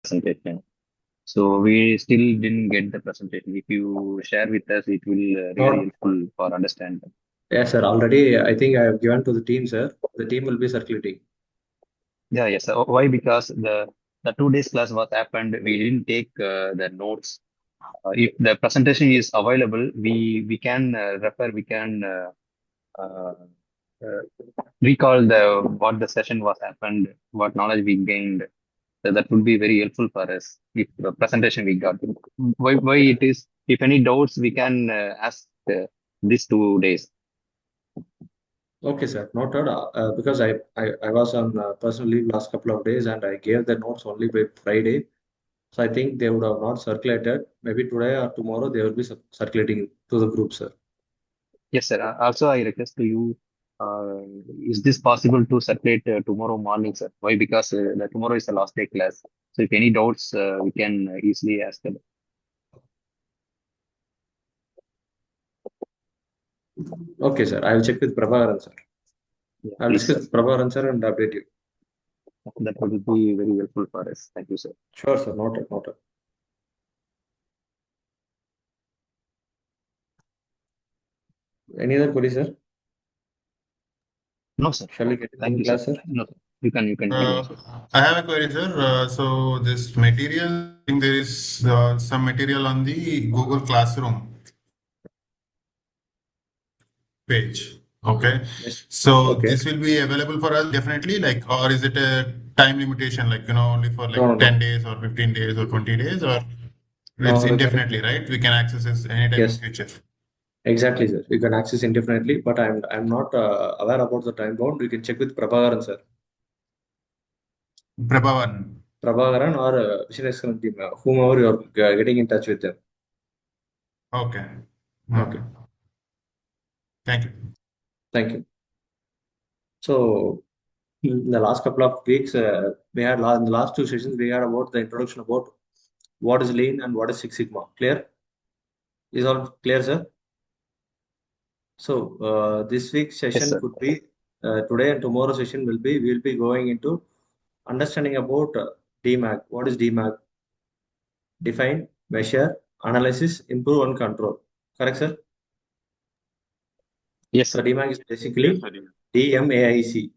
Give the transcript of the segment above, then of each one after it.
presentation. So we still didn't get the presentation. If you share with us, it will really Not, helpful for understanding. yes, sir. Already, I think I have given to the team, sir. The team will be circulating. Yeah, yes. Why? Because the 2 days class was happened. We didn't take the notes. If the presentation is available, we can refer. We can uh, uh, recall the what the session was happened, what knowledge we gained. So that would be very helpful for us if the presentation we got. Why it is? If any doubts, we can ask these 2 days. Okay, sir. Noted. Because I was on personal leave last couple of days and I gave the notes only by Friday. So I think they would have not circulated. Maybe today or tomorrow they will be circulating to the group, sir. Yes, sir. Also, I request to you, uh, is this possible to circulate tomorrow morning, sir? Why? Because tomorrow is the last day class. So if any doubts, we can easily ask them. Okay, sir. I will check with Prabhakaran, sir. Yeah, I will please, discuss sir. with Prabhakaran, sir, and update you. That would be very helpful for us. Thank you, sir. Sure, sir. Noted. Noted. Any other query, sir? No, sir. Shall we get into Thank the you, sir. class, sir? No, sir. You can continue, sir. I have a query, sir. So this material, I think there is some material on the Google Classroom page. Okay. Yes. So Okay. this will be available for us definitely, like, or is it a time limitation, like, only for No, no, like no. 10 days or 15 days or 20 days, or it's No, the indefinitely, right? We can access this anytime in yes, future. exactly, sir. You can access indefinitely, but I'm not aware about the time bound. You can check with Prabhakaran, sir. Prabhavan. Prabhakaran or Vision Excellent team, whomever you are getting in touch with them. Okay. Okay. Thank you. Thank you. So in the last couple of weeks, we had in the last two sessions, we had about the introduction about what is Lean and what is Six Sigma. Clear? Is all clear, sir? So this week's Yes, session sir. could be today and tomorrow session will be we will be going into understanding about DMAG. What is DMAG? Define, measure, analysis, improve, and control. Correct, sir? Yes, So sir. DMAG is basically DMAIC.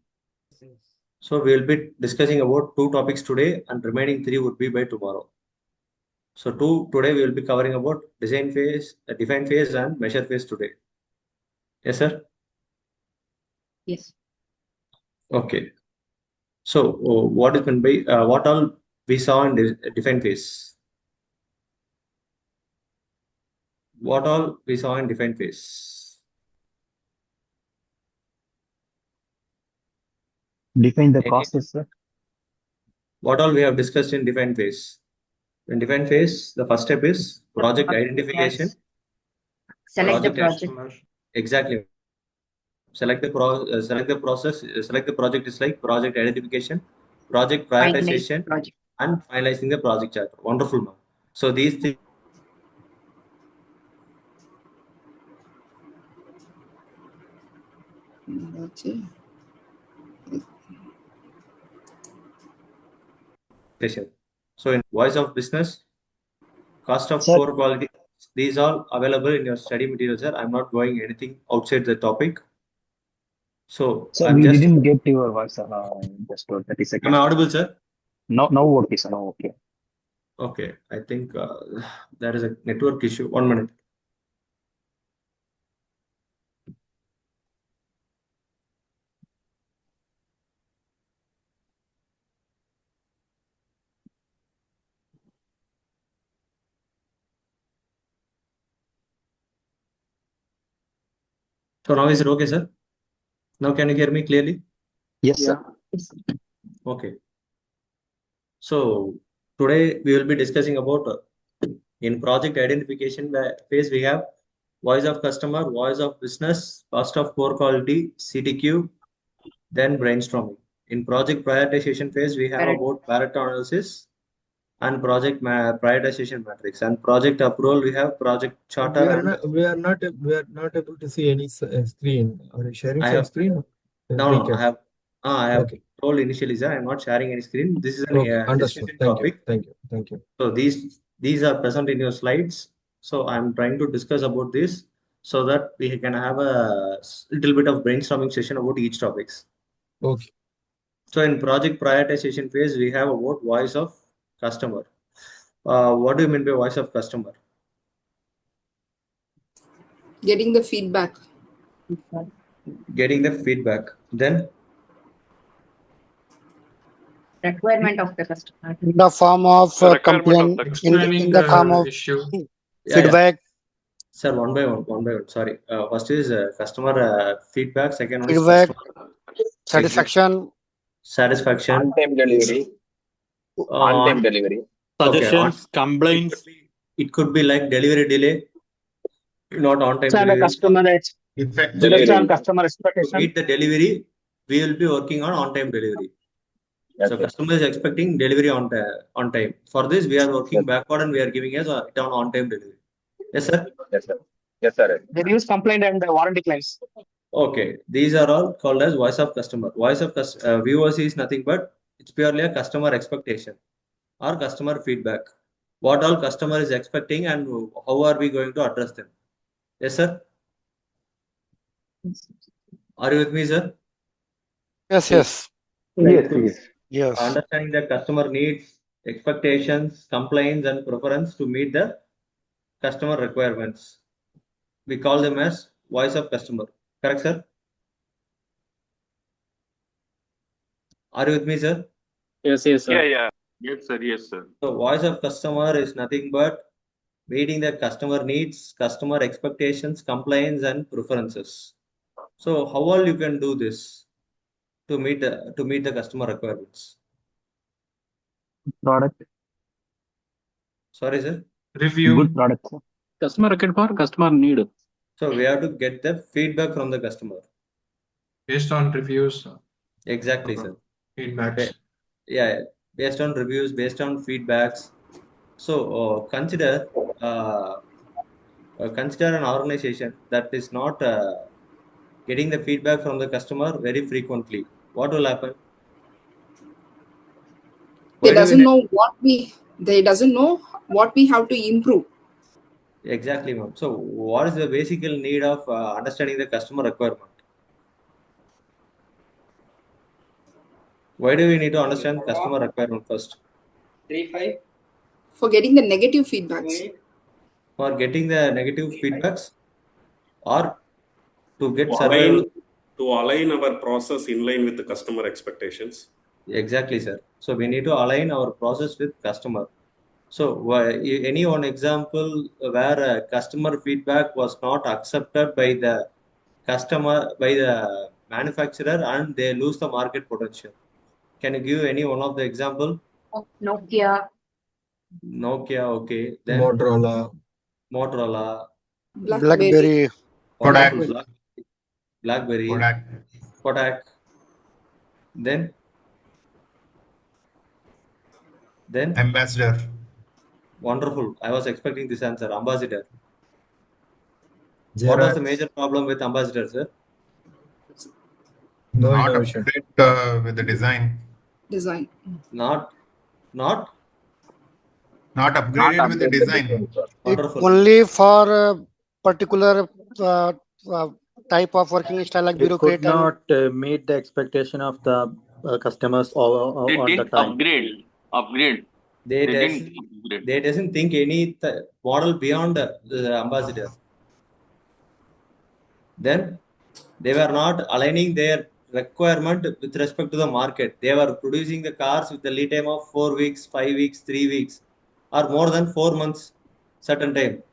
So we will be discussing about two topics today, and remaining three would be by tomorrow. So today we will be covering about design phase, define phase, and measure phase today. Yes, sir. Yes. Okay. So what is meant by what all we saw in define phase? What all we saw in define phase? Define the Any, causes, sir. what all we have discussed in define phase? In define phase, the first step is The project project identification. has select the project. Exactly. Select the process. Select the project is like project identification, project Finalize prioritization, project. and finalizing the project chart. Wonderful, ma'am. So these things. Okay. So in voice of business, cost of Sir, poor quality, these all available in your study material, sir. I'm not going anything outside the topic. So sir, I'm we just, didn't get your voice. Just for 30 am I seconds. audible, sir? Now okay, sir. Now okay. Okay, I think there is a network issue. 1 minute. So now is it okay, sir? Now can you hear me clearly? Yes, sir. Okay. So today we will be discussing about in project identification phase we have voice of customer, voice of business, cost of poor quality, CTQ, then brainstorming. In project prioritization phase we have Correct. about Pareto analysis and project prioritization matrix. And project approval we have project charter and We are not able to see any screen. Are you sharing I some have screen? no, I have I have Okay. told initially, sir, I am not sharing any screen. This is an Okay. Understood. discussion Thank you. topic. Thank you. Thank you. So these are present in your slides. So I'm trying to discuss about this so that we can have a little bit of brainstorming session about each topics. Okay. So in project prioritization phase, we have about voice of customer. What do you mean by voice of customer? Getting the feedback. Getting the feedback. Then Requirement of the customer. In the form of The requirement of complaint, the in customer. in the form of Issue. yeah. feedback, Sir, one by one. Sorry. First is customer feedback. Second one is feedback, customer satisfaction, satisfaction. On-time delivery. On-time delivery. Okay. Suggestions, complaints. It could be like delivery delay, not on time Based on the delivery. customer Effect. So based on Delivery. customer to expectation. meet the delivery, we will be working on time delivery. So Okay. customer is expecting delivery on time. For this, we are working Yes. backward and we are giving us it on time delivery. Yes, sir. Yes, sir. Yes, sir. Reduce complaint and warranty claims. Okay. These are all called as voice of customer. Voice of VOC is nothing but it's purely a customer expectation or customer feedback. What all customer is expecting and how are we going to address them? Yes, sir. Are you with me, sir? yes, yes. Understanding the customer needs, expectations, complaints, and preference to meet the customer requirements. We call them as voice of customer. Correct, sir? Are you with me, sir? Yes, sir. Yeah. Yes, sir. Yes, sir. So, voice of customer is nothing but meeting the customer needs, customer expectations, complaints, and preferences. So, how all you can do this to meet the customer requirements? Product. Sorry, sir. Review. Good product. Customer record for customer need. So, we have to get the feedback from the customer. Based on reviews. Exactly, sir. Feedbacks. Yeah, based on reviews, based on feedbacks. So consider an organization that is not getting the feedback from the customer very frequently. What will happen? They Why do we doesn't need know what we have to improve. exactly, ma'am? So what is the basic need of understanding the customer requirement? Why do we need to understand customer requirement first? For getting the negative feedbacks. For getting the negative feedbacks or to get survival? To align our process in line with the customer expectations. Exactly, sir. So we need to align our process with customer. So any one example where customer feedback was not accepted by the customer, by the manufacturer, and they lose the market potential. Can you give any one of the example? Nokia. Nokia, okay. Then Motorola. BlackBerry, Kodak. wonderful. BlackBerry, Kodak. Kodak. Then Ambassador. wonderful. I was expecting this answer. Ambassador. What was the major problem with Ambassador, sir? No Not innovation. up to date with the design. Design. Not Not upgraded with the design. it wonderful. only for particular uh, uh, type of working style like It bureaucrat could and not meet the expectation of the customers on the time. Upgrade. They didn't doesn't upgrade. they doesn't think any model beyond the Ambassador. Then they were not aligning their requirement with respect to the market. They were producing the cars with the lead time of 4 weeks, 5 weeks, 3 weeks, or more than 4 months certain time.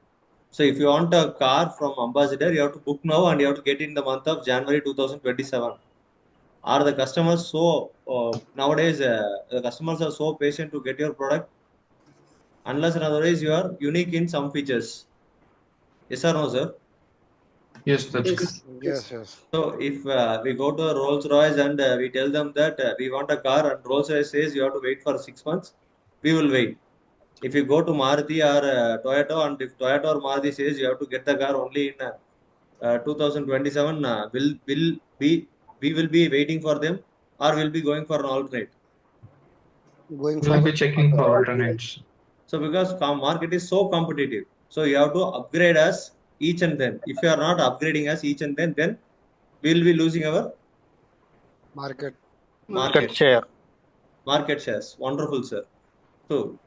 So if you want a car from Ambassador, you have to book now and you have to get in the month of January 2027. Are the customers so nowadays the customers are so patient to get your product unless and otherwise you are unique in some features? Yes or no, sir? Yes, that's good. yes. So if we go to Rolls Royce and we tell them that we want a car and Rolls Royce says you have to wait for 6 months, we will wait. If you go to Maruti or Toyota and if Toyota or Maruti says you have to get the car only in 2027, we will be waiting for them? or we'll be going for an alternate? Going We'll be for checking for alternates. So because market is so competitive, so you have to upgrade us each and then. If you are not upgrading us each and then we'll be losing our market share. Market shares. Wonderful, sir. So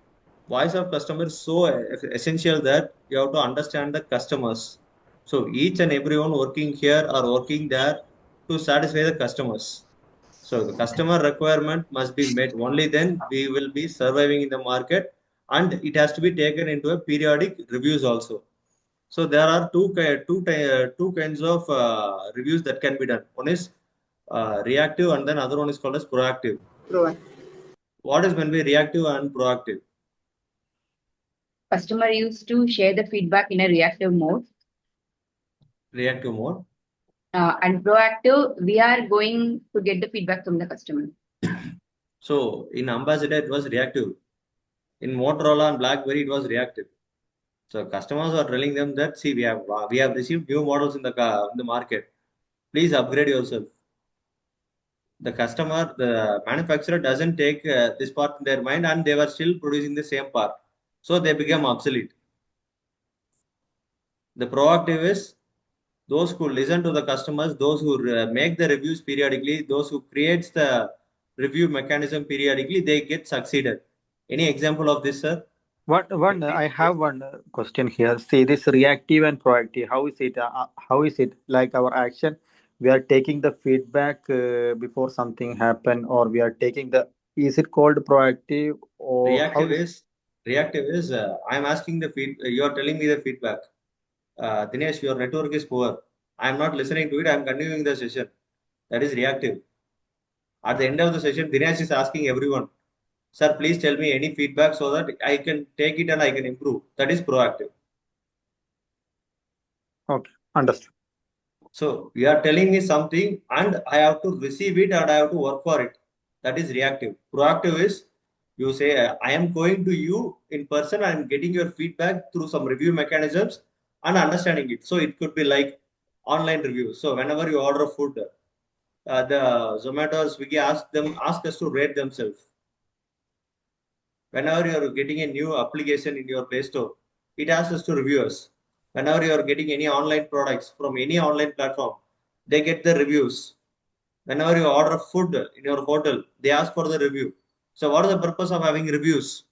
voice of customer is so essential that you have to understand the customers. So each and everyone working here or working there to satisfy the customers. So the customer requirement must be met. Only then we will be surviving in the market, and it has to be taken into a periodic reviews also. So there are two kinds of reviews that can be done. One is reactive, and then other one is called as proactive. What is meant by reactive and proactive? Customer used to share the feedback in a reactive mode. Reactive mode. And proactive, we are going to get the feedback from the customer. So in Ambassador, it was reactive. In Motorola and BlackBerry, it was reactive. So customers are telling them that, see, we have received new models in the market. Please upgrade yourself. The manufacturer doesn't take this part in their mind, and they were still producing the same part. So they become obsolete. The proactive is those who listen to the customers, those who make the reviews periodically, those who creates the review mechanism periodically, they get succeeded. Any example of this, sir? I have one question here. See, this reactive and proactive, how is it? How is it like our action? We are taking the feedback before something happen, or we are taking the. Is it called proactive or how Reactive is I am asking the you are telling me the feedback. Dinesh, your network is poor. I am not listening to it. I am continuing the session. That is reactive. At the end of the session, Dinesh is asking everyone, sir, please tell me any feedback so that I can take it and I can improve. That is proactive. Okay, understood. So you are telling me something and I have to receive it and I have to work for it. That is reactive. Proactive is you say, I am going to you in person, I am getting your feedback through some review mechanisms and understanding it. So it could be like online reviews. So whenever you order food, the Zomato, Swiggy ask us to rate themselves. Whenever you are getting a new application in your Play Store, it asks us to review us. Whenever you are getting any online products from any online platform, they get the reviews. Whenever you order food in your hotel, they ask for the review. So what is the purpose of having reviews?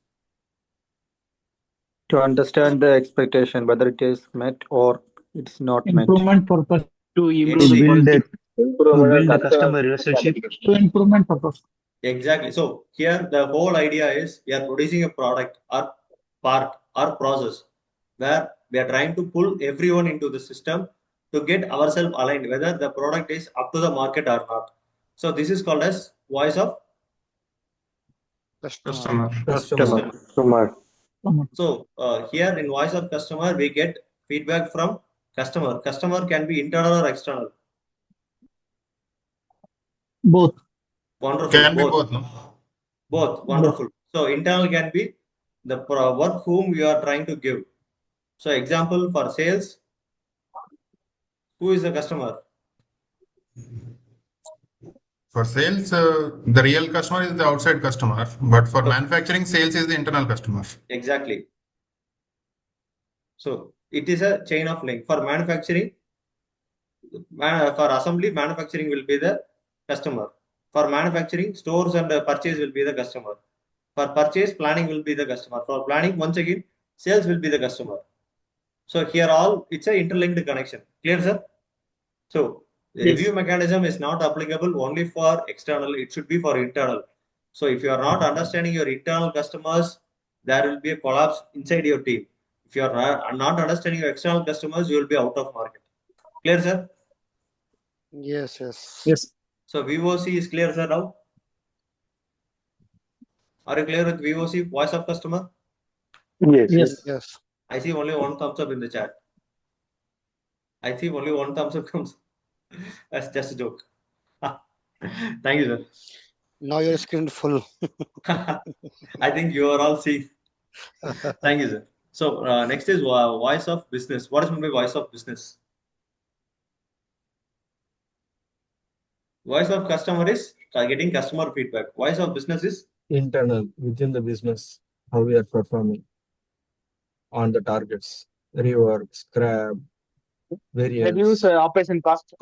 To understand the expectation, whether it is met or it's not Improvement purpose to improve To the build quality. the customer relationship. To improvement purpose. Exactly. So here the whole idea is we are producing a product or part or process where we are trying to pull everyone into the system to get ourselves aligned, whether the product is up to the market or not. So this is called as voice of Customer. So here in voice of customer, we get feedback from customer. Customer can be internal or external. Both. Wonderful. Can be both, no? Both. Wonderful. So internal can be the work whom you are trying to give. So example for sales, who is the customer? For sales, the real customer is the outside customer, but for manufacturing, sales is the internal customer. Exactly. So it is a chain of link. For manufacturing, for assembly, manufacturing will be the customer. For manufacturing, stores and purchase will be the customer. For purchase, planning will be the customer. For planning, once again, sales will be the customer. So here all, it's a interlinked connection. Clear, sir? So the review mechanism is not applicable only for external, it should be for internal. So if you are not understanding your internal customers, there will be a collapse inside your team. If you are not understanding your external customers, you will be out of market. Clear, sir? Yes. So VOC is clear, sir, now? Are you clear with VOC, voice of customer? Yes. I see only one thumbs up in the chat. I see only one thumbs up comes. That's just a joke. Thank you, sir. Now your screen full. I think you are all seeing. Thank you, sir. So next is voice of business. What is meant by voice of business? Voice of customer is getting customer feedback. Voice of business is Internal, within the business, how we are performing on the targets, rework, scrap, variance, Reduce operation cost.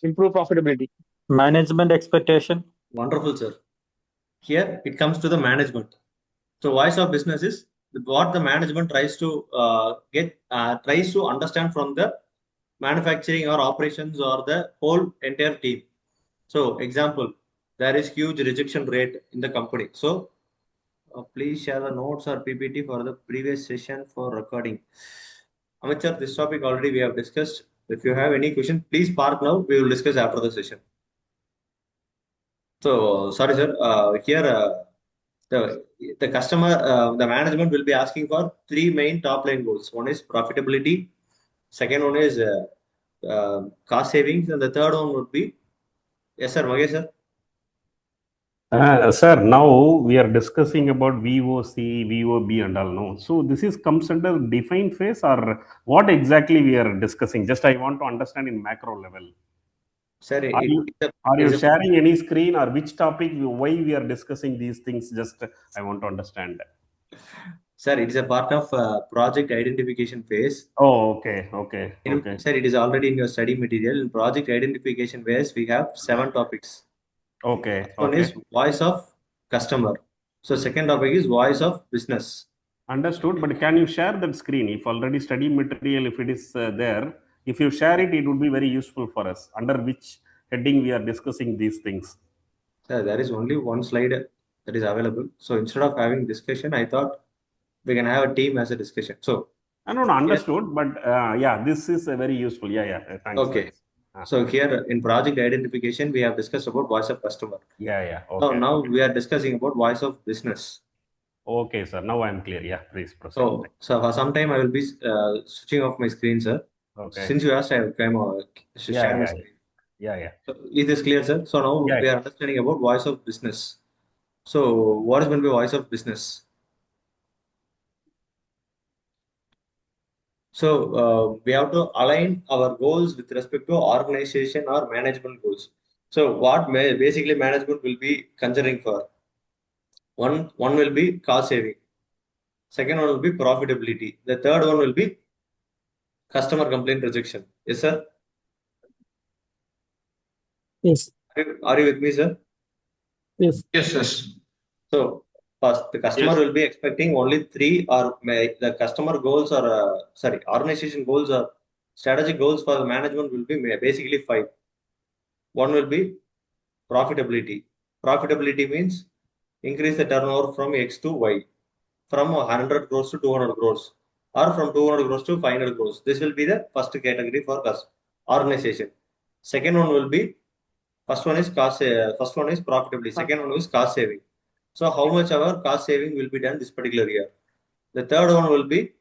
improve profitability. Management expectation. wonderful, sir. Here it comes to the management. So voice of business is what the management tries to tries to understand from the manufacturing or operations or the whole entire team. So example, there is huge rejection rate in the company. So please share the notes or PPT for the previous session for recording. Amateur, this topic already we have discussed. If you have any question, please park now. We will discuss after the session. So sorry, sir. Here the customer, the management will be asking for three main top line goals. One is profitability. Second one is cost savings, and the third one would be yes, sir. Magesh, sir. Sir, now we are discussing about VOC, VOB and all now. So this is comes under defined phase or what exactly we are discussing? Just I want to understand in macro level. Sir, are you sharing any screen or which topic, why we are discussing these things? Just I want to understand. Sir, it is a part of project identification phase. Oh, okay. Sir, it is already in your study material. In project identification phase, we have 7 topics. Okay. One is voice of customer. So second topic is voice of business. Understood, but can you share that screen? If already study material, if it is there, if you share it, it would be very useful for us. Under which heading we are discussing these things? Sir, there is only one slide that is available. So instead of having discussion, I thought we can have a team as a discussion. So I don't understood, but yeah, this is very useful. Yeah. Thanks. Okay. So here in project identification, we have discussed about voice of customer. Yeah. Okay. So now we are discussing about voice of business. Okay, sir. Now I am clear. Yeah, please proceed. So for some time I will be switching off my screen, sir. Okay. Since you asked, I will share my screen. Yeah. So is this clear, sir? So now we are understanding about voice of business. So what is going to be voice of business? So we have to align our goals with respect to organization or management goals. So what basically management will be considering for? One will be cost saving. Second one will be profitability. The third one will be customer complaint rejection. Yes, sir? Yes. Are you with me, sir? Yes. So first, the customer will be expecting only 3 or the customer goals or organization goals or strategic goals for the management will be basically 5. One will be profitability. Profitability means increase the turnover from X to Y, from 100 crores to 200 crores, or from 200 crores to 500 crores. This will be the first category for organization. Second one will be first one is profitability. Second one is cost saving. So how much our cost saving will be done this particular year. The third one will be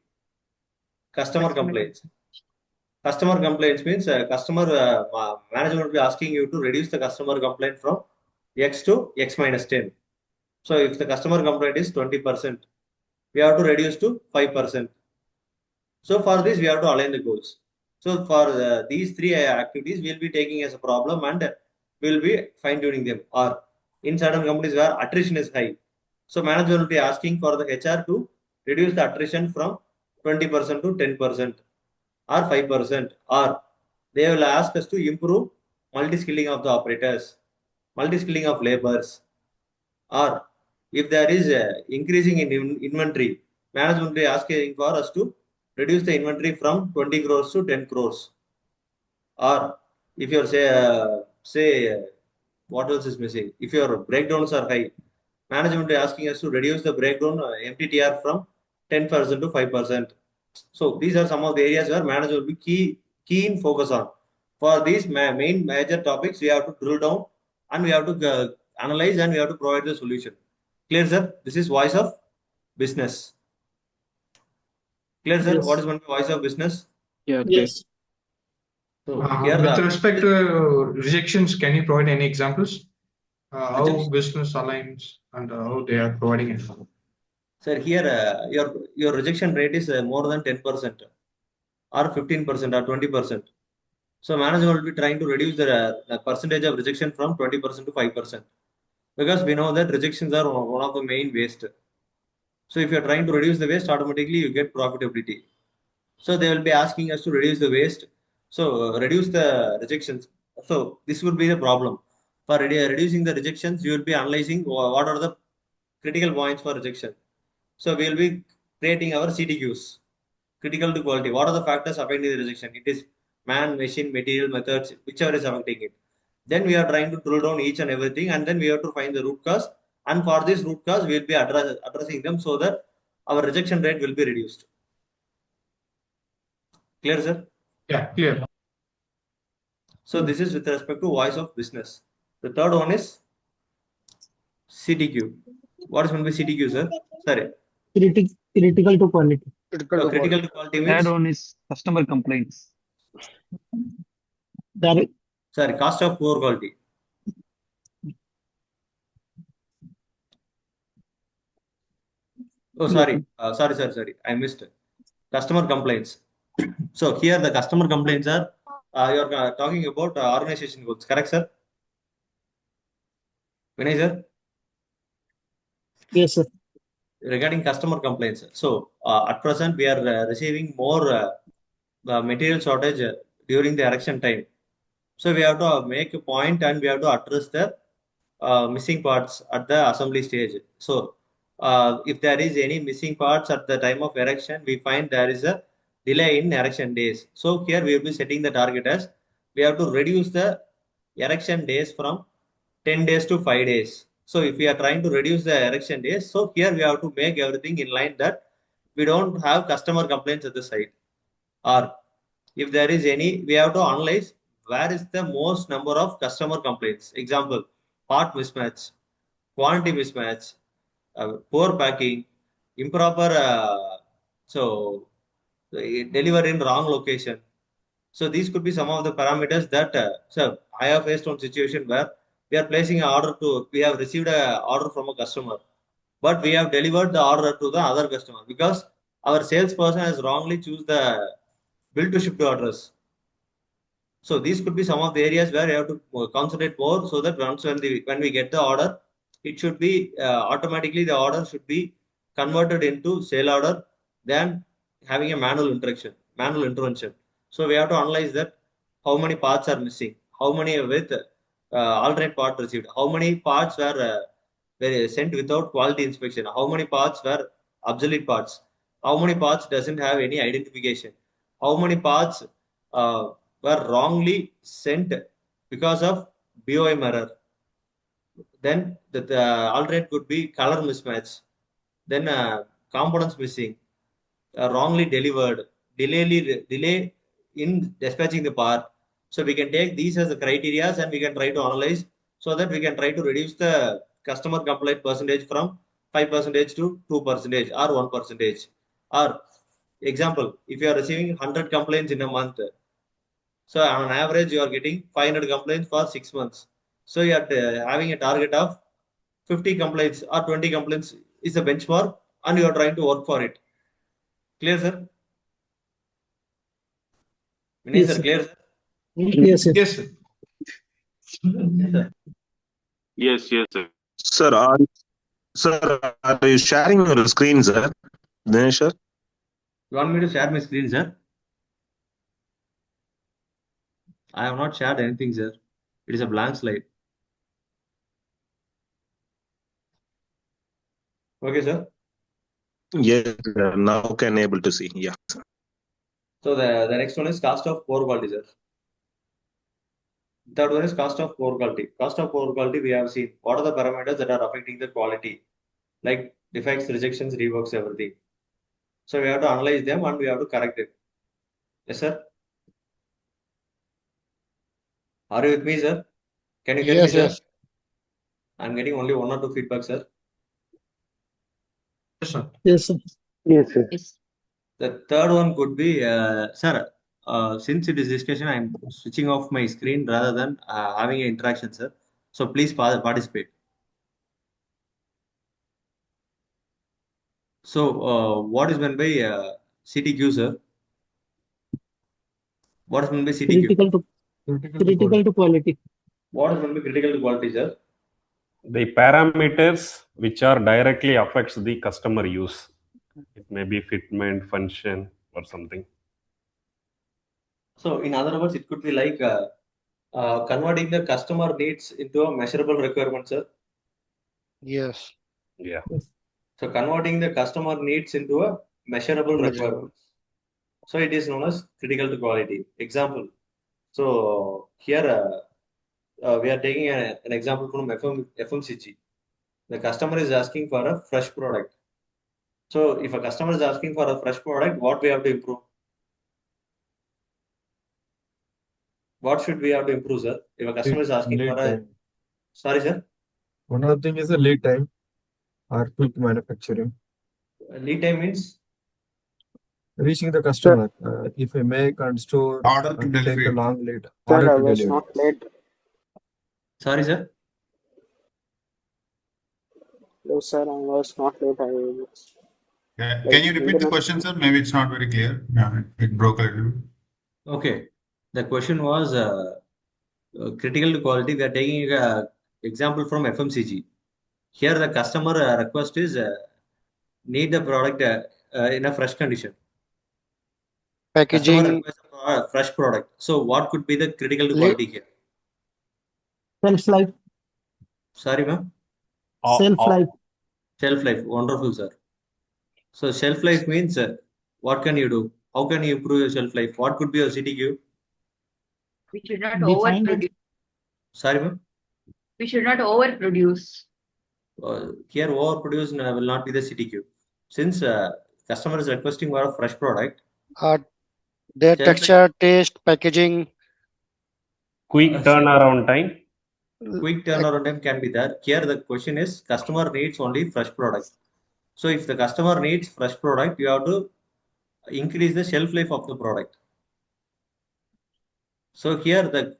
customer complaints. Customer complaints means customer management will be asking you to reduce the customer complaint from X to X minus 10. So if the customer complaint is 20%, we have to reduce to 5%. So for this, we have to align the goals. So for these 3 activities, we will be taking as a problem and we will be fine tuning them. Or in certain companies where attrition is high, so management will be asking for the HR to reduce the attrition from 20% to 10% or 5%, or they will ask us to improve multi-skilling of the operators, multi-skilling of laborers, or if there is increasing in inventory, management will be asking for us to reduce the inventory from 20 crores to 10 crores. Or if your what else is missing? If your breakdowns are high, management is asking us to reduce the breakdown MTTR from 10% to 5%. So these are some of the areas where management will be keen focus on. For these main major topics, we have to drill down and we have to analyze and we have to provide the solution. Clear, sir? This is voice of business. Clear, sir? Yes. What is one voice of business? Yeah. Yes. So with respect to rejections, can you provide any examples? How business aligns and how they are providing it? Sir, here your rejection rate is more than 10% or 15% or 20%. So management will be trying to reduce the percentage of rejection from 20% to 5%. because we know that rejections are one of the main waste. So if you're trying to reduce the waste, automatically you get profitability. So they will be asking us to reduce the waste. So reduce the rejections. So this would be the problem. For reducing the rejections, you will be analyzing what are the critical points for rejection. So we will be creating our CTQs, critical to quality. What are the factors affecting the rejection? It is man, machine, material, methods, whichever is affecting it. Then we are trying to drill down each and everything, and then we have to find the root cause. And for this root cause, we will be addressing them so that our rejection rate will be reduced. Clear, sir? Yeah, clear. So this is with respect to voice of business. The third one is CTQ. What is meant by CTQ, sir? Sorry. Critical to quality. Critical to quality Third means? one is customer complaints. Sorry, cost of poor quality. Oh, sorry. Sorry. I missed it. Customer complaints. So here the customer complaints are, you're talking about organization goals, correct, sir? Vinay, sir? Yes, sir. Regarding customer complaints. So at present, we are receiving more material shortage during the election time. So we have to make a point and we have to address the missing parts at the assembly stage. So if there is any missing parts at the time of erection, we find there is a delay in erection days. So here we will be setting the target as we have to reduce the erection days from 10 days to 5 days. So if we are trying to reduce the erection days, so here we have to make everything in line that we don't have customer complaints at the site. Or if there is any, we have to analyze where is the most number of customer complaints. Example, part mismatch, quantity mismatch, poor packing, improper, deliver in wrong location. So these could be some of the parameters that, so I have faced one situation where we are placing an order we have received an order from a customer, but we have delivered the order to the other customer because our salesperson has wrongly choose the bill to ship to address. So these could be some of the areas where you have to concentrate more so that once when we get the order, it should be automatically the order should be converted into sale order than having a manual intervention. So we have to analyze that how many parts are missing, how many with alternate part received, how many parts were sent without quality inspection, how many parts were obsolete parts, how many parts doesn't have any identification, how many parts were wrongly sent because of BOM error. Then the alternate could be color mismatch. Then components missing, wrongly delivered, delay in dispatching the part. So we can take these as the criteria and we can try to analyze so that we can try to reduce the customer complaint percentage from 5% to 2% or 1%. Or example, if you are receiving 100 complaints in a month, so on average, you are getting 500 complaints for 6 months. So you are having a target of 50 complaints or 20 complaints is a benchmark and you are trying to work for it. Clear, sir? Vinay, Yes, sir, sir. clear, sir? Yes, sir. Yes, sir. Yes, sir. Sir, are you sharing your screen, sir? Dinesh, sir? You want me to share my screen, sir? I have not shared anything, sir. It is a blank slide. Okay, sir. Yes, sir. Now can able to see. Yeah. So the next one is cost of poor quality, sir. Third one is cost of poor quality. Cost of poor quality, we have seen. What are the parameters that are affecting the quality? Like defects, rejections, reworks, everything. So we have to analyze them and we have to correct it. Yes, sir? Are you with me, sir? Can you hear me, Yes, sir? yes. I'm getting only 1 or 2 feedback, sir. Yes, sir. Yes, sir. Yes, sir. The third one could be, sir, since it is discussion, I'm switching off my screen rather than having an interaction, sir. So please participate. So what is meant by CTQ, sir? What is meant by CTQ? Critical to quality. What is meant by critical to quality, sir? The parameters which are directly affects the customer use. It may be fitment, function, or something. So in other words, it could be like converting the customer needs into a measurable requirement, sir. Yes. Yeah. So converting the customer needs into a measurable requirement. So it is known as critical to quality. Example. So here we are taking an example from FMCG. The customer is asking for a fresh product. So if a customer is asking for a fresh product, what we have to improve? What should we have to improve, sir? If a customer is asking Lead for a... time. Sorry, sir? One other thing is the lead time or quick manufacturing. Lead time means? Reaching the customer. If I make and store Order to and take a delivery. long lead. Sir, Order I to was delivery. not late. Sorry, sir? No, sir, I was not late. I was Can you repeat the question, sir? Maybe it's not very clear. Yeah, it broke a little bit. Okay. The question was critical to quality. We are taking an example from FMCG. Here the customer request is need the product in a fresh condition. Customer Packaging. requests a fresh product. So what could be the critical to quality here? shelf life. Sorry, ma'am? Shelf life. Shelf life. Wonderful, sir. So shelf life means what can you do? How can you improve your shelf life? What could be your CTQ? We should not Define overproduce. Sorry, ma'am? We should not overproduce. Here overproduce will not be the CTQ. Since customer is requesting for a fresh product, Their shelf texture, taste, packaging. Quick turnaround time. Quick turnaround time can be there. Here the question is customer needs only fresh product. So if the customer needs fresh product, you have to increase the shelf life of the product. So here the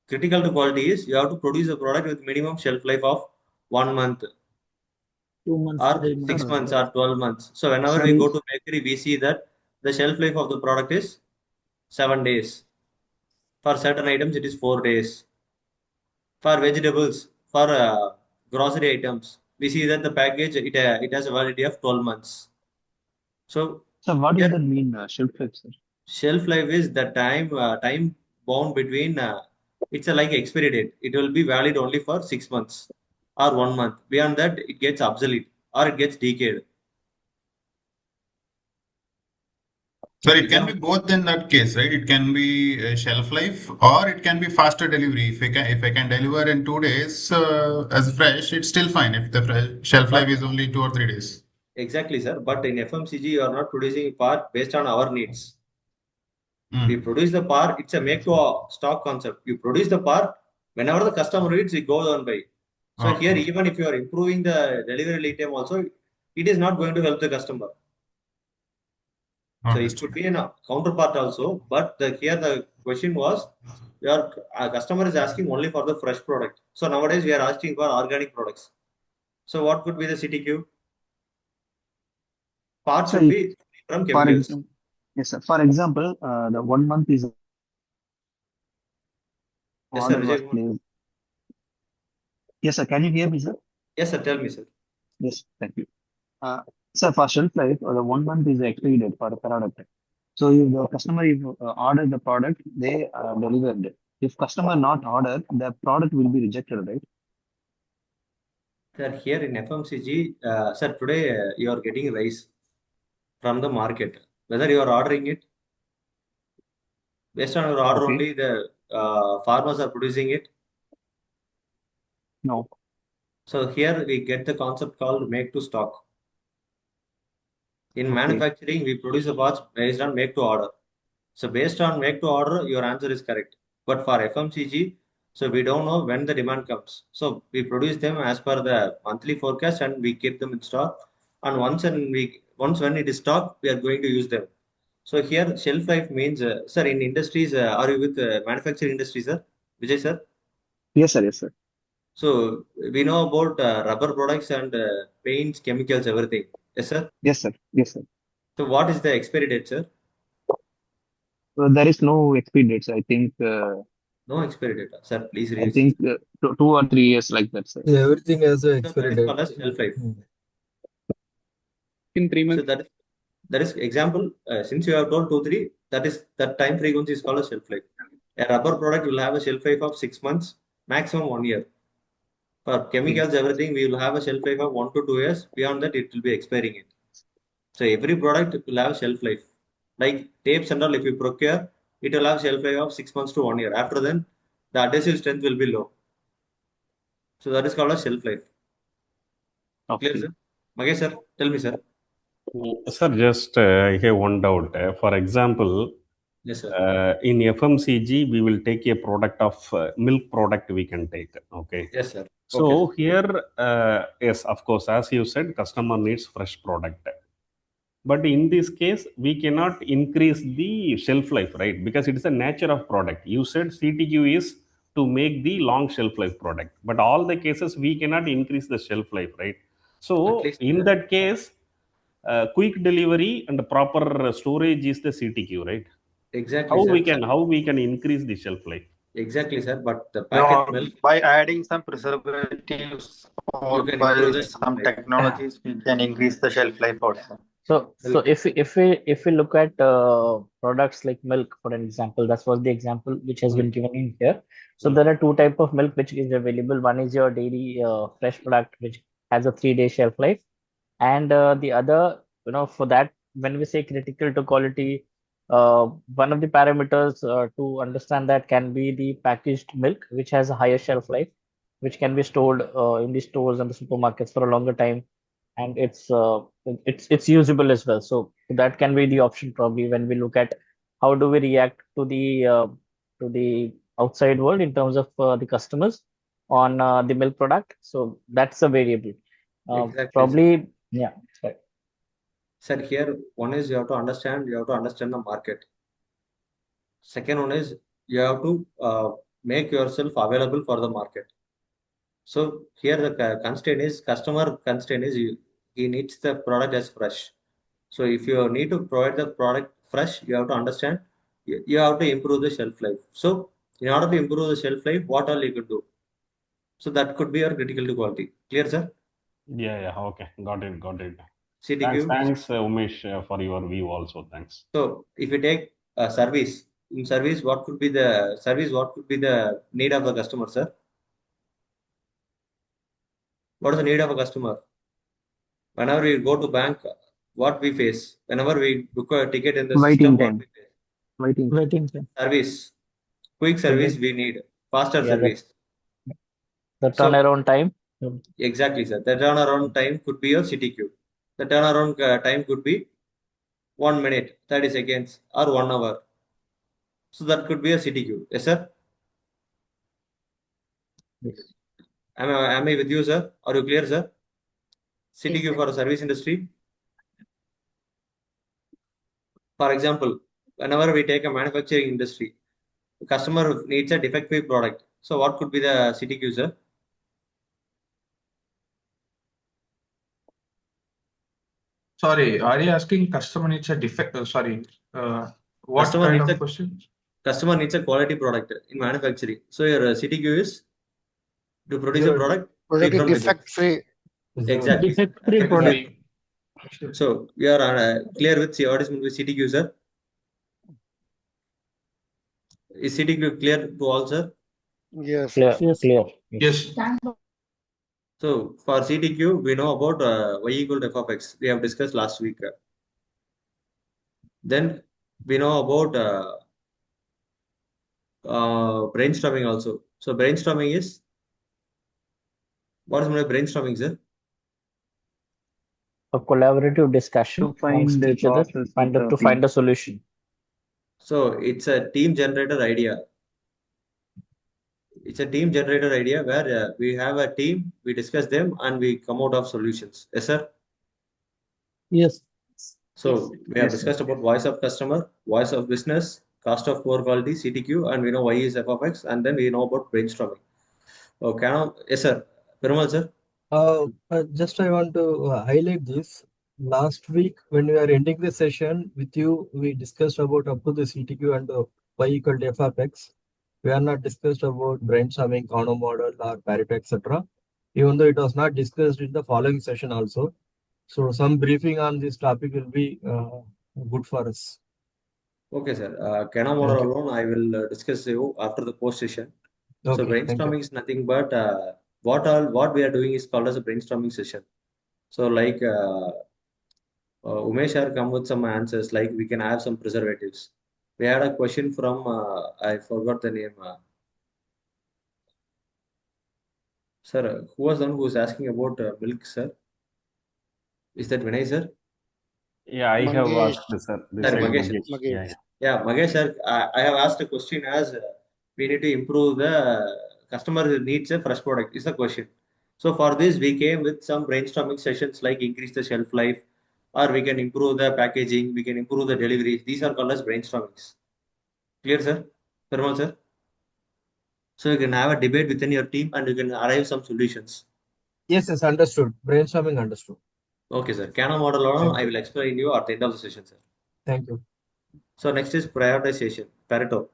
critical to quality is you have to produce a product with minimum shelf life of 1 month, 2 months, or 3 6 months. months or 12 months. So whenever we go to bakery, we see that the shelf life of the product is 7 days. For certain items, it is 4 days. For vegetables, for grocery items, we see that the package it has a validity of 12 months. So what here, does that mean, shelf life, sir? shelf life is the time bound between it's a like expiry date. It will be valid only for 6 months or 1 month. Beyond that, it gets obsolete or it gets decayed. So it can be both in that case, right? It can be shelf life or it can be faster delivery. If I can deliver in 2 days as fresh, it's still fine. If the shelf life is only 2 or 3 days. Exactly, sir. But in FMCG, you are not producing part based on our needs. We produce the part, it's a make to stock concept. You produce the part, whenever the customer needs, it goes on by. So here, even if you are improving the delivery lead time also, it is not going to help the customer. So it could be a counterpart also, but here the question was, your customer is asking only for the fresh product. So nowadays we are asking for organic products. So what could be the CTQ? Parts should be from chemicals. Yes, sir. For example, the 1 month is Yes, sir. order was placed. Yes, sir. Can you hear me, sir? Yes, sir. Tell me, sir. Yes, thank you. Sir, for shelf life, the 1 month is the expiry date for the product. So if the customer ordered the product, they delivered. If customer not order, the product will be rejected, right? Sir, here in FMCG, sir, today you are getting rice from the market. Whether you are ordering it, based on your order only, the farmers are producing it. No. So here we get the concept called make to stock. In manufacturing, we produce the parts based on make to order. So based on make to order, your answer is correct. But for FMCG, so we don't know when the demand comes. So we produce them as per the monthly forecast and we keep them in stock. And once when it is stock, we are going to use them. So here shelf life means, sir, in industries, are you with manufacturing industries, sir? Vijay, sir? Yes, sir. Yes, sir. So we know about rubber products and paints, chemicals, everything. Yes, sir? Yes, sir. Yes, sir. So what is the expiry date, sir? There is no expiry dates. I think. No No expiry date, sir. Please read I it. think 2 or 3 years like that, sir. Yeah, everything has a So expiry that is called date. as shelf life. In 3 months. So that is example. Since you have told 2, 3, that time frequency is called a shelf life. A rubber product will have a shelf life of 6 months, maximum 1 year. For chemicals, everything we will have a shelf life of 1 to 2 years. Beyond that, it will be expiring it. So every product will have shelf life. Like tapes and all, if you procure, it will have shelf life of 6 months to 1 year. After then, the adhesive strength will be low. So that is called a shelf life. Clear, sir? Magesh sir, tell me, sir. Sir, just I have one doubt. For example, Yes, sir. In FMCG, we will take a product of milk product we can take. Okay. Yes, sir. So Okay, here, yes, of course, as you said, customer needs fresh product. But in this case, we cannot increase the shelf life, right? Because it is the nature of product. You said CTQ is to make the long shelf life product. But all the cases, we cannot increase the shelf life, right? At So least in that case, quick delivery and proper storage is the CTQ, right? exactly, sir. How we can increase the shelf life? Exactly, sir. But the No, packet milk, by adding some preservatives or you can by improve the shelf some life. technologies, we can increase the shelf life also. So Milk. if we look at products like milk, for an example, that was the example which has been given in here. So there are two type of milk which is available. One is your daily fresh product, which has a 3-day shelf life, and the other, for that, when we say critical to quality, one of the parameters to understand that can be the packaged milk, which has a higher shelf life, which can be stored in the stores and the supermarkets for a longer time, and it's usable as well. So that can be the option probably when we look at how do we react to the outside world in terms of the customers on the milk product. So that's a variable. Exactly, sir. Probably, yeah. Right. Sir, here one is you have to understand the market. Second one is you have to make yourself available for the market. So here the customer constraint is he needs the product as fresh. So if you need to provide the product fresh, you have to understand you have to improve the shelf life. So in order to improve the shelf life, what all you could do? So that could be your critical to quality. Clear, sir? Yeah, okay, got it. CTQ. Thanks, Umesh, for your view also. Thanks. So if you take a service, in service, what could be the need of the customer, sir? What is the need of a customer? Whenever we go to bank, what we face? Whenever we book a ticket in the system, Waiting what time. we face? Waiting time. Service, quick service we need, faster Yeah, service. the So turnaround time. exactly, sir. The turnaround time could be your CTQ. The turnaround time could be 1 minute, 30 seconds, or 1 hour. So that could be a CTQ. Yes, sir. Yes. Am I with you, sir? Are you clear, sir? CTQ for a service industry. For example, whenever we take a manufacturing industry, the customer needs a defect-free product. So what could be the CTQ, sir? Sorry, are you asking customer needs a defect? What Customer kind needs of a question? customer needs a quality product in manufacturing. So your CTQ is to produce a Zero. product free Product is from defect. defect free. Exactly. Defect-free product. So we are clear with what is meant with CTQ, sir. Is CTQ clear to all, sir? Yes. Clear. Yes. So for CTQ, we know about y equal to f of x. We have discussed last week. Then we know about brainstorming also. So brainstorming is what is meant by brainstorming, sir? A collaborative discussion To find amongst the each other process to find a solution. So it's a team generator idea. It's a team generator idea where we have a team, we discuss them, and we come out of solutions. Yes, sir. Yes. So we have discussed about voice of customer, voice of business, cost of poor quality, CTQ, and we know Y is f of x, and then we know about brainstorming. Okay, now, yes, sir. Perumal, sir. Just I want to highlight this. Last week, when we are ending the session with you, we discussed about up to the CTQ and Y equal to f of x. We are not discussed about brainstorming, Kano model or Pareto, etc. Even though it was not discussed in the following session also. So some briefing on this topic will be good for us. Okay, sir. Kano model alone, I will discuss you after the post session. So Okay, thank you. brainstorming is nothing but what we are doing is called as a brainstorming session. So like Umesh had come with some answers, like we can have some preservatives. We had a question from I forgot the name. Sir, who was the one who was asking about milk, sir? Is that Vinay, sir? Yeah, I have Mangesh. asked, sir. This Sorry, side, Magesh. Magesh. Yeah, Magesh. yeah. Yeah, Magesh, sir, I have asked a question as we need to improve the customer needs a fresh product is the question. So for this, we came with some brainstorming sessions like increase the shelf life, or we can improve the packaging, we can improve the deliveries. These are called as brainstormings. Clear, sir? Thermal, sir? So you can have a debate within your team and you can arrive some solutions. Yes, understood. Brainstorming understood. Okay, sir. Kano model I will explain you at the end of the session, sir. Thank you. So next is prioritization, Pareto.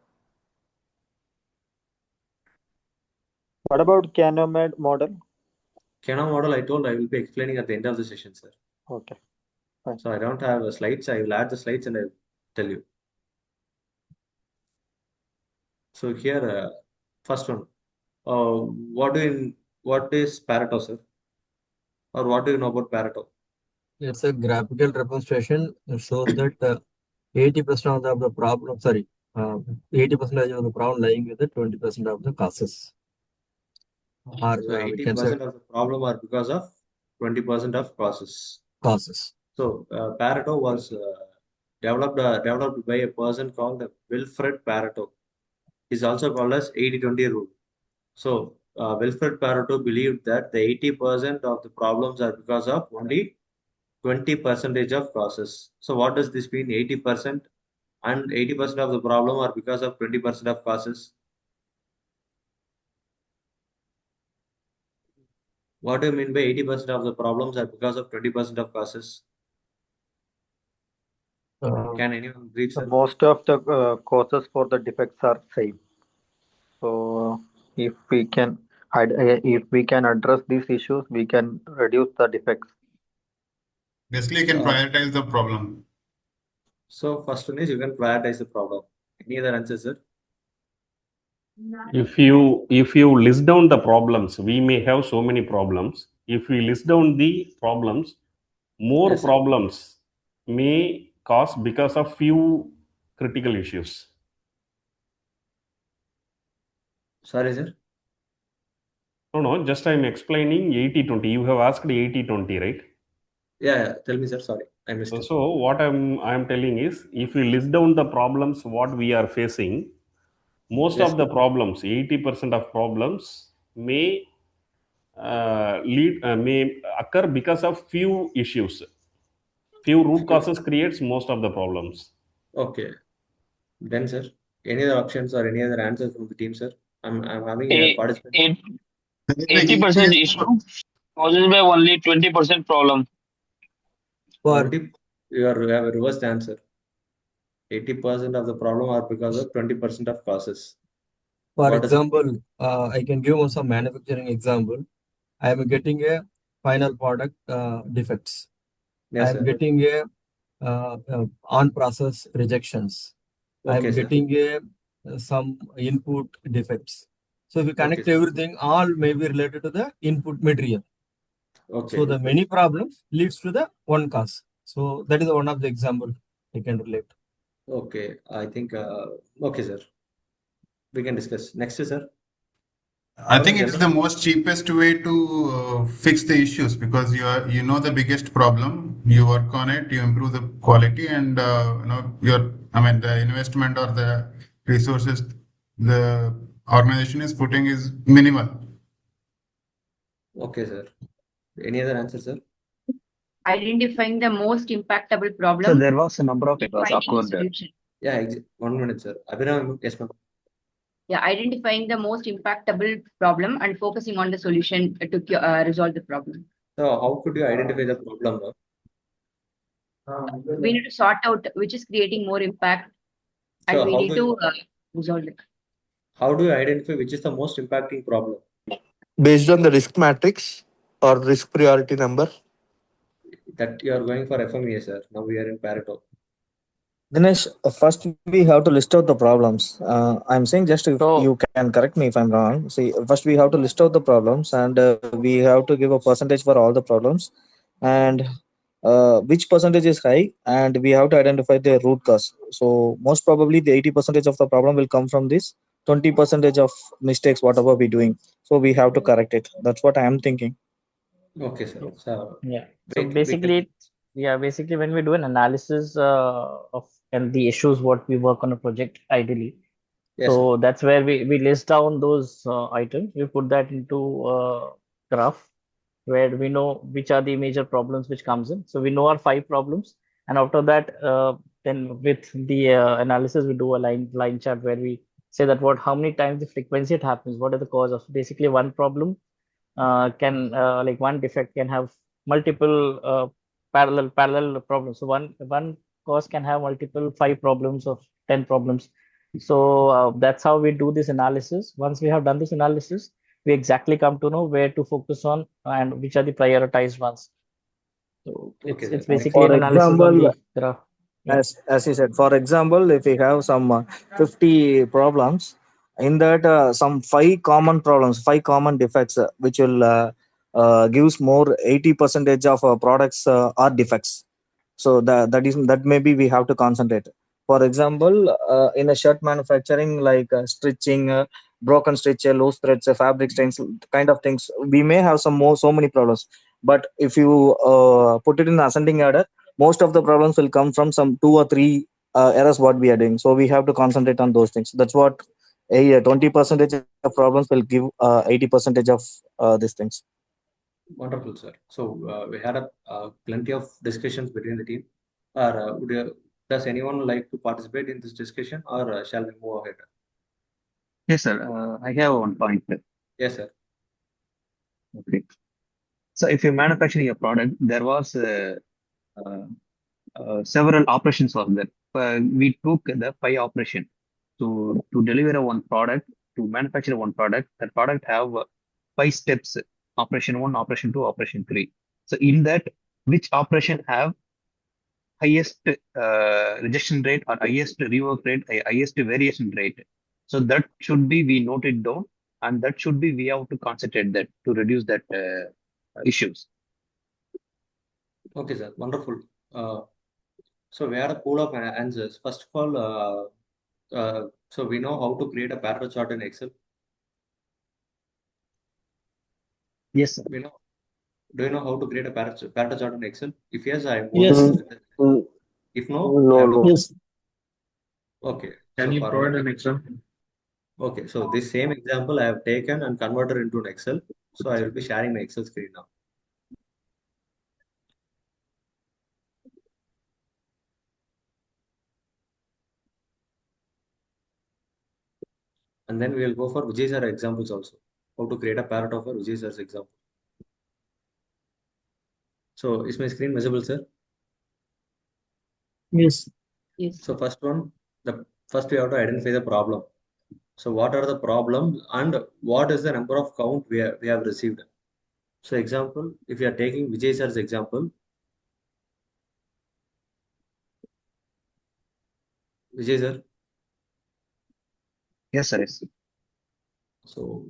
What about Kano model? Kano model, I told I will be explaining at the end of the session, sir. Okay, fine. So I don't have slides. I will add the slides and I will tell you. So here, first one. What is Pareto, sir? Or what do you know about Pareto? It's a graphical representation that shows that 80% of the problem, 80% of the problem lying with the 20% of the causes. Or So we can say 80% of the problem are because of 20% of causes. So Pareto was developed by a person called Wilfred Pareto. He's also called as 80-20 rule. So Wilfred Pareto believed that the 80% of the problems are because of only 20% of causes. So what does this mean? 80% and 80% of the problem are because of 20% of causes. What do you mean by 80% of the problems are because of 20% of causes? Can anyone brief, sir? Most of the causes for the defects are same. So if we can address these issues, we can reduce the defects. Basically, you can prioritize the problem. So first one is you can prioritize the problem. Any other answer, sir? If you list down the problems, we may have so many problems. If we list down the problems, more Yes, sir. problems may cause because of few critical issues. Sorry, sir. No, just I'm explaining 80-20. You have asked 80-20, right? Yeah. Tell me, sir. Sorry, I missed it. So what I'm telling is, if we list down the problems what we are facing, most Yes, of the problems, 80% of problems may may occur because of few issues. Few root causes creates most of the problems. Okay. Then, sir, any other options or any other answers from the team, sir? I'm having a participant. 80% issue causes by only 20% problem. 20, you have a reversed answer. 80% of the problem are because of 20% of causes. For What does it mean? example, I can give you some manufacturing example. I am getting a final product defects. Yes, I am sir. getting a on process rejections. I Okay, am sir. getting a some input defects. So if you connect sir. everything, all may be related to the input material. Okay. So the many problems leads to the one cause. So that is one of the example I can relate. Okay. I think okay, sir. We can discuss. Next, sir. I think it's the most cheapest way to fix the issues because you know the biggest problem, you work on it, you improve the quality, and the investment or the resources the organization is putting is minimal. Okay, sir. Any other answer, sir? Identifying the most impactable problem. So there was a number of and was finding a occurred. solution. Yeah, 1 minute, sir. Abhinav, yes, ma'am. Yeah, identifying the most impactable problem and focusing on the solution to resolve the problem. So how could you identify the problem? We need to sort out which is creating more impact, and So we how need to resolve it. How do you identify which is the most impacting problem? Based on the risk matrix or risk priority number. That you are going for FMEA, sir. Now we are in Pareto. Dinesh, first we have to list out the problems. I'm saying just if you can correct me if I'm wrong. See, first we have to list out the problems and we have to give a percentage for all the problems and which percentage is high and we have to identify the root cause. So most probably the 80% of the problem will come from this 20% of mistakes, whatever we're doing. So we have to correct it. That's what I'm thinking. Okay, sir. So Yeah. So basically, basically when we do an analysis of and the issues what we work on a project ideally. Yes, So that's where we list down those items. We put that into a graph where we know which are the major problems which comes in. So we know our 5 problems, and after that, then with the analysis, we do a line chart where we say that how many times the frequency it happens, what are the cause of. Basically, one problem can like one defect can have multiple parallel problems. So one cause can have multiple 5 problems or 10 problems. So that's how we do this analysis. Once we have done this analysis, we exactly come to know where to focus on and which are the prioritized ones. So it's basically For an analysis on example, the graph. Yeah. as you said, for example, if we have some 50 problems, in that some five common defects, which will gives more 80 percentage of products are defects. So that maybe we have to concentrate. For example, in a shirt manufacturing, like stitching, broken stitch, loose threads, fabric stains, kind of things, we may have so many problems. But if you put it in ascending order, most of the problems will come from some 2 or 3 errors what we are doing. So we have to concentrate on those things. That's what a 20% of problems will give 80% of these things. Wonderful, sir. So we had plenty of discussions between the team. Does anyone like to participate in this discussion, or shall we move ahead? Yes, sir. I have one point. Yes, sir. Okay. So if you're manufacturing a product, there was several operations was there. We took the 5 operation to deliver one product, to manufacture one product. That product have 5 steps: operation 1, operation 2, operation 3. So in that, which operation have highest rejection rate or highest rework rate, highest variation rate? So that should be we note it down, and that should be we have to concentrate that to reduce that issues. Okay, sir. Wonderful. So we had a pool of answers. First of all, so we know how to create a Pareto chart in Excel. Yes, sir. We know. Do you know how to create a Pareto chart in Excel? If yes, I am Yes. If no, No, I have to. Yes. Okay. Can so you for provide now, an example? okay. So this same example I have taken and converted into an Excel. So I will be sharing my Excel screen now. And then we will go for Vijay sir examples also. How to create a Pareto for Vijay sir's example. So is my screen visible, sir? Yes. Yes. So first we have to identify the problem. So what are the problems and what is the number of count we have received? So example, if you are taking Vijay sir's example, Vijay sir. Yes, sir. Yes. So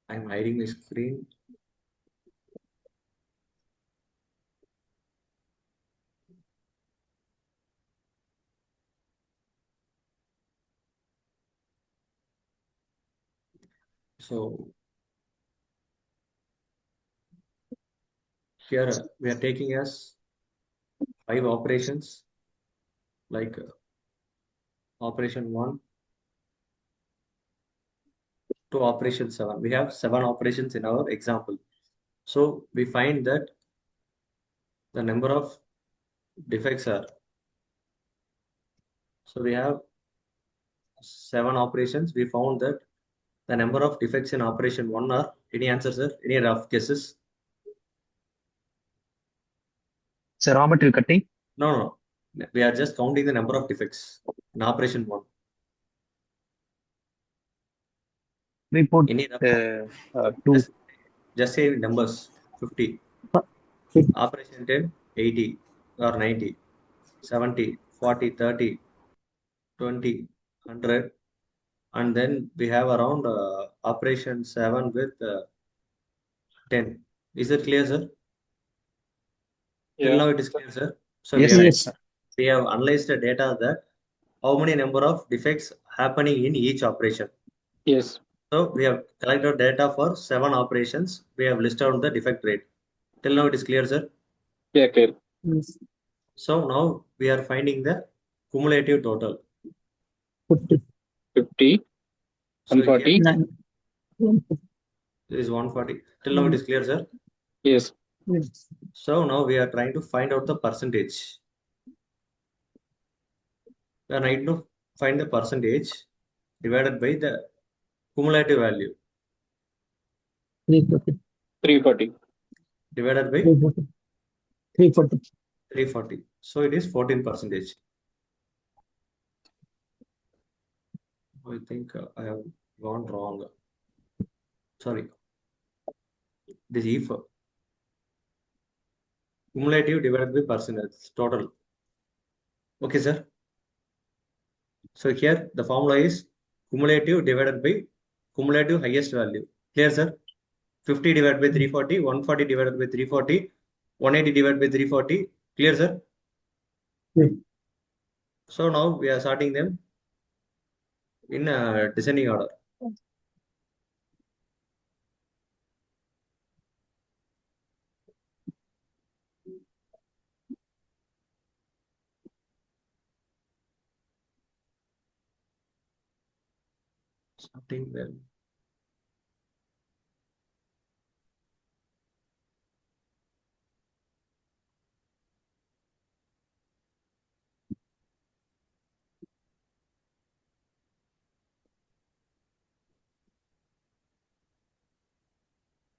I'm hiding my screen. So here we are taking as 5 operations, like operation 1 to operation 7. We have 7 operations in our example. So we find that the number of defects are, so we have 7 operations. We found that the number of defects in operation 1 are, any answers, sir? Any rough guesses? So raw material cutting? No. We are just counting the number of defects in operation 1. We put Any two. just say numbers 50. Operation 10, 80 or 90, 70, 40, 30, 20, 100. And then we have around operation 7 with 10. Is it clear, sir? Till now it is clear, sir. So Yes, we have analyzed the data that how many number of defects happening in each operation. Yes. So we have collected data for 7 operations. We have listed out the defect rate. Till now it is clear, sir. Yeah, clear. So now we are finding the cumulative total. 50, So 140. It is 140. Till now it is clear, sir. Yes. So now we are trying to find out the percentage. We are trying to find the percentage divided by the cumulative value. 340. Divided by 340. 340. So it is 14%. I think I have gone wrong. Sorry. This if cumulative divided by percentage total. Okay, sir. So here the formula is cumulative divided by cumulative highest value. Clear, sir? 50 divided by 340, 140 divided by 340, 180 divided by 340. Clear, sir? So now we are sorting them in descending order. Sorting them.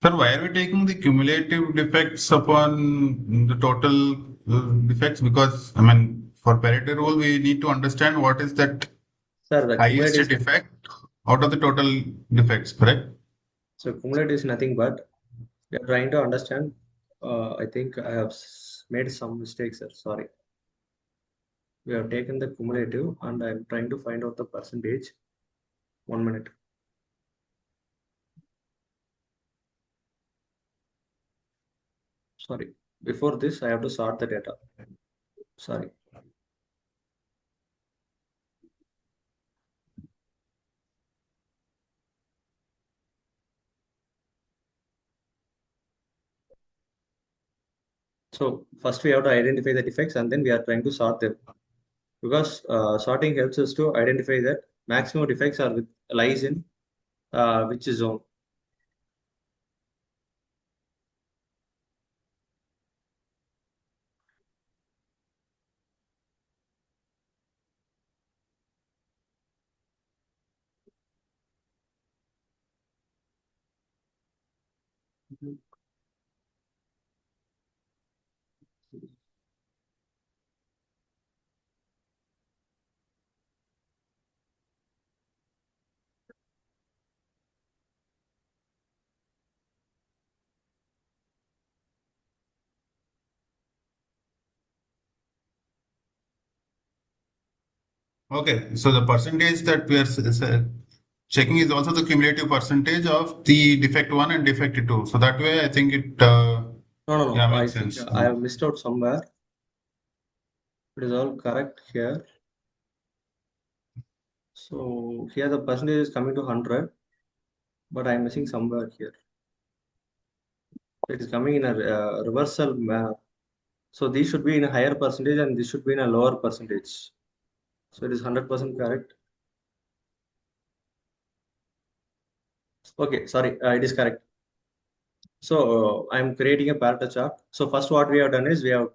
Sir, why are we taking the cumulative defects upon the total defects? Because, I mean, for Pareto rule, we need to understand what is that Sir, the highest cumulative defect out of the total defects, correct? So cumulative is nothing but we are trying to understand. I think I have made some mistakes, sir. Sorry. We have taken the cumulative and I'm trying to find out the percentage. 1 minute. Sorry. Before this, I have to sort the data. Sorry. So first we have to identify the defects and then we are trying to sort them. Because sorting helps us to identify that maximum defects are lies in which zone. Okay, so the percentage that we are checking is also the cumulative percentage of the defect 1 and defect 2. So that way, I think it No. yeah, I makes think sense. I have missed out somewhere. It is all correct here. So here the percentage is coming to 100, but I am missing somewhere here. It is coming in a reversal manner. So these should be in a higher percentage and this should be in a lower percentage. So it is 100% correct. Okay, sorry, it is correct. So I'm creating a Pareto chart. So first what we have done is we have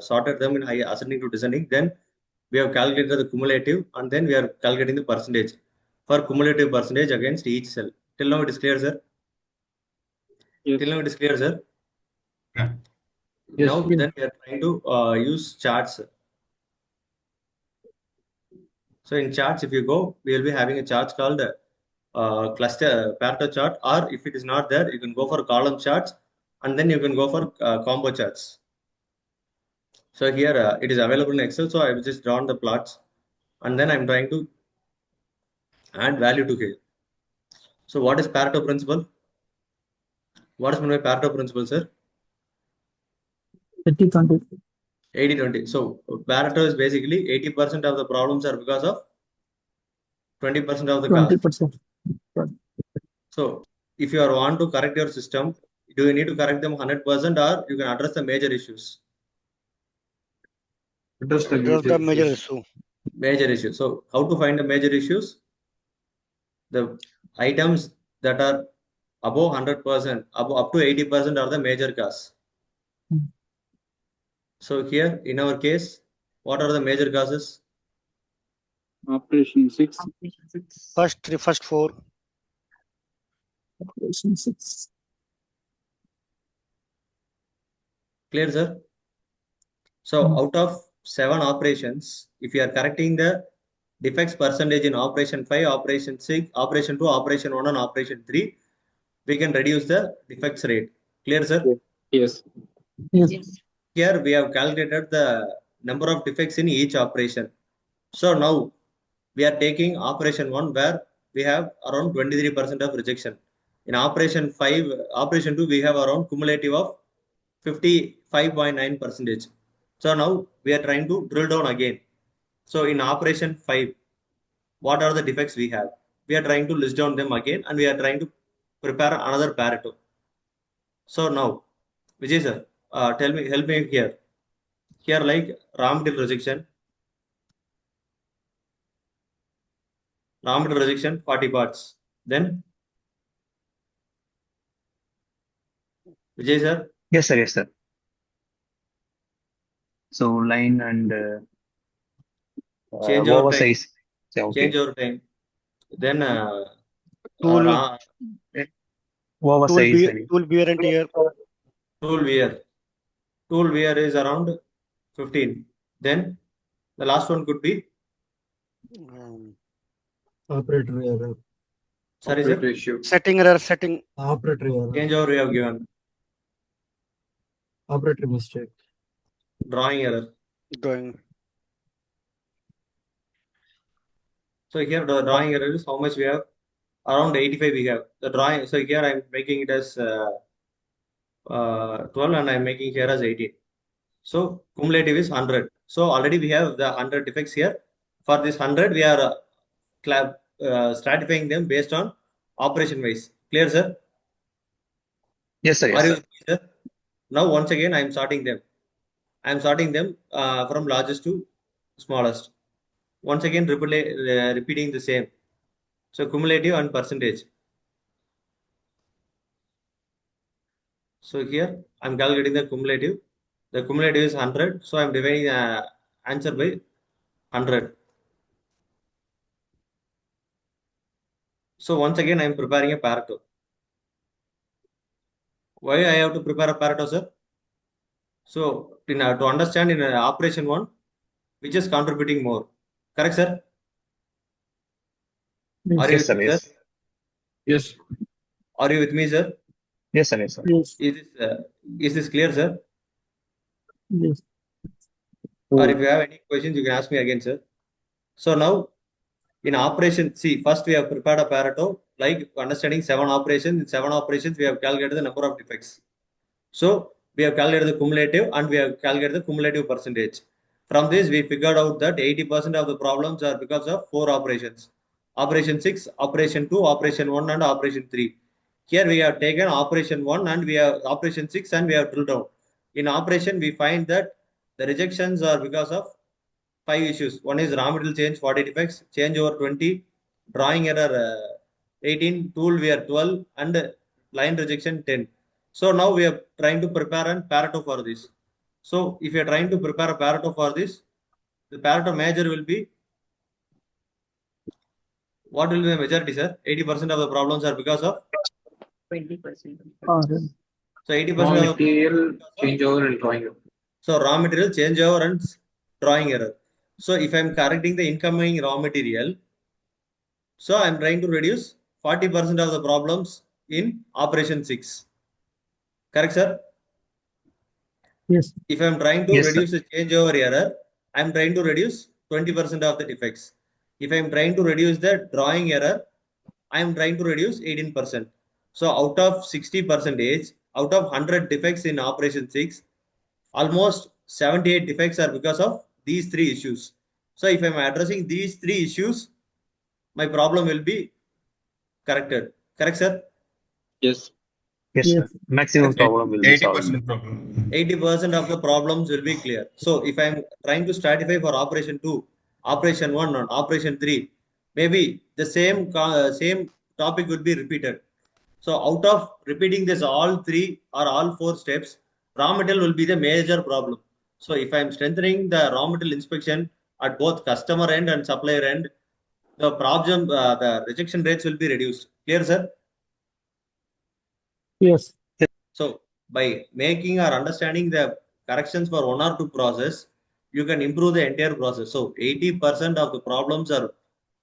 sorted them in high ascending to descending. Then we have calculated the cumulative and then we are calculating the percentage for cumulative percentage against each cell. Till now it is clear, sir? Yes. Till now it is clear, sir? Yeah. Now then we are trying to use charts. So in charts, if you go, we will be having a chart called cluster Pareto chart, or if it is not there, you can go for column charts, and then you can go for combo charts. So here it is available in Excel. So I will just draw the plots, and then I'm trying to add value to here. So what is Pareto principle? What is meant by Pareto principle, sir? 80-20. 80-20. So Pareto is basically 80% of the problems are because of 20% of the cost. 20%. So if you want to correct your system, do you need to correct them 100% or you can address the major issues? Address the major issue. Major issue. So how to find the major issues? The items that are above 100%, up to 80% are the major costs. So here in our case, what are the major causes? Operation 6. First 4. Operation 6. Clear, sir? So out of 7 operations, if you are correcting the defects percentage in operation 5, operation 6, operation 2, operation 1 and operation 3, we can reduce the defects rate. Clear, sir? Yes. Here we have calculated the number of defects in each operation. So now we are taking operation 1 where we have around 23% of rejection. In operation 5, operation 2, we have around cumulative of 55.9%. So now we are trying to drill down again. So in operation 5, what are the defects we have? We are trying to list down them again, and we are trying to prepare another Pareto. So now, Vijay sir, help me here. Here, like raw material rejection, 40 parts. Then, Vijay sir? Yes, sir. Yes, sir. So line and Change over time. oversize. Yeah, okay. Change over time. Then, Tool oversize. tool wear and tear. Tool wear. Tool wear is around 15. Then, the last one could be Operator error. sorry, sir. Setting error. Setting. Operator error. Change over we have given. Operator mistake. Drawing error. Drawing. So here the drawing error is how much we have? Around 85 we have. The drawing. So here I'm making it as 12 and I'm making here as 18. So cumulative is 100. So already we have the 100 defects here. For this 100, we are stratifying them based on operation wise. Clear, sir? Yes, sir. Yes, Are you sir. with me, sir? Now once again I am sorting them. I am sorting them from largest to smallest. Once again repeating the same. So cumulative and percentage. So here I'm calculating the cumulative. The cumulative is 100. So I'm dividing the answer by 100. So once again I'm preparing a Pareto. Why I have to prepare a Pareto, sir? So to understand in operation 1, which is contributing more. Correct, sir? Are you Yes, with sir. me, Yes. sir? Yes. Are you with me, sir? Yes, sir. Yes, sir. Yes. Is this clear, sir? Yes. Or if you have any questions, you can ask me again, sir. So now, in operation, see, first we have prepared a Pareto, like understanding 7 operations. In 7 operations, we have calculated the number of defects. So we have calculated the cumulative and we have calculated the cumulative percentage. From this, we figured out that 80% of the problems are because of 4 operations. Operation 6, Operation 2, Operation 1 and Operation 3. Here we have taken Operation 1 and we have Operation 6 and we have drilled down. In operation, we find that the rejections are because of 5 issues. One is raw material change 40 defects, change over 20, drawing error 18, tool wear 12 and line rejection 10. So now we are trying to prepare a Pareto for this. So if you are trying to prepare a Pareto for this, the Pareto measure will be, what will be the majority, sir? 80% of the problems are because of 20%. So 80% Raw of material changeover and drawing error. So raw material changeover and drawing error. So if I'm correcting the incoming raw material, so I'm trying to reduce 40% of the problems in operation 6. Correct, sir? Yes. If I am trying to Yes, sir. reduce the changeover error, I am trying to reduce 20% of the defects. If I am trying to reduce the drawing error, I am trying to reduce 18%. So out of 60%, out of 100 defects in operation 6, almost 78 defects are because of these three issues. So if I am addressing these three issues, my problem will be corrected. Correct, sir? Yes. Yes, sir. Maximum problem will be solved. 80% problem. 80% of the problems will be clear. So if I'm trying to stratify for operation 2, operation 1 and operation 3, maybe the same topic would be repeated. So out of repeating this all 3 or all 4 steps, raw material will be the major problem. So if I'm strengthening the raw material inspection at both customer end and supplier end, the problem, the rejection rates will be reduced. Clear, sir? Yes. So by making or understanding the corrections for 1 or 2 process, you can improve the entire process. So 80% of the problems are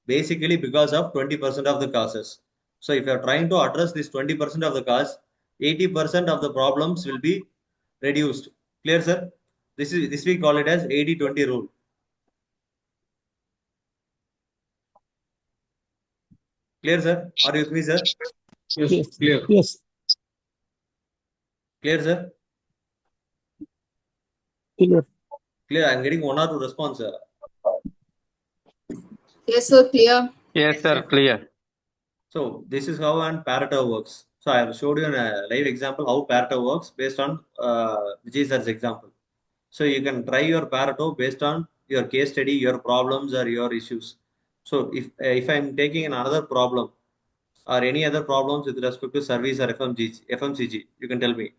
basically because of 20% of the causes. So if you are trying to address this 20% of the cause, 80% of the problems will be reduced. Clear, sir? This we call it as 80-20 rule. Clear, sir? Are you with me, sir? Yes. Clear. Yes. Clear, sir? Clear. Clear. I'm getting 1 or 2 response, sir. Yes, sir. Clear. Yes, sir. Clear. So this is how an Pareto works. So I have showed you a live example how Pareto works based on Vijay sir's example. So you can try your Pareto based on your case study, your problems or your issues. So if I'm taking another problem or any other problems with respect to service or FMCG, you can tell me.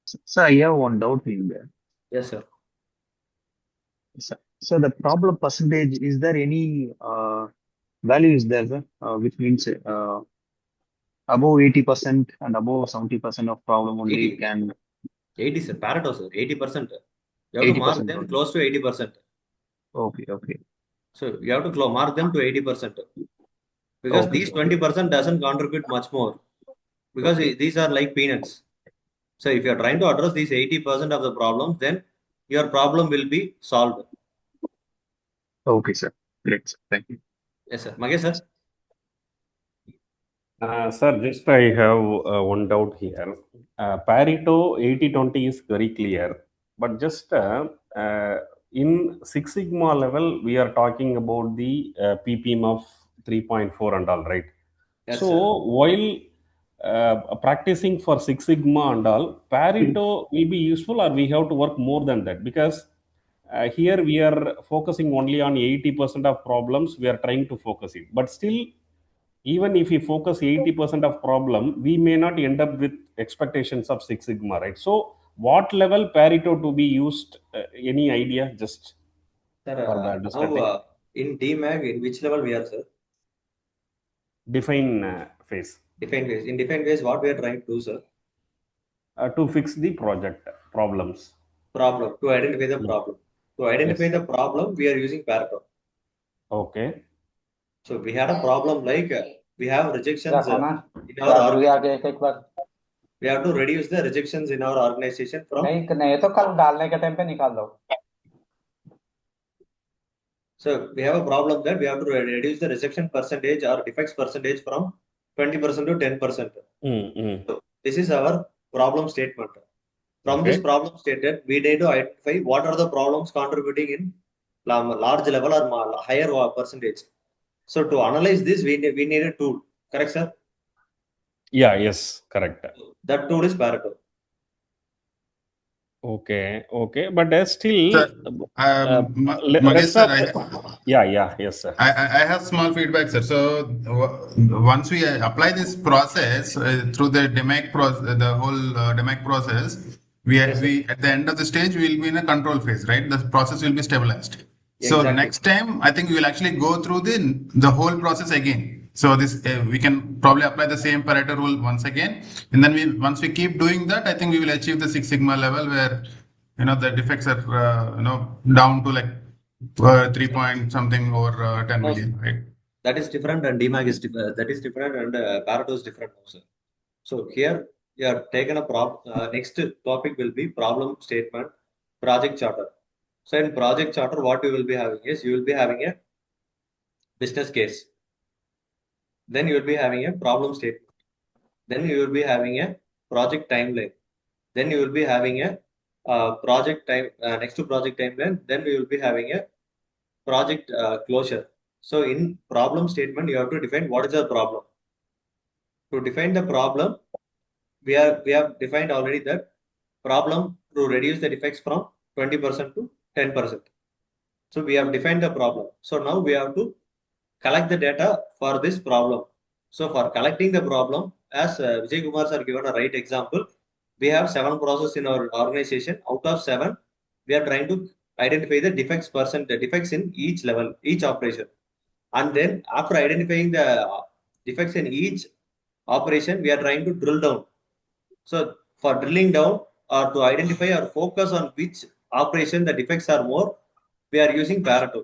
So I have one doubt in there. Yes, sir. So the problem percentage, is there any value is there, sir? Which means above 80% and above 70% of problem only 80. can 80, sir. Pareto, sir. 80%. You have to mark 80% them only. close to 80%. Okay. So you have to mark them to 80%. Because Okay. these 20% doesn't contribute much more. Because these are like peanuts. So if you are trying to address these 80% of the problems, then your problem will be solved. Okay, sir. Great, sir. Thank you. Yes, sir. Magesh, sir? Sir, just I have one doubt here. Pareto 80-20 is very clear, but just in Six Sigma level, we are talking about the ppm of 3.4 and all, right? Yes, so sir. while practicing for Six Sigma and all, Pareto will be useful, or we have to work more than that? Because here we are focusing only on 80% of problems, we are trying to focus it. But still, even if we focus 80% of problem, we may not end up with expectations of Six Sigma, right? So what level Pareto to be used? Any idea just Sir, for the understanding? now in DMAG, in which level we are, sir? Define phase. Define phase. In define phase, what we are trying to do, sir? To fix the project problems. Problem. To identify the problem. To identify Yes. the problem, we are using Pareto. Okay. So we had a problem like we have rejections in our organization. We have to reduce the rejections in our organization from. So we have a problem that we have to reduce the rejection percentage or defects percentage from 20% to 10%. So this is our problem statement. From this problem statement, we need to identify what are the problems contributing in large level or higher percentage. So to analyze this, we need a tool. Correct, sir? Yeah, yes, correct. That tool is Pareto. Okay. But still, Sir, Magesh, sir, yes, sir. I have small feedback, sir. So once we apply this process through the DMAC process, the whole DMAC process, we at the end of the stage we will be in a control phase, right? The process will be stabilized. So Exactly. next time, I think we will actually go through the whole process again. So this we can probably apply the same Pareto rule once again, and then once we keep doing that, I think we will achieve the Six Sigma level where the defects are down to like 3 point something over 10 million, right? that is different, and DMAG is that is different, and Pareto is different also. So here you have taken a next topic will be problem statement, project charter. So in project charter, what you will be having is you will be having a business case. Then you will be having a problem statement. Then you will be having a project timeline. Then you will be having a project time next to project timeline. Then we will be having a project closure. So in problem statement, you have to define what is the problem. To define the problem, we have defined already that problem to reduce the defects from 20% to 10%. So we have defined the problem. So now we have to collect the data for this problem. So for collecting the problem, as Vijay Kumar sir given a right example, we have 7 processes in our organization. Out of 7, we are trying to identify the defects in each level, each operation. And then after identifying the defects in each operation, we are trying to drill down. So for drilling down or to identify or focus on which operation the defects are more, we are using Pareto.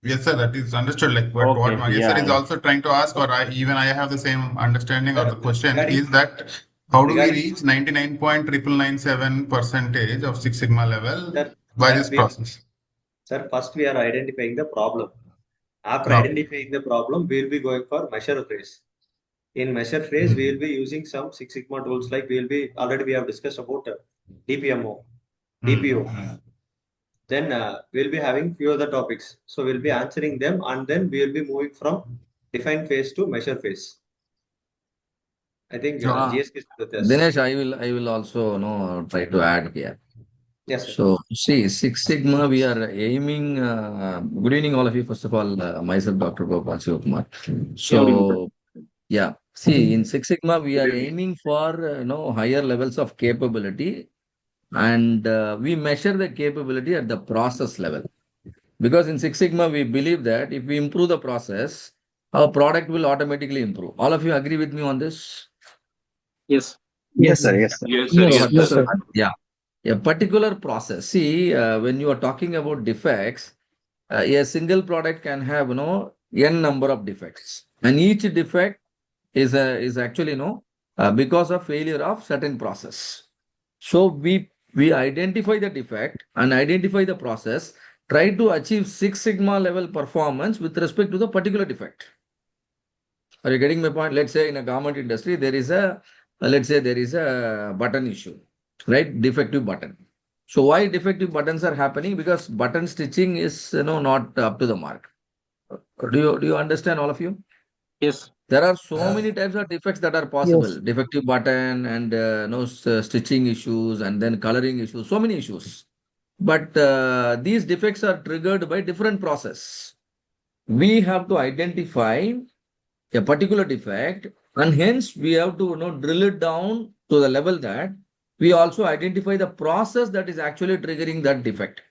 Yes, sir, that is understood. Like what Mahesh sir is also trying to ask, or even I have the same understanding or the question is that how do we reach 99.997% of Six Sigma level by this process? Sir, first we are identifying the problem. After identifying the problem, we will be going for measure phase. In measure phase, we will be using some Six Sigma tools like we have discussed about DPMO, DPO. Then we'll be having few other topics. So we'll be answering them, and then we will be moving from define phase to measure phase. I think GSK is with us. Dinesh, I will also try to add here. Yes, sir. So see, Six Sigma, we are aiming. Good evening, all of you. First of all, myself, Dr. Gopal Sivakumar. So yeah, see, in Six Sigma, we are aiming for higher levels of capability, and we measure the capability at the process level. Because in Six Sigma, we believe that if we improve the process, our product will automatically improve. All of you agree with me on this? Yes. Yes, sir. Yes, sir. Yes, sir. Yes, sir. Yeah. A particular process. See, when you are talking about defects, a single product can have n number of defects, and each defect is actually because of failure of certain process. So we identify the defect and identify the process, try to achieve Six Sigma level performance with respect to the particular defect. Are you getting my point? Let's say in a garment industry, there is a button issue, right? Defective button. So why defective buttons are happening? Because button stitching is not up to the mark. Do you understand, all of you? Yes. There are so many types of defects that are possible. Yes. Defective button and stitching issues, and then coloring issues. So many issues. But these defects are triggered by different process. We have to identify a particular defect, and hence we have to drill it down to the level that we also identify the process that is actually triggering that defect.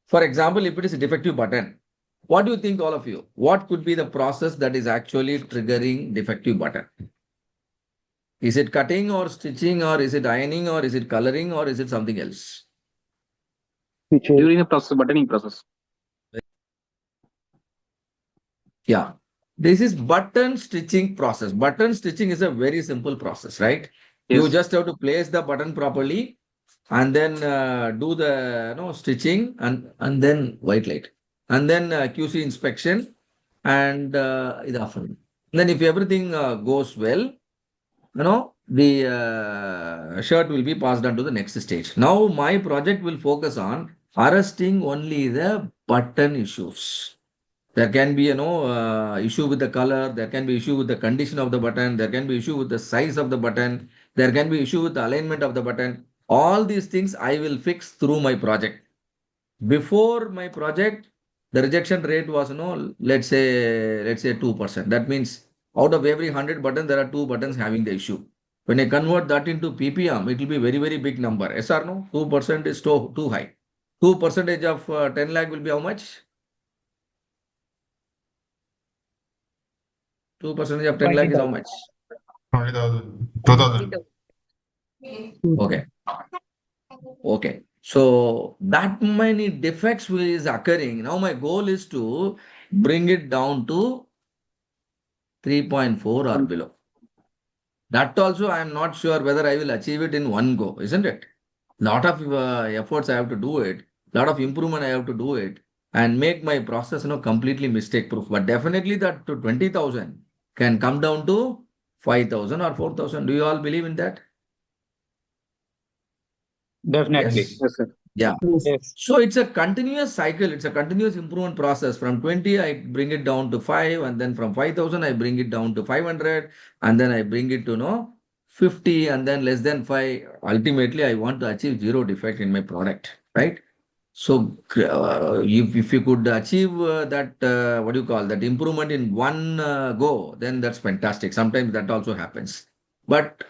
For example, if it is a defective button, what do you think, all of you? What could be the process that is actually triggering defective button? Is it cutting or stitching, or is it ironing, or is it coloring, or is it something else? During the process, buttoning process. Yeah. This is button stitching process. Button stitching is a very simple process, right? You just have to place the button properly and then do the stitching and then white light. And then QC inspection and then if everything goes well, the shirt will be passed on to the next stage. Now my project will focus on arresting only the button issues. There can be issue with the color, there can be issue with the condition of the button, there can be issue with the size of the button, there can be issue with the alignment of the button. All these things I will fix through my project. Before my project, the rejection rate was let's say 2%. That means out of every 100 buttons, there are 2 buttons having the issue. When I convert that into ppm, it will be very, very big number. Yes or no? 2% is too high. 2% of 10 lakh will be how much? 2% of 10 lakh is how much? 20,000. 2,000. Okay. So that many defects is occurring. Now my goal is to bring it down to 3.4 or below. That also I am not sure whether I will achieve it in one go, isn't it? Lot of efforts I have to do it, lot of improvement I have to do it, and make my process completely mistake proof. But definitely that to 20,000 can come down to 5,000 or 4,000. Do you all believe in that? Definitely. Yes. Yes, sir. Yeah. Yes. So it's a continuous cycle. It's a continuous improvement process. From 20, I bring it down to 5, and then from 5,000, I bring it down to 500, and then I bring it to 50, and then less than 5. Ultimately, I want to achieve zero defect in my product, right? So if you could achieve that, what do you call that, improvement in one go, then that's fantastic. Sometimes that also happens. But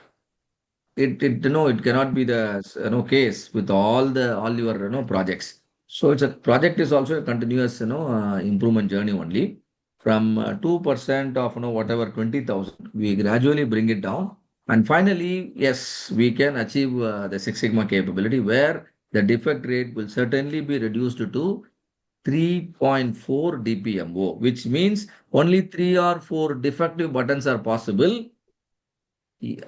it cannot be the case with all your projects. So it's a project is also a continuous improvement journey only. From 2% of whatever 20,000, we gradually bring it down, and finally, yes, we can achieve the Six Sigma capability, where the defect rate will certainly be reduced to 3.4 DPMO, which means only 3 or 4 defective buttons are possible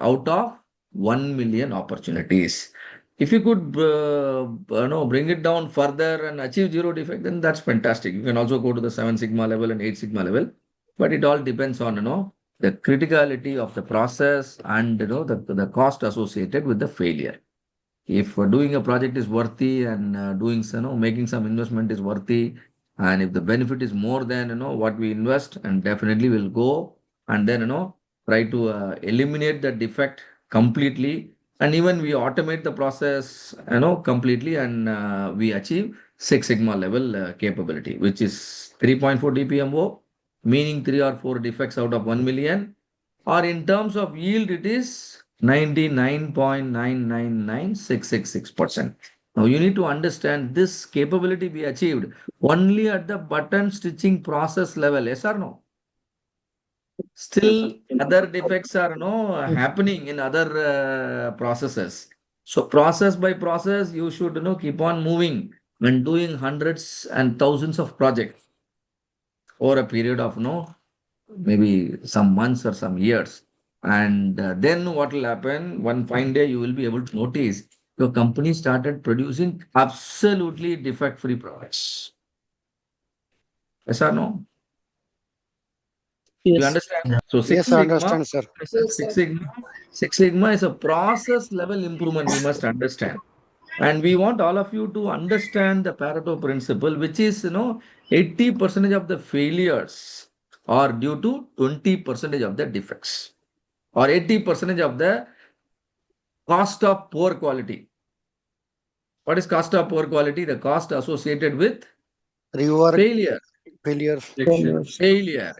out of 1 million opportunities. If you could bring it down further and achieve zero defect, then that's fantastic. You can also go to the 7 sigma level and 8 sigma level, but it all depends on the criticality of the process and the cost associated with the failure. If doing a project is worthy, and doing making some investment is worthy, and if the benefit is more than what we invest, and definitely we'll go, and then try to eliminate the defect completely, and even we automate the process completely, and we achieve Six Sigma level capability, which is 3.4 DPMO, meaning 3 or 4 defects out of 1 million, or in terms of yield, it is 99.999666%. Now you need to understand this capability be achieved only at the button stitching process level, yes or no? Still other defects are happening in other processes. So process by process, you should keep on moving and doing hundreds and thousands of projects over a period of maybe some months or some years. And then what will happen? One fine day, you will be able to notice your company started producing absolutely defect-free products. Yes or no? You Yes. understand? So Yes, I understand, sir. Six Sigma is a process level improvement. We must understand. And we want all of you to understand the Pareto principle, which is 80% of the failures are due to 20% of the defects, or 80% of the cost of poor quality. What is cost of poor quality? The cost associated with failure. Failure.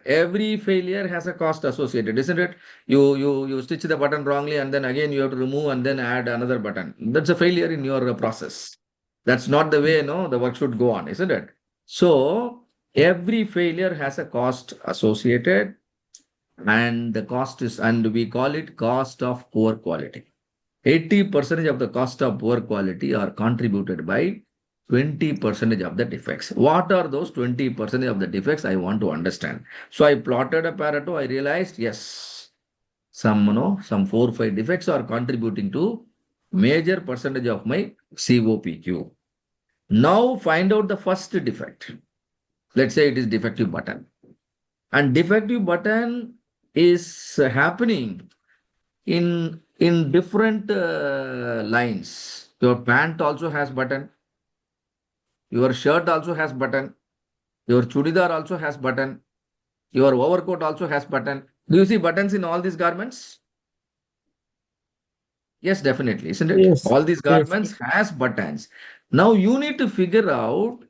Every failure has a cost associated, isn't it? You stitch the button wrongly, and then again you have to remove and then add another button. That's a failure in your process. That's not the way the work should go on, isn't it? So every failure has a cost associated, and the cost is, and we call it cost of poor quality. 80% of the cost of poor quality are contributed by 20% of the defects. What are those 20% of the defects? I want to understand. So I plotted a Pareto. I realized, yes, some 4 or 5 defects are contributing to major percentage of my COPQ. Now find out the first defect. Let's say it is defective button. And defective button is happening in different lines. Your pant also has button. Your shirt also has button. Your chudidar also has button. Your overcoat also has button. Do you see buttons in all these garments? Yes, definitely, isn't it? Yes. All these Yes. garments has buttons. Now you need to figure out,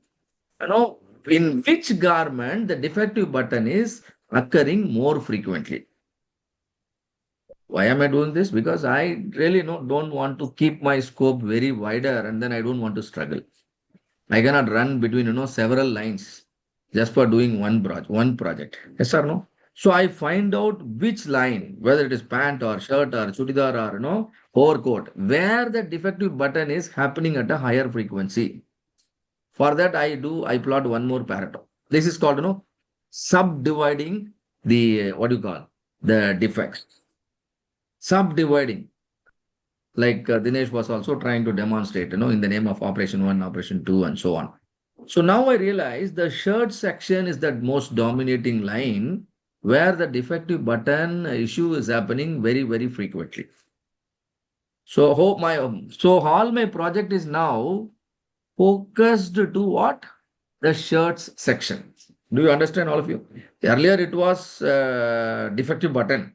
in which garment the defective button is occurring more frequently. Why am I doing this? Because I really don't want to keep my scope very wider, and then I don't want to struggle. I cannot run between several lines just for doing one project. Yes or no? So I find out which line, whether it is pant or shirt or chudidar or overcoat, where the defective button is happening at a higher frequency. For that, I plot one more Pareto. This is called, subdividing the, what do you call, the defects. Subdividing. Like Dinesh was also trying to demonstrate, in the name of operation 1, operation 2, and so on. So now I realize the shirt section is the most dominating line where the defective button issue is happening very, very frequently. So all my project is now focused to what? The shirts section. Do you understand, all of you? Earlier it was defective button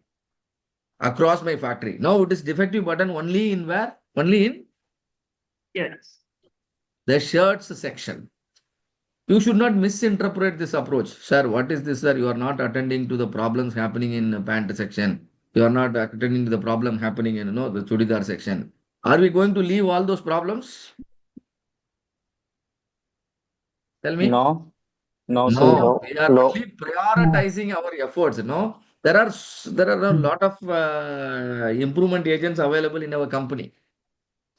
across my factory. Now it is defective button only in where? Only in the shirts section. You should not misinterpret this approach. Sir, what is this, sir? You are not attending to the problems happening in pant section. You are not attending to the problem happening in the chudidar section. Are we going to leave all those problems? Tell me. No, No, no. we are only prioritizing our efforts. There are a lot of improvement agents available in our company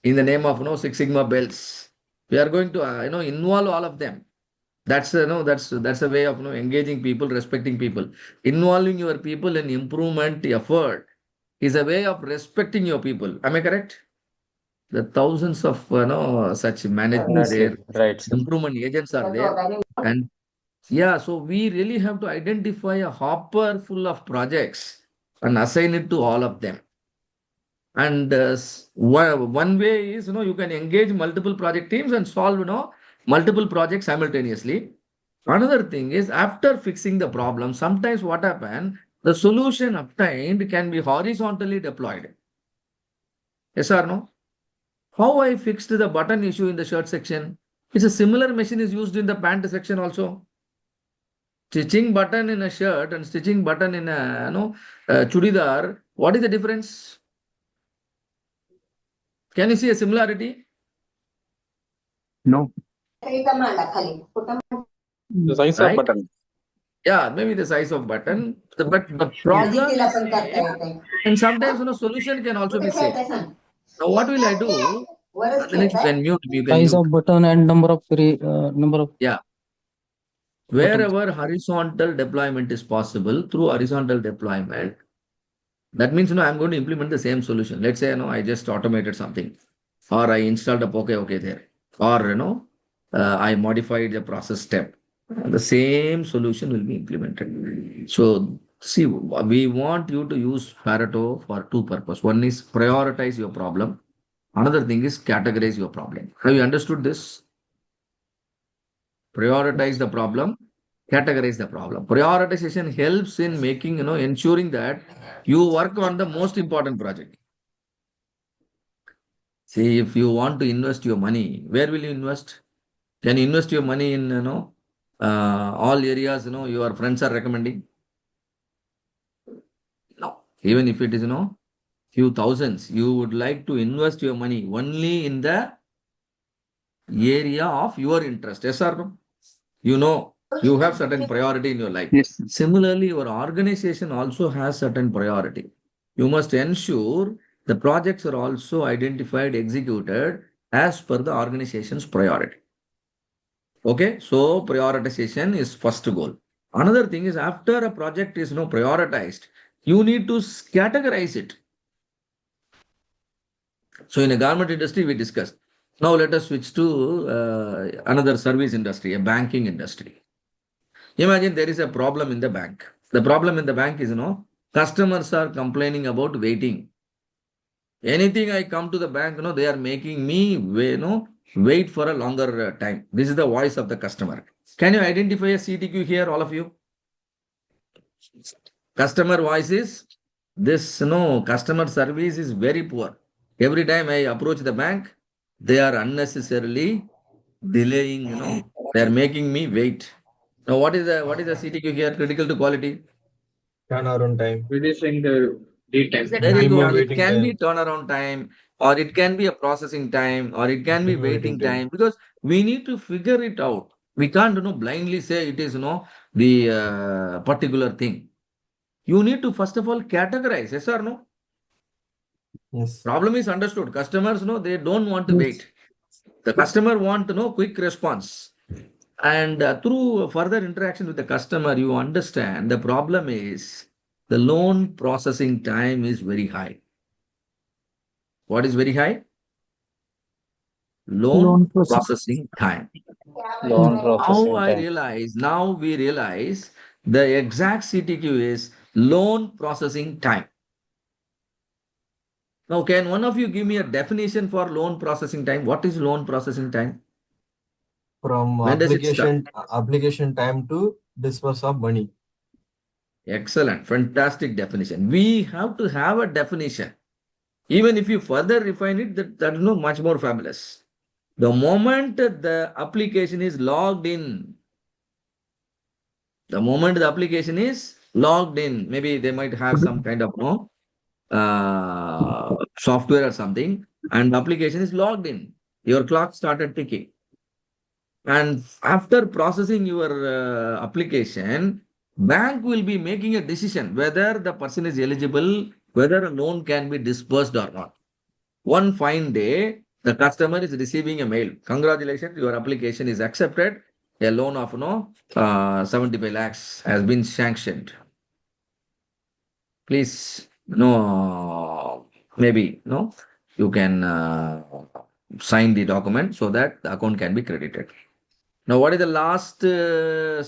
in the name of Six Sigma belts. We are going to involve all of them. That's that's a way of engaging people, respecting people. Involving your people in improvement effort is a way of respecting your people. Am I correct? The thousands of such management Yes, yes, there, right, sir. improvement agents are there, and yeah, so we really have to identify a hopper full of projects and assign it to all of them. And one way is you can engage multiple project teams and solve multiple projects simultaneously. Another thing is after fixing the problem, sometimes what happens, the solution obtained can be horizontally deployed. Yes or no? How I fixed the button issue in the shirt section? It's a similar machine is used in the pant section also. Stitching button in a shirt and stitching button in a chudidar, what is the difference? Can you see a similarity? No. The size of Right? button. Yeah, maybe the size of button, but the problem is same, and sometimes solution can also be same. Now what will I do? Dinesh, you can mute. You can Size mute. of button and number of Yeah. buttons. Wherever horizontal deployment is possible, through horizontal deployment, that means I'm going to implement the same solution. Let's say I just automated something, or I installed a okay there, or I modified the process step. The same solution will be implemented. So see, we want you to use Pareto for two purposes. One is prioritize your problem. Another thing is categorize your problem. Have you understood this? Prioritize the problem, categorize the problem. Prioritization helps in making, ensuring that you work on the most important project. See, if you want to invest your money, where will you invest? Can you invest your money in, all areas, your friends are recommending? No. Even if it is, few thousands, you would like to invest your money only in the area of your interest. Yes or no? You have certain priority in your life. Yes. Similarly, your organization also has certain priority. You must ensure the projects are also identified, executed as per the organization's priority. Okay, so prioritization is first goal. Another thing is after a project is prioritized, you need to categorize it. So in a garment industry, we discussed. Now let us switch to another service industry, a banking industry. Imagine there is a problem in the bank. The problem in the bank is, customers are complaining about waiting. Anything I come to the bank, they are making me, wait for a longer time. This is the voice of the customer. Can you identify a CTQ here, all of you? Customer voice is this, customer service is very poor. Every time I approach the bank, they are unnecessarily delaying, they are making me wait. Now, what is the CTQ here? Critical to quality. Turnaround time. Reducing the lead time. Very Minimum good. It waiting can be time. turnaround time, or it can be a processing time, or it can be Minimum waiting waiting time. time, because we need to figure it out. We can't, blindly say it is, the particular thing. You need to first of all categorize. Yes or no? Yes. Problem is understood. Customers, they don't want to Yes. wait. The customer want to know quick response. And through further interaction with the customer, you understand the problem is the loan processing time is very high. What is very high? Loan processing time. Loan processing time. Now we realize the exact CTQ is loan processing time. Now, can one of you give me a definition for loan processing time? What is loan processing time? From When does it start? application time to disperse of money. Excellent, fantastic definition. We have to have a definition. Even if you further refine it, that is no much more fabulous. The moment the application is logged in, maybe they might have some kind of software or something, and the application is logged in. Your clock started ticking. And after processing your application, bank will be making a decision whether the person is eligible, whether a loan can be disbursed or not. One fine day, the customer is receiving a mail. Congratulations, your application is accepted. A loan of 75 lakhs has been sanctioned. Please, maybe you can sign the document so that the account can be credited. Now, what is the last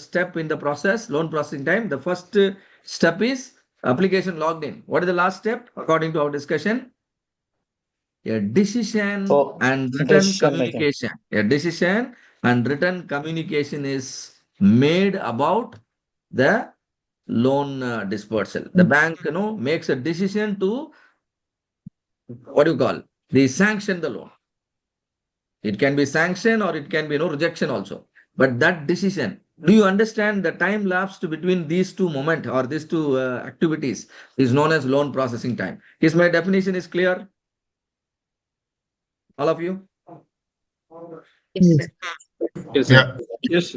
step in the process? Loan processing time. The first step is application logged in. What is the last step according to our discussion? A decision and written communication. A decision and written communication is made about the loan dispersal. The bank, makes a decision to they sanction the loan. It can be sanction or it can be rejection also. But that decision, do you understand the time lapsed between these two moments or these two activities is known as loan processing time? Is my definition is clear? All of you? Yes, Yes, Yeah. Yes.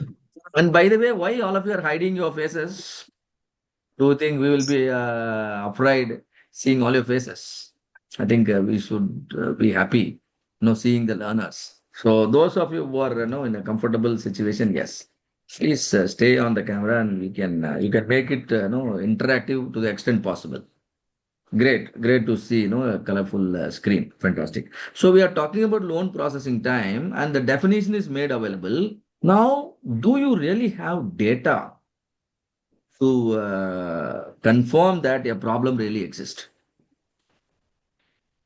And by the way, why all of you are hiding your faces? Do you think we will be afraid seeing all your faces? I think we should be happy, seeing the learners. So those of you who are, in a comfortable situation, yes, please stay on the camera and you can make it, interactive to the extent possible. Great to see, a colorful screen. Fantastic. So we are talking about loan processing time, and the definition is made available. Now, do you really have data to confirm that a problem really exists?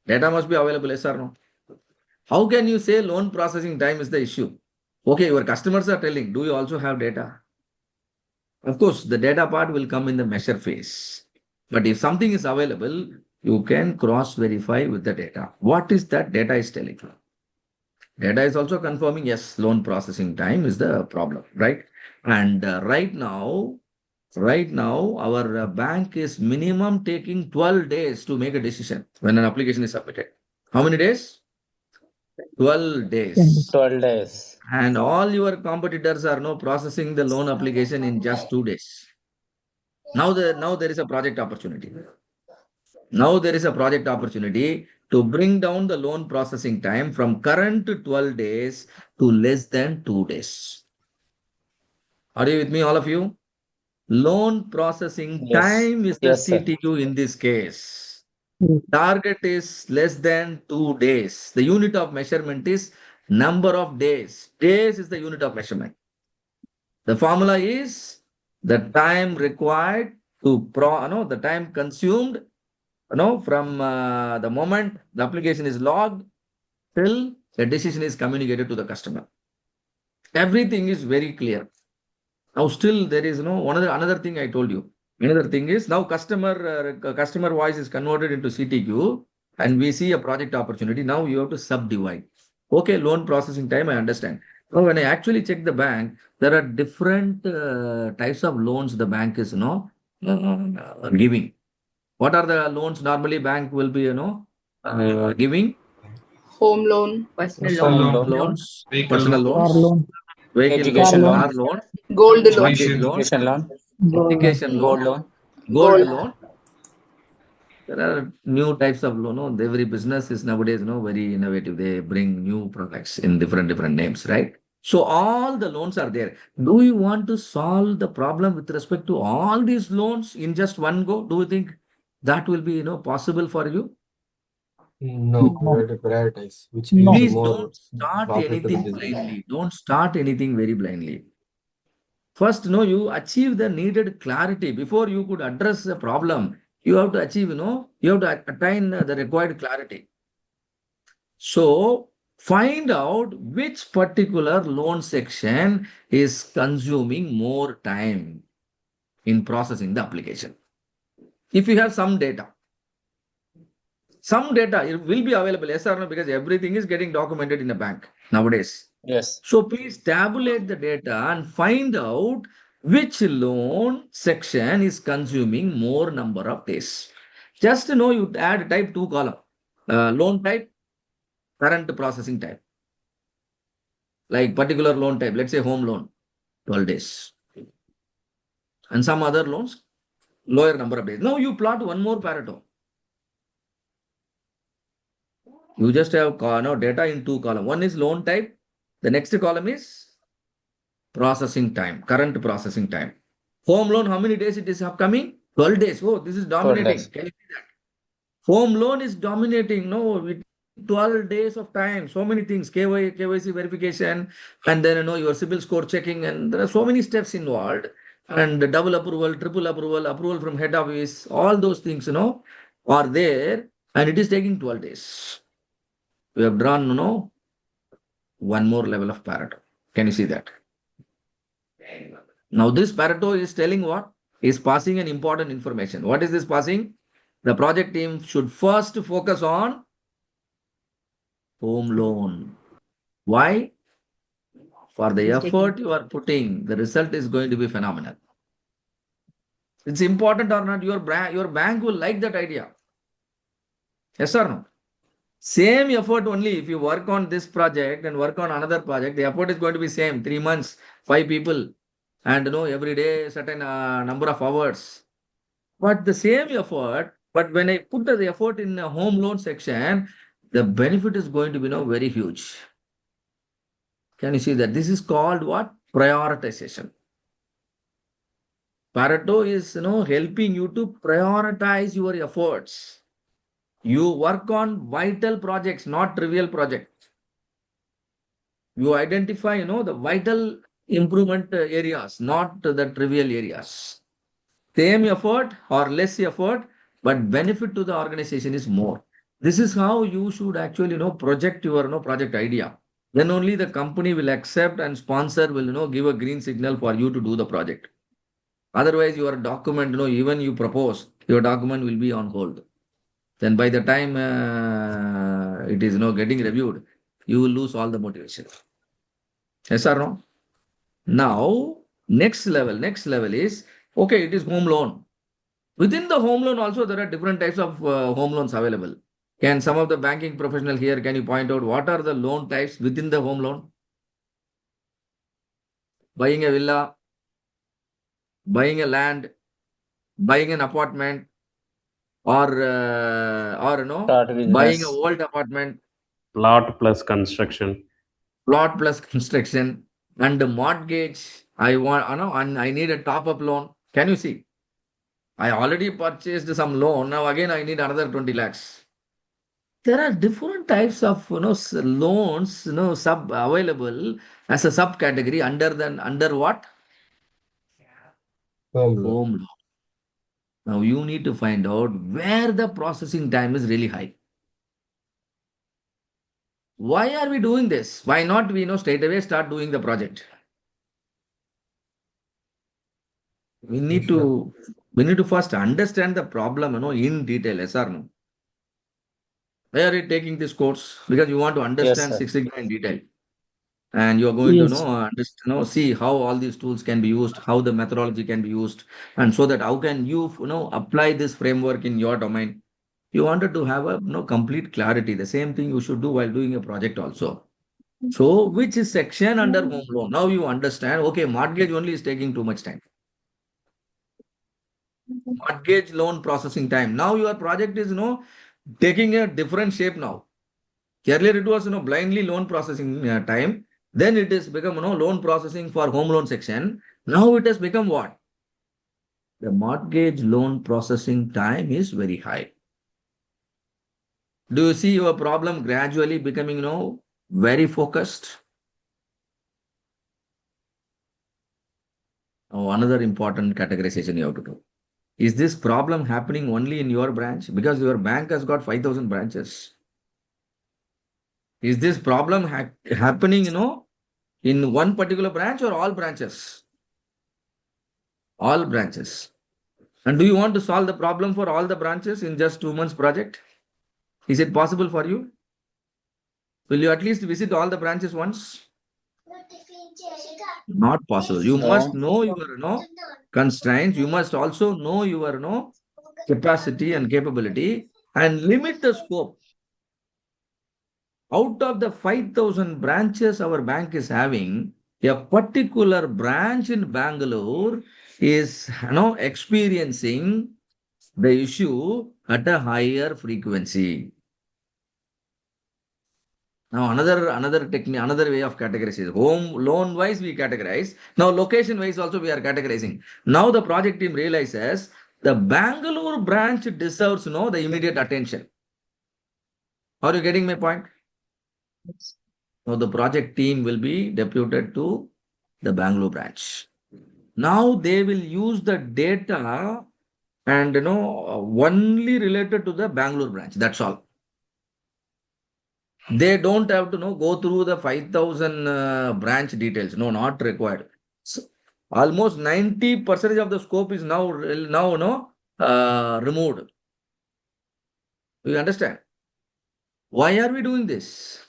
Data must be available, yes or no? How can you say loan processing time is the issue? Okay, your customers are telling, do you also have data? Of course, the data part will come in the measure phase. But if something is available, you can cross-verify with the data. What is that data is telling you? Data is also confirming, yes, loan processing time is the problem, right? And right now, our bank is minimum taking 12 days to make a decision when an application is submitted. How many days? 12 days. 12 days. And all your competitors are now processing the loan application in just 2 days. Now there is a project opportunity. Now there is a project opportunity to bring down the loan processing time from current 12 days to less than 2 days. Are you with me, all of you? Loan processing time is the CTQ in this case. Target is less than 2 days. The unit of measurement is number of days. Days is the unit of measurement. The formula is the time required to the time consumed, from the moment the application is logged till the decision is communicated to the customer. Everything is very clear. Now still there is another thing I told you. Another thing is now customer voice is converted into CTQ and we see a project opportunity. Now you have to subdivide. Okay, loan processing time, I understand. Now when I actually check the bank, there are different types of loans the bank is giving. What are the loans normally bank will be giving? Home loan, personal Loans, Vehicle personal loan. loans, Car loan. vehicle Education loan, loan. car loan, gold loan, mortgage Education. loan, Education loan. education Gold loan, loan. gold gold, loan. There are new types of loan. Every business is nowadays very innovative. They bring new products in different names, right? So all the loans are there. Do you want to solve the problem with respect to all these loans in just one go? Do you think that will be possible for you? No, we have to prioritize, which No. gives Please more don't start profit to the anything business. blindly. Don't start anything very blindly. First, you achieve the needed clarity before you could address the problem. You have to achieve, you have to attain the required clarity. So find out which particular loan section is consuming more time in processing the application. If you have some data it will be available, yes or no, because everything is getting documented in a bank nowadays. Yes. So please tabulate the data and find out which loan section is consuming more number of days. Just you add type 2 column, loan type, current processing time. Like particular loan type, let's say home loan, 12 days. And some other loans, lower number of days. Now you plot one more Pareto. You just have data in 2 columns. One is loan type. The next column is processing time, current processing time. Home loan, how many days it is upcoming? 12 days. Oh, this is 12 dominating. days. Can you see that? Home loan is dominating. No, with 12 days of time. So many things. KYC verification, and then your CIBIL score checking, and there are so many steps involved. And the double approval, triple approval, approval from head office, all those things, are there, and it is taking 12 days. We have drawn, one more level of Pareto. Can you see that? Now this Pareto is telling what? Is passing an important information. What is this passing? The project team should first focus on home loan. Why? For the effort you are putting, the result is going to be phenomenal. It's important or not, your bank will like that idea. Yes or no? Same effort only. If you work on this project and work on another project, the effort is going to be same. 3 months, 5 people, and every day certain number of hours. But the same effort, but when I put the effort in a home loan section, the benefit is going to be very huge. Can you see that? This is called what? Prioritization. Pareto is helping you to prioritize your efforts. You work on vital projects, not trivial projects. You identify the vital improvement areas, not the trivial areas. Same effort or less effort, but benefit to the organization is more. This is how you should actually project your project idea. Then only the company will accept and sponsor will give a green signal for you to do the project. Otherwise, your document, even you propose, your document will be on hold. Then by the time it is getting reviewed, you will lose all the motivation. Yes or no? Now, next level is, okay, it is home loan. Within the home loan also, there are different types of home loans available. Can some of the banking professional here, can you point out what are the loan types within the home loan? Buying a villa, buying a land, buying an apartment, or buying a old apartment, Plot plus construction. plot plus construction, and the mortgage. I want, and I need a top-up loan. Can you see? I already purchased some loan. Now again, I need another 20 lakhs. There are different types of loans sub available as a subcategory under what? Home loan. Home loan. Now you need to find out where the processing time is really high. Why are we doing this? Why not we straight away start doing the project? We need to first understand the problem in detail. Yes or no? Why are you taking this course? Because you want to understand sir. Six Sigma in detail. And you are going to Yes. understand, see how all these tools can be used, how the methodology can be used, and so that how can you apply this framework in your domain. You wanted to have a complete clarity. The same thing you should do while doing a project also. So which is section under home loan? Now you understand, okay, mortgage only is taking too much time. Mortgage loan processing time. Now your project is taking a different shape now. Earlier it was blindly loan processing time. Then it is become, loan processing for home loan section. Now it has become what? The mortgage loan processing time is very high. Do you see your problem gradually becoming, very focused? Oh, another important categorization you have to do. Is this problem happening only in your branch? Because your bank has got 5,000 branches. Is this problem happening, in one particular branch or all branches? All branches. And do you want to solve the problem for all the branches in just 2 months project? Is it possible for you? Will you at least visit all the branches once? Not possible. You must know your constraints. You must also know your capacity and capability and limit the scope. Out of the 5,000 branches our bank is having, a particular branch in Bangalore is experiencing the issue at a higher frequency. Now another technique, another way of categorization. Home loan wise we categorize. Now location wise also we are categorizing. Now the project team realizes the Bangalore branch deserves the immediate attention. Are you getting my point? Now the project team will be deputed to the Bangalore branch. Now they will use the data and only related to the Bangalore branch. That's all. They don't have to go through the 5,000 branch details. No, not required. So, almost 90% of the scope is now removed. Do you understand? Why are we doing this?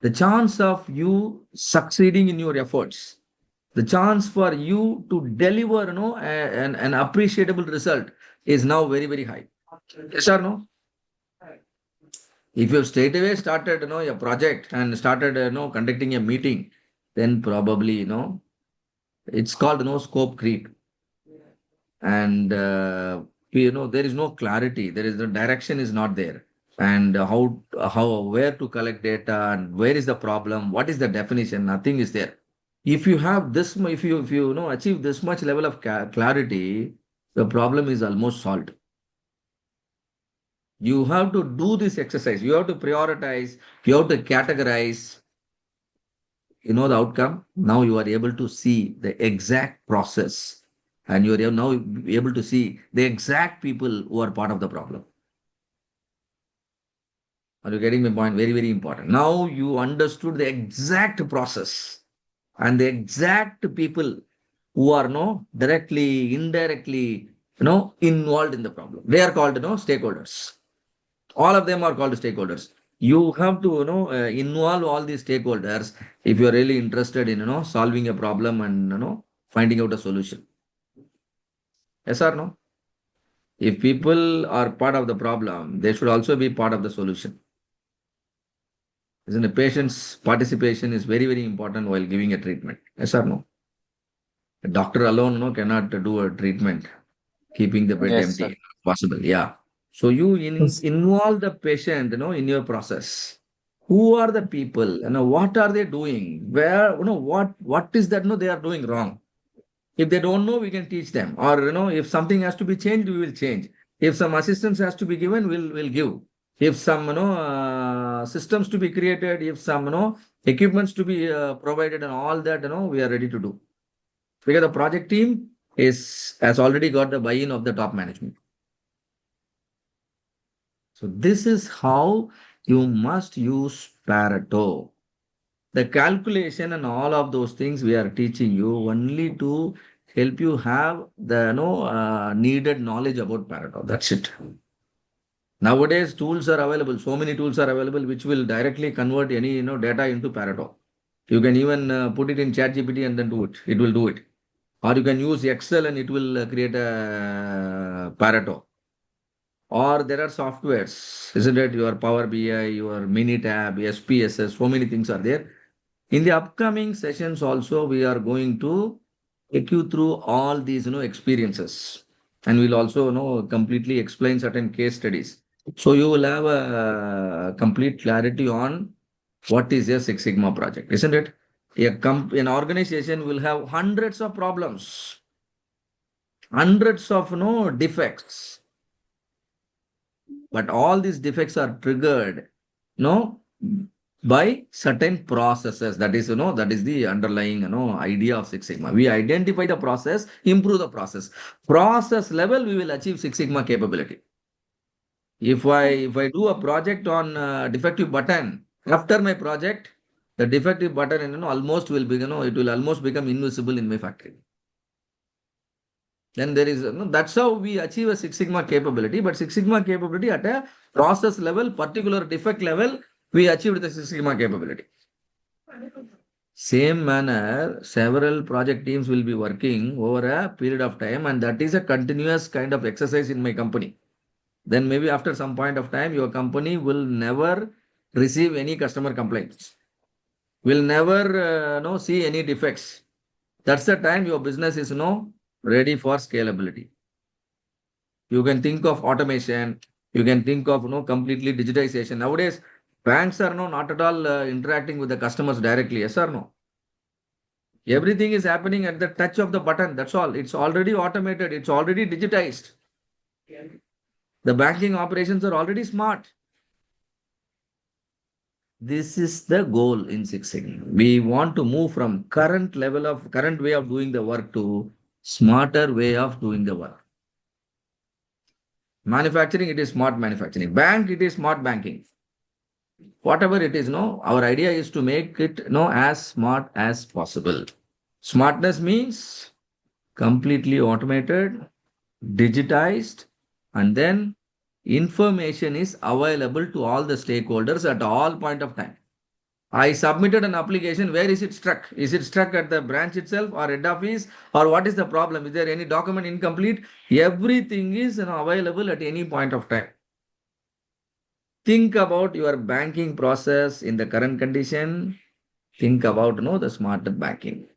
The chance of you succeeding in your efforts, the chance for you to deliver an appreciable result is now very, very high. Yes or no? If you straight away started a project and started conducting a meeting, then probably it's called scope creep. And there is no clarity, there is the direction is not there. And how where to collect data and where is the problem, what is the definition, nothing is there. If you have this, if you achieve this much level of clarity, the problem is almost solved. You have to do this exercise. You have to prioritize. You have to categorize. You know the outcome. Now you are able to see the exact process, and you are now able to see the exact people who are part of the problem. Are you getting my point? Very, very important. Now you understood the exact process and the exact people who are directly, indirectly, involved in the problem. They are called stakeholders. All of them are called stakeholders. You have to involve all these stakeholders if you are really interested in solving a problem and finding out a solution. Yes or no? If people are part of the problem, they should also be part of the solution. Isn't it? Patient's participation is very, very important while giving a treatment. Yes or no? A doctor alone cannot do a treatment, keeping the bed Yes, sir. empty. Possible, yeah. So you involve the patient, in your process. Who are the people? What are they doing? Where, what is that? They are doing wrong. If they don't know, we can teach them. Or if something has to be changed, we will change. If some assistance has to be given, we'll give. If some systems to be created, if some equipments to be provided, and all that we are ready to do. Because the project team has already got the buy-in of the top management. So this is how you must use Pareto. The calculation and all of those things we are teaching you only to help you have the needed knowledge about Pareto. That's it. Nowadays, tools are available. So many tools are available which will directly convert any data into Pareto. You can even put it in ChatGPT and then do it. It will do it. Or you can use Excel and it will create a Pareto. Or there are softwares, isn't it? Your Power BI, your Minitab, SPSS, so many things are there. In the upcoming sessions also, we are going to take you through all these, experiences. And we'll also, completely explain certain case studies. So you will have a complete clarity on what is a Six Sigma project, isn't it? An organization will have hundreds of problems, hundreds of defects, but all these defects are triggered by certain processes. That is that is the underlying idea of Six Sigma. We identify the process, improve the process level, we will achieve Six Sigma capability. If I do a project on defective button, after my project, the defective button almost will be it will almost become invisible in my factory. Then there is that's how we achieve a Six Sigma capability. But Six Sigma capability at a process level, particular defect level, we achieved the Six Sigma capability. Same manner, several project teams will be working over a period of time, and that is a continuous kind of exercise in my company. Then maybe after some point of time, your company will never receive any customer complaints, will never see any defects. That's the time your business is ready for scalability. You can think of automation. You can think of completely digitization. Nowadays, banks are not at all interacting with the customers directly. Yes or no? Everything is happening at the touch of the button. That's all. It's already automated. It's already digitized. The banking operations are already smart. This is the goal in Six Sigma. We want to move from current way of doing the work to smarter way of doing the work. Manufacturing, it is smart manufacturing. Bank, it is smart banking. Whatever it is, our idea is to make it as smart as possible. Smartness means completely automated, digitized, and then information is available to all the stakeholders at all point of time. I submitted an application. Where is it stuck? Is it stuck at the branch itself or head office? Or what is the problem? Is there any document incomplete? Everything is available at any point of time. Think about your banking process in the current condition. Think about the smarter banking.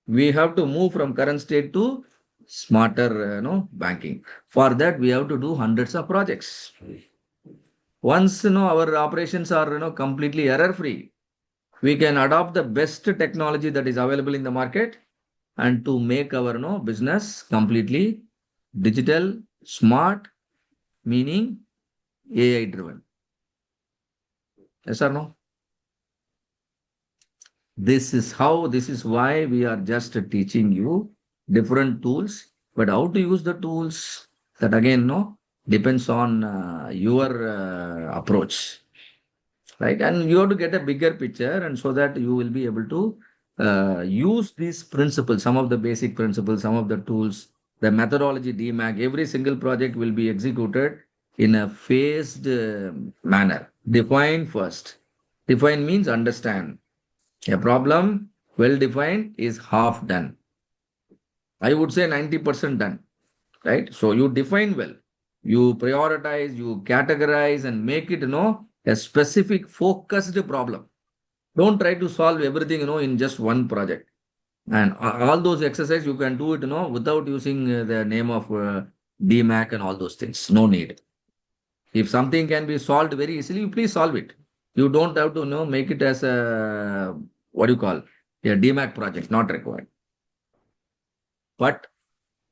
We have to move from current state to smarter banking. For that, we have to do hundreds of projects. Once our operations are completely error free, we can adopt the best technology that is available in the market and to make our business completely digital, smart, meaning AI driven. Yes or no? This is why we are just teaching you different tools, but how to use the tools, that again depends on your approach, right? And you have to get a bigger picture, and so that you will be able to use these principles, some of the basic principles, some of the tools, the methodology DMAC. Every single project will be executed in a phased manner. Define first. Define means understand. A problem well defined is half done. I would say 90% done, right? So you define well, you prioritize, you categorize, and make it a specific focused problem. Don't try to solve everything in just one project. And all those exercises you can do it without using the name of DMAC and all those things. No need. If something can be solved very easily, you please solve it. You don't have to make it as a what do you call a DMAC project. Not required. But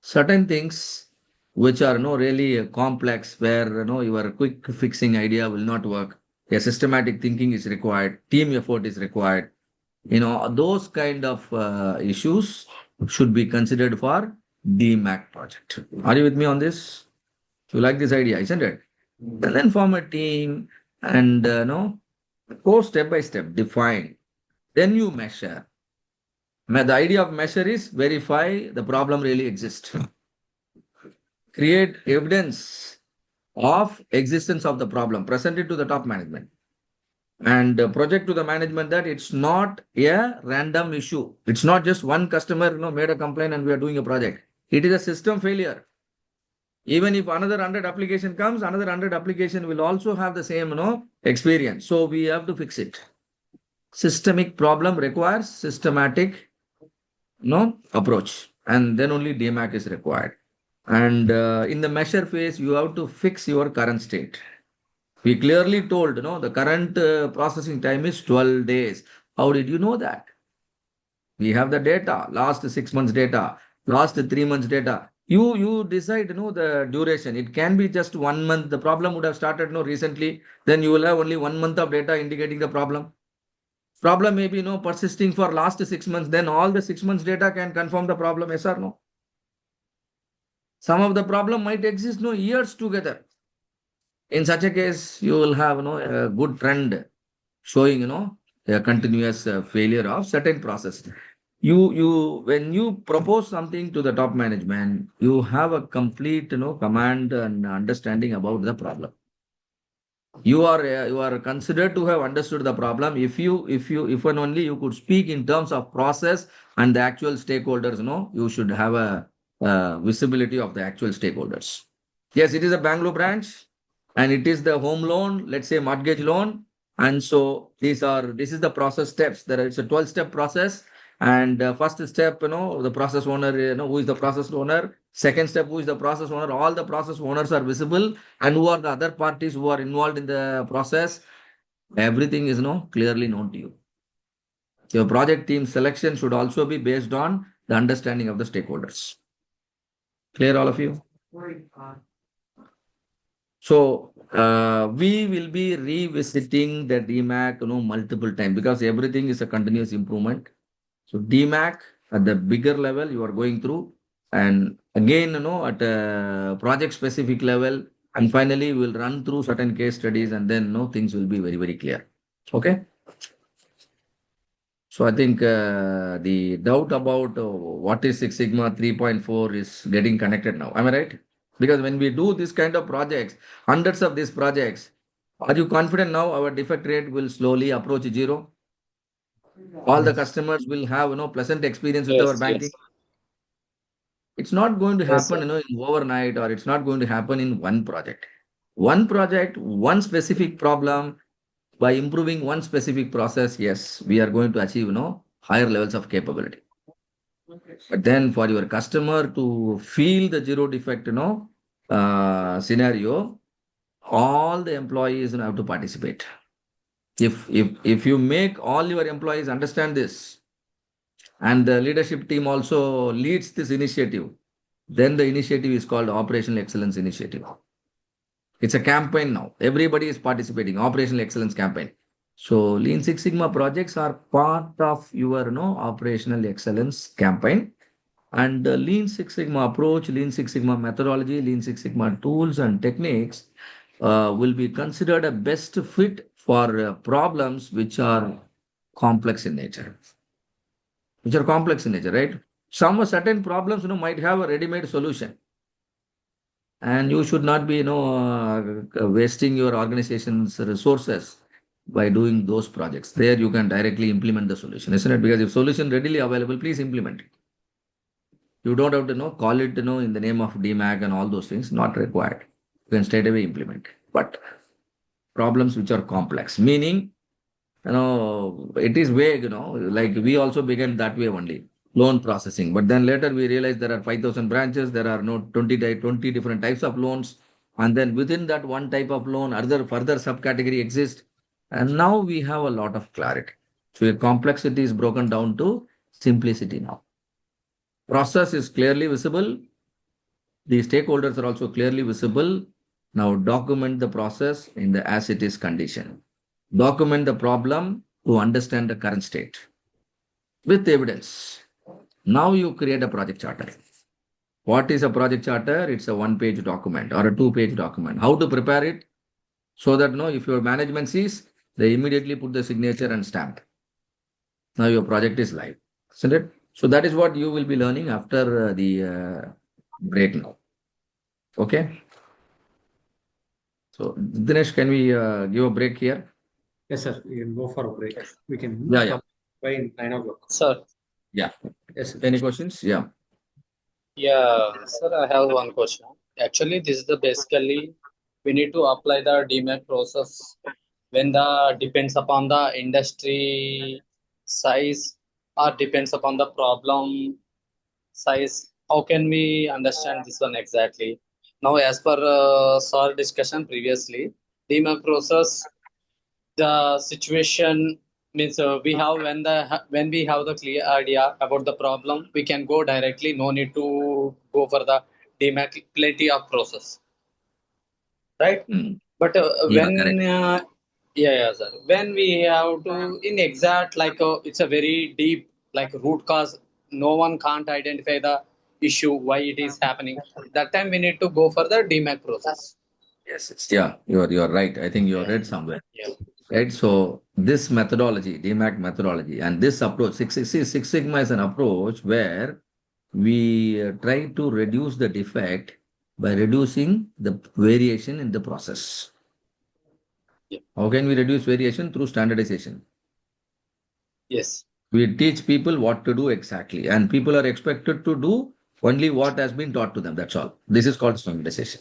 certain things which are really complex, where your quick fixing idea will not work. A systematic thinking is required. Team effort is required. Those kind of issues should be considered for DMAC project. Are you with me on this? You like this idea, isn't it? And then form a team and go step by step, define. Then you measure. The idea of measure is verify the problem really exists. Create evidence of existence of the problem. Present it to the top management. And project to the management that it's not a random issue. It's not just one customer made a complaint and we are doing a project. It is a system failure. Even if another 100 application comes, another 100 application will also have the same experience. So we have to fix it. Systemic problem requires systematic approach, and then only DMAC is required. And in the measure phase, you have to fix your current state. We clearly told, the current processing time is 12 days. How did you know that? We have the data, last 6 months data, last 3 months data. You decide, the duration. It can be just 1 month. The problem would have started, recently. Then you will have only 1 month of data indicating the problem. Problem may be, persisting for last 6 months. Then all the 6 months data can confirm the problem, yes or no? Some of the problem might exist, years together. In such a case, you will have, a good trend showing, a continuous failure of certain process. When you propose something to the top management, you have a complete, command and understanding about the problem. You are considered to have understood the problem if and only you could speak in terms of process and the actual stakeholders. You should have a visibility of the actual stakeholders. Yes, it is a Bangalore branch, and it is the home loan, let's say mortgage loan. And so this is the process steps. It's a 12-step process. And first step, the process owner, who is the process owner. Second step, who is the process owner. All the process owners are visible, and who are the other parties who are involved in the process. Everything is clearly known to you. Your project team selection should also be based on the understanding of the stakeholders. Clear, all of you? So we will be revisiting the DMAC, multiple times, because everything is a continuous improvement. So DMAC at the bigger level you are going through, and again, at a project specific level, and finally we will run through certain case studies, and then things will be very, very clear. Okay. So I think the doubt about what is Six Sigma 3.4 is getting connected now. Am I right? Because when we do this kind of projects, hundreds of these projects, are you confident now our defect rate will slowly approach zero? All the customers will have pleasant experience with our Yes, banking. yes. It's not going to Yes, happen, sir. in overnight, or it's not going to happen in one project. One project, one specific problem, by improving one specific process, yes, we are going to achieve, higher levels of capability. But then for your customer to feel the zero defect, scenario, all the employees have to participate. If you make all your employees understand this, and the leadership team also leads this initiative, then the initiative is called Operational Excellence Initiative. It's a campaign now. Everybody is participating, Operational Excellence campaign. So Lean Six Sigma projects are part of your Operational Excellence campaign. And the Lean Six Sigma approach, Lean Six Sigma methodology, Lean Six Sigma tools and techniques will be considered a best fit for problems which are complex in nature. Right? Some certain problems, might have a ready-made solution, and you should not be, wasting your organization's resources by doing those projects. There you can directly implement the solution, isn't it? Because if solution readily available, please implement it. You don't have to call it, in the name of DMAC and all those things, not required. You can straight away implement. But problems which are complex, meaning, it is vague, like we also began that way only, loan processing. But then later we realized there are 5,000 branches, there are 20 different types of loans. And then within that one type of loan, further subcategory exists. And now we have a lot of clarity. So your complexity is broken down to simplicity now. Process is clearly visible. The stakeholders are also clearly visible. Now document the process in the as it is condition. Document the problem to understand the current state with evidence. Now you create a project charter. What is a project charter? It's a one-page document or a two-page document. How to prepare it? So that if your management sees, they immediately put the signature and stamp. Now your project is live, isn't it? So that is what you will be learning after the break now. Okay. So Dinesh, can we give a break here? Yes, sir. We can go for a break. We can Yeah. come by 9 o'clock. Sir. Yeah. Yes. Any questions? Yeah. Yeah, sir, I have one question. Actually, this is the basically we need to apply the DMAT process when the depends upon the industry size or depends upon the problem size. How can we understand this one exactly? Now, as per sir discussion previously, DMAT process, the situation Means we have when we have the clear idea about the problem, we can go directly. No need to go for the DMAC. Plenty of process, right? But Yeah, correct. yeah, sir. When we have to in exact like it's a very deep like root cause. No one can't identify the issue why it is happening. That time we need to go for the DMAC process. Yes, yeah, you're right. I think you have read somewhere. Yeah. Right. So this methodology, DMAC methodology, and this approach, Six Sigma is an approach where we try to reduce the defect by reducing the variation in the process. How can we reduce variation? Through standardization. Yes. We teach people what to do exactly, and people are expected to do only what has been taught to them. That's all. This is called standardization.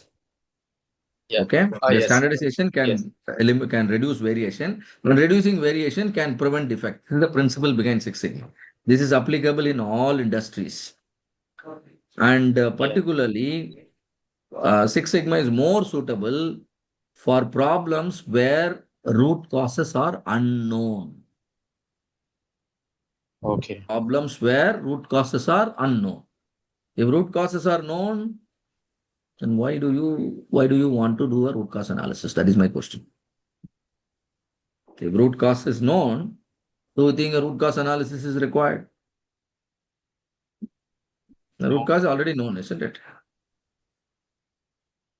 Yeah. Okay. The Yes. standardization can can reduce variation, and reducing variation can prevent defect. This is the principle behind Six Sigma. This is applicable in all industries, and particularly Six Sigma is more suitable for problems where root causes are unknown. Okay. Problems where root causes are unknown. If root causes are known, then why do you want to do a root cause analysis? That is my question. If root cause is known, do you think a root cause analysis is required? The root cause is already known, isn't it?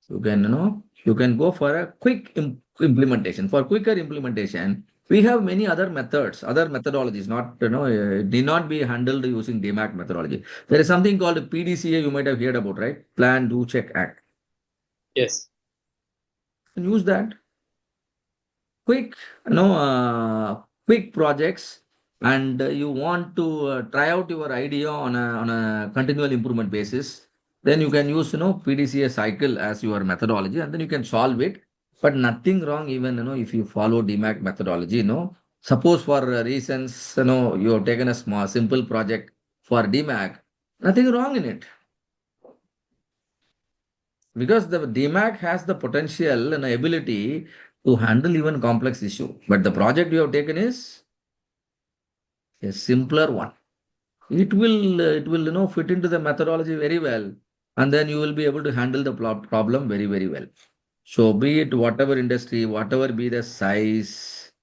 You can go for a quick implementation. For quicker implementation, we have many other methods, other methodologies, not, it need not be handled using DMAC methodology. There is something called PDCA you might have heard about, right? Plan, Do, Check, Act. Yes. And use that. Quick, quick projects, and you want to try out your idea on a continual improvement basis, then you can use PDCA cycle as your methodology, and then you can solve it. But nothing wrong even if you follow DMAC methodology. Suppose for reasons you have taken a small simple project for DMAC, nothing wrong in it. Because the DMAC has the potential and ability to handle even complex issue. But the project you have taken is a simpler one. It will fit into the methodology very well, and then you will be able to handle the problem very, very well. So be it whatever industry, whatever be the size,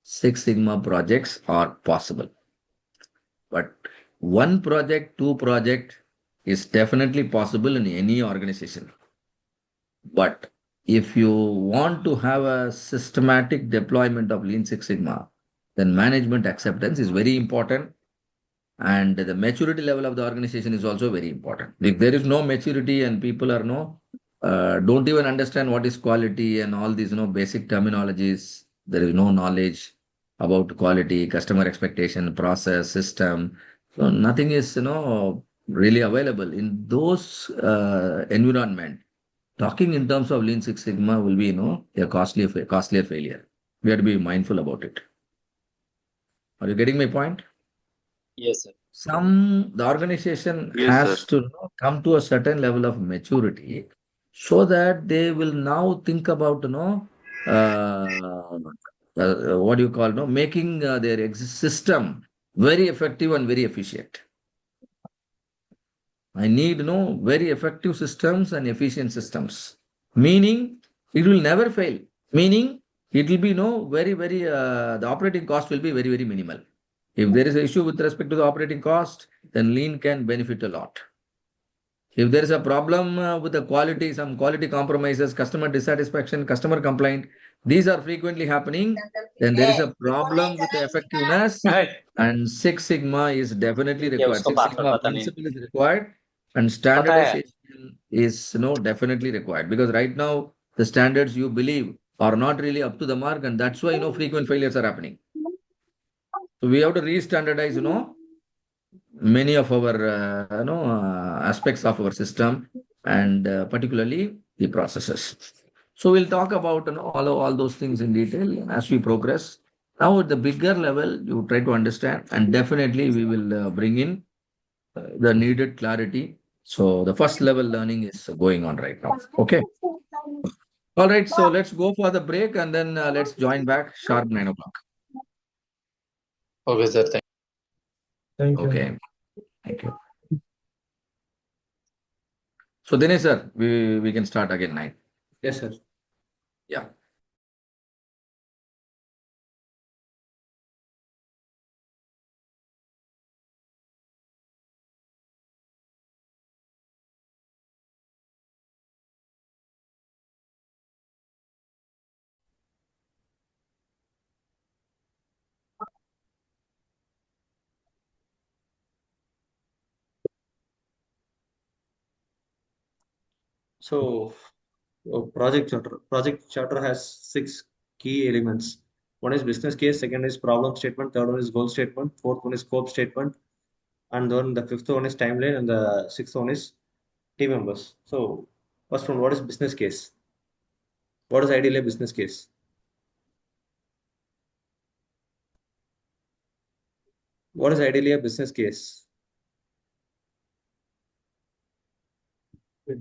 Six Sigma projects are possible. But one project, two project is definitely possible in any organization. But if you want to have a systematic deployment of Lean Six Sigma, then management acceptance is very important. And the maturity level of the organization is also very important. If there is no maturity and people are don't even understand what is quality and all these basic terminologies, there is no knowledge about quality, customer expectation, process, system. So nothing is really available in those environment. Talking in terms of Lean Six Sigma will be, a costlier failure. We have to be mindful about it. Are you getting my point? Yes, sir. The organization Yes, has sir. to come to a certain level of maturity so that they will now think about, what do you call, making their system very effective and very efficient. I need very effective systems and efficient systems. Meaning it will never fail. Meaning it will be very, very the operating cost will be very, very minimal. If there is an issue with respect to the operating cost, then Lean can benefit a lot. If there is a problem with the quality, some quality compromises, customer dissatisfaction, customer complaint, these are frequently happening, then there is a problem with the effectiveness, and Six Sigma is definitely ये required. उसको Six password Sigma पता नहीं principle is required, and पता है standardization is definitely required, because right now the standards you believe are not really up to the mark, and that's why frequent failures are happening. So we have to re-standardize many of our aspects of our system, and particularly the processes. So we'll talk about all those things in detail as we progress. Now at the bigger level, you try to understand, and definitely we will bring in the needed clarity. So the first level learning is going on right now. Okay. All right. So let's go for the break, and then let's join back sharp 9 o'clock. Okay, sir. Thank you. Okay. Thank you. So Dinesh sir, we can start again, right? Yes, sir. Yeah. So, project charter has 6 key elements. One is business case, second is problem statement, third one is goal statement, fourth one is scope statement, and then the fifth one is timeline, and the sixth one is team members. So, first one, what is business case? What is ideally a business case? What is ideally a business case?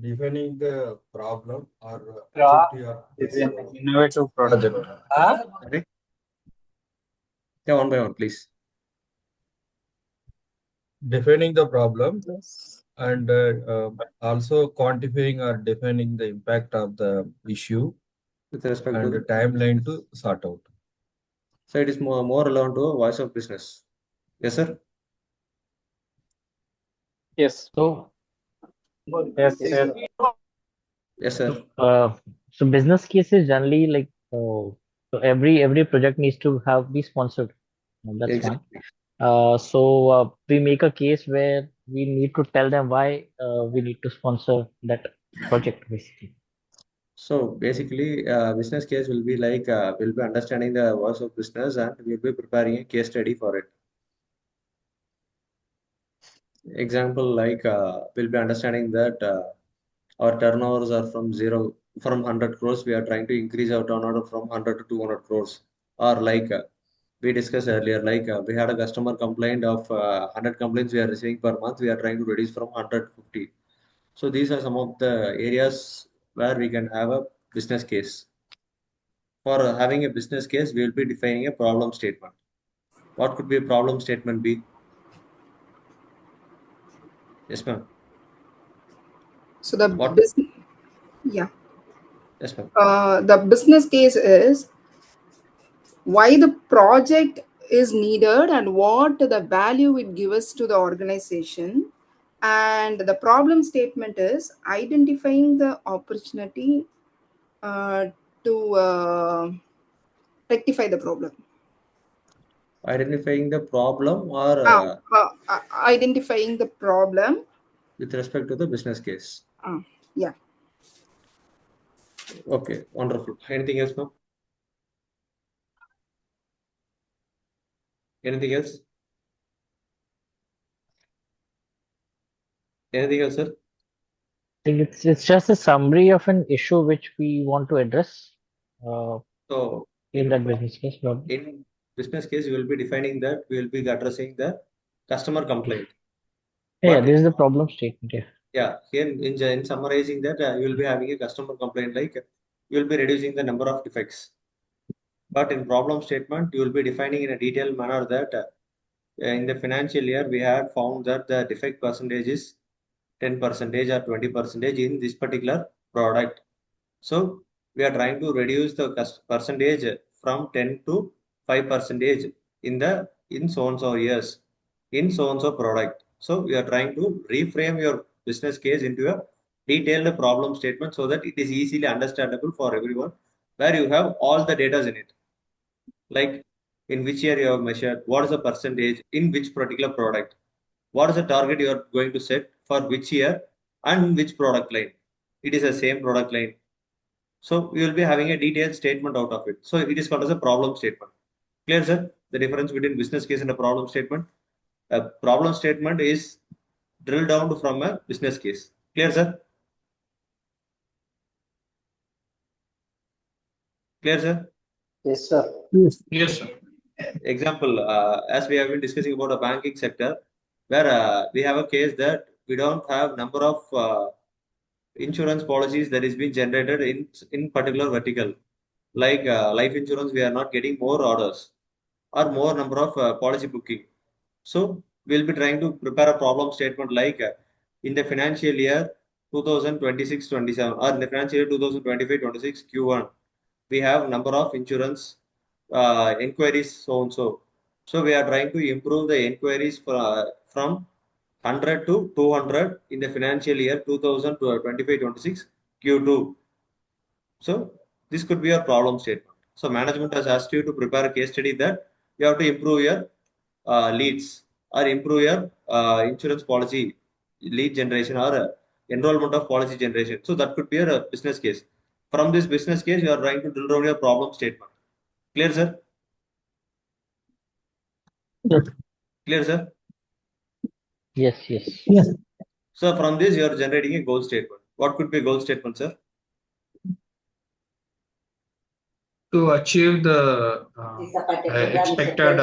Defining the problem or Yeah, objective of is this an innovative project. Sorry? Yeah, one by one, please. Defining the problem and also quantifying or defining the impact of the issue With respect and to the timeline to sort out. So it is more relevant to voice of business. Yes, sir. Yes. So yes, yes. Yes, sir. So business cases generally like so every project needs to have be sponsored. That's fine. Exactly. So we make a case where we need to tell them why we need to sponsor that project basically. So basically, business case will be like we'll be understanding the voice of business and we'll be preparing a case study for it. Example like we'll be understanding that our turnovers are from 100 crores. We are trying to increase our turnover from 100 to 200 crores. Or like we discussed earlier, like we had a customer complaint of 100 complaints we are receiving per month. We are trying to reduce from 100 to 50. So these are some of the areas where we can have a business case. For having a business case, we will be defining a problem statement. What could be a problem statement be? Yes, ma'am. So the What? business, yeah. Yes, ma'am. The business case is why the project is needed and what the value it gives to the organization. And the problem statement is identifying the opportunity to rectify the problem. Identifying the problem or Identifying the problem with respect to the business case. Yeah. Okay, wonderful. Anything else, ma'am? Anything else? Anything else, sir? I think it's just a summary of an issue which we want to address So in that business case. in business case, you will be defining that we will be addressing the customer complaint. Yeah, this is the problem statement. Yeah, here in summarizing that, you will be having a customer complaint like you will be reducing the number of defects. But in problem statement, you will be defining in a detailed manner that in the financial year, we had found that the defect percentage is 10% or 20% in this particular product. So we are trying to reduce the percentage from 10 to 5% in so and so years in so and so product. So we are trying to reframe your business case into a detailed problem statement so that it is easily understandable for everyone, where you have all the data in it, like in which year you have measured, what is the percentage in which particular product, what is the target you are going to set for which year and which product line. It is the same product line. So we will be having a detailed statement out of it. So it is called as a problem statement. Clear, sir? The difference between business case and a problem statement. A problem statement is drilled down from a business case. Clear, sir? Clear, sir? Yes, sir. Yes, sir. Example, as we have been discussing about a banking sector, where we have a case that we don't have number of insurance policies that is being generated in particular vertical. Like life insurance, we are not getting more orders. or more number of policy booking. So we'll be trying to prepare a problem statement like in the financial year 2026-27 or in the financial year 2025-26 Q1, we have number of insurance inquiries so and so. So we are trying to improve the inquiries from 100 to 200 in the financial year 2025-26 Q2. So this could be a problem statement. So management has asked you to prepare a case study that you have to improve your leads or improve your insurance policy lead generation or enrollment of policy generation. So that could be a business case. From this business case, you are trying to drill down your problem statement. Clear, sir? Yes. Clear, sir? Yes, yes. Yes. So from this, you are generating a goal statement. What could be a goal statement, sir? To achieve the expected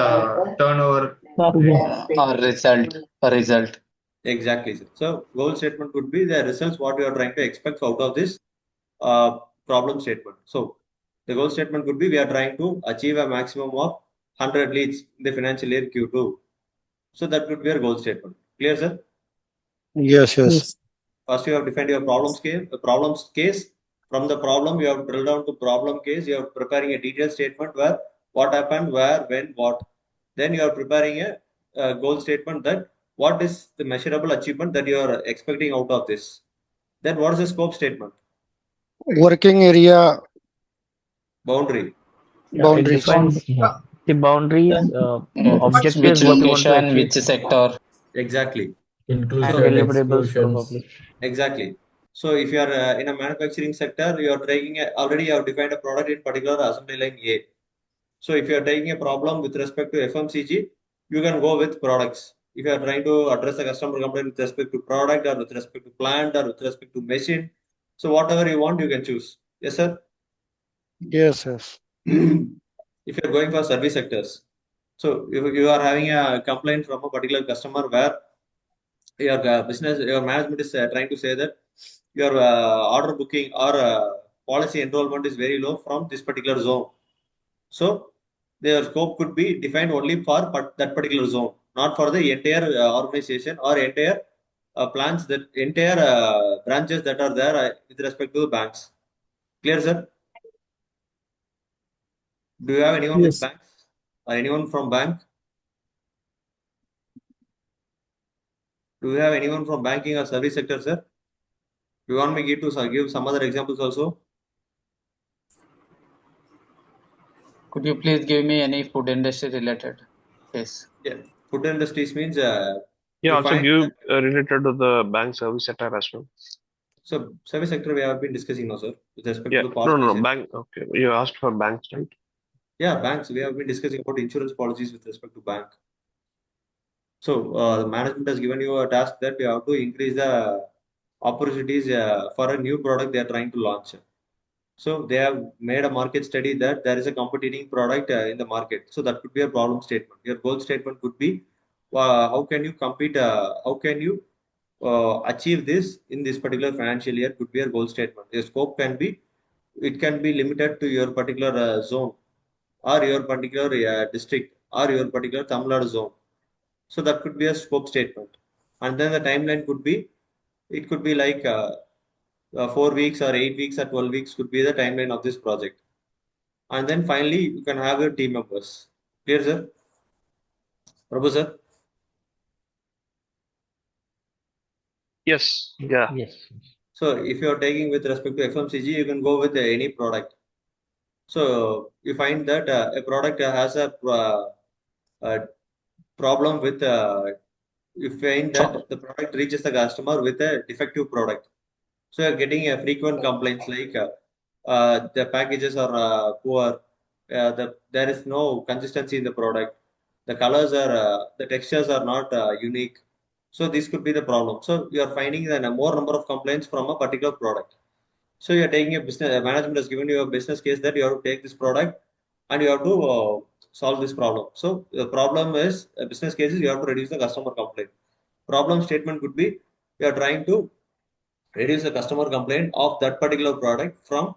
turnover A result. Exactly, sir. So goal statement could be the results what you are trying to expect out of this problem statement. So the goal statement could be we are trying to achieve a maximum of 100 leads in the financial year Q2. So that could be your goal statement. Clear, sir? Yes, yes. First, you have defined your problems case. From the problem, you have drilled down to problem case. You are preparing a detailed statement where what happened, where, when, what. Then you are preparing a goal statement that what is the measurable achievement that you are expecting out of this. Then what is the scope statement? Working area Boundary. Yeah, it boundaries. defines the boundaries, objectives, Which what you want to location, achieve, which sector. Exactly. and Inclusion, deliverables exclusions. probably. Exactly. So if you are in a manufacturing sector, you are taking already you have defined a product in particular assembly line A. So if you are taking a problem with respect to FMCG, you can go with products. If you are trying to address a customer complaint with respect to product or with respect to plant or with respect to machine, so whatever you want, you can choose. Yes, sir. Yes, yes. If you are going for service sectors, so if you are having a complaint from a particular customer where your business, your management is trying to say that your order booking or policy enrollment is very low from this particular zone. So their scope could be defined only for that particular zone, not for the entire organization or entire plans that entire branches that are there with respect to the banks. Clear, sir? Do you have anyone with Yes. banks or anyone from bank? Do you have anyone from banking or service sector, sir? Do you want me to give some other examples also? Could you please give me any food industry related case? Yeah, food industries means Yeah, you also find give related to the bank service sector as well. so service sector we have been discussing now, sir, with respect Yeah, to the no, past no, no, cases. bank. Okay, you asked for banks, right? Yeah, banks. We have been discussing about insurance policies with respect to bank. So the management has given you a task that you have to increase the opportunities for a new product they are trying to launch. So they have made a market study that there is a competing product in the market. So that could be a problem statement. Your goal statement could be how can you compete? How can you achieve this in this particular financial year? Could be a goal statement. Your scope can be it can be limited to your particular zone or your particular district or your particular Tamil Nadu zone. So that could be a scope statement. And then the timeline could be, it could be like 4 weeks or 8 weeks or 12 weeks could be the timeline of this project. And then finally, you can have your team members. Clear, sir? Prabhu, sir? Yes. Yeah. Yes. So if you are taking with respect to FMCG, you can go with any product. So you find that a product has a problem with you find that the product reaches the customer with a defective product. So you're getting a frequent complaints like the packages are poor, there is no consistency in the product, the colors are, the textures are not unique. So this could be the problem. So you are finding a more number of complaints from a particular product. So you are taking a business, management has given you a business case that you have to take this product and you have to solve this problem. So the problem is, business cases, you have to reduce the customer complaint. Problem statement could be, you are trying to reduce the customer complaint of that particular product from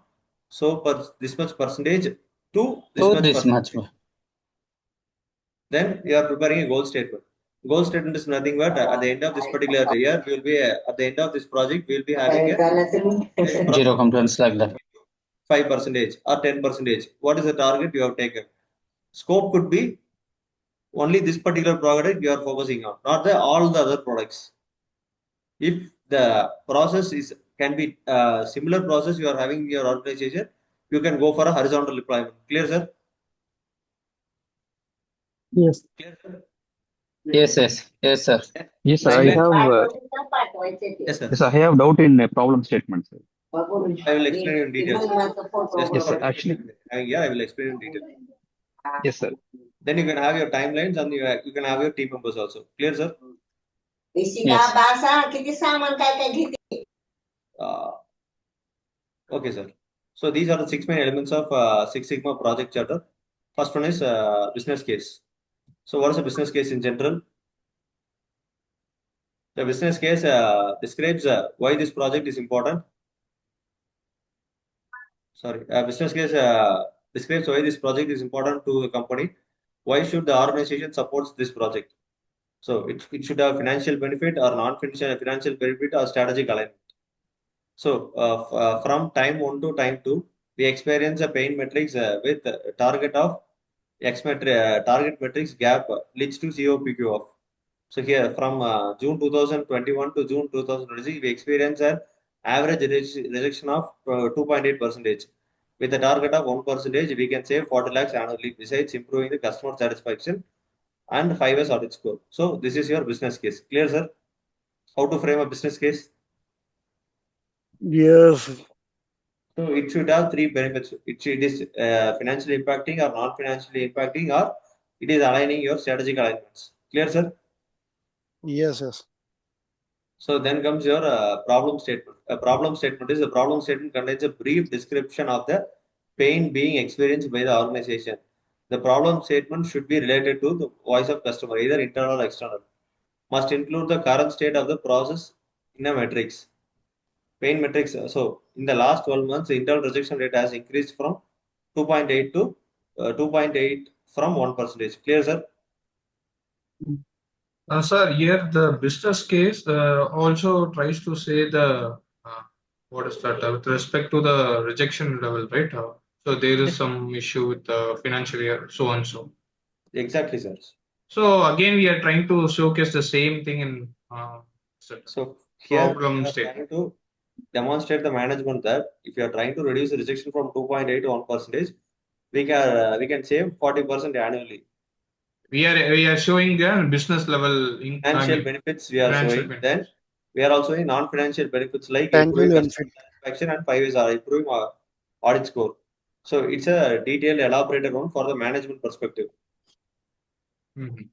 this much percentage to this So much this much. percentage. Then you are preparing a goal statement. Goal statement is nothing but at the end of this particular year, we will be at the end of this project, we will be having a Zero complaints like that. 5% or 10%. What is the target you have taken? Scope could be only this particular product you are focusing on, not all the other products. If the process can be similar process you are having in your organization, you can go for a horizontal deployment. Clear, sir? Yes. Clear, sir? Yes, yes, sir. Yes, sir. I have. Yes, sir. Yes, I have doubt in problem statement, sir. I will explain in detail. Yes, sir. Actually, Yeah, I will explain in detail. yes, sir. Then you can have your timelines and you can have your team members also. Clear, sir? Yes. Okay, sir. So these are the 6 main elements of Six Sigma project charter. First one is business case. So what is a business case in general? The business case describes why this project is important. Sorry, business case describes why this project is important to the company. Why should the organization support this project? So it should have financial benefit or non-financial benefit or strategic alignment. So from time 1 to time 2, we experience a pain matrix with target of target matrix gap leads to COPQ of. So here from June 2021 to June 2026, we experience an average rejection of 2.8%. With a target of 1%, we can save 40 lakhs annually, besides improving the customer satisfaction and 5 years audit score. So this is your business case. Clear, sir? How to frame a business case? Yes. So it should have three benefits. It is financially impacting or non-financially impacting, or it is aligning your strategic alignments. Clear, sir? Yes, yes. So then comes your problem statement. A problem statement is a problem statement contains a brief description of the pain being experienced by the organization. The problem statement should be related to the voice of customer, either internal or external. Must include the current state of the process in a matrix. Pain metrics. So in the last 12 months, the internal rejection rate has increased from 2.8 to 2.8 from 1%. Clear, sir? Sir, here the business case also tries to say the what is that with respect to the rejection level, right? So there is some issue with the financial year, so and so. Exactly, sir. So again, we are trying to showcase the same thing in So here problem we are statement. trying to demonstrate the management that if you are trying to reduce the rejection from 2.8 to 1%, we can save 40% annually. We are showing the business level Financial benefits we are financial showing. benefits. Then we are also in non-financial benefits like Tangible improving benefit. customer satisfaction and 5 years are improving our audit score. So it's a detailed elaborated one for the management perspective.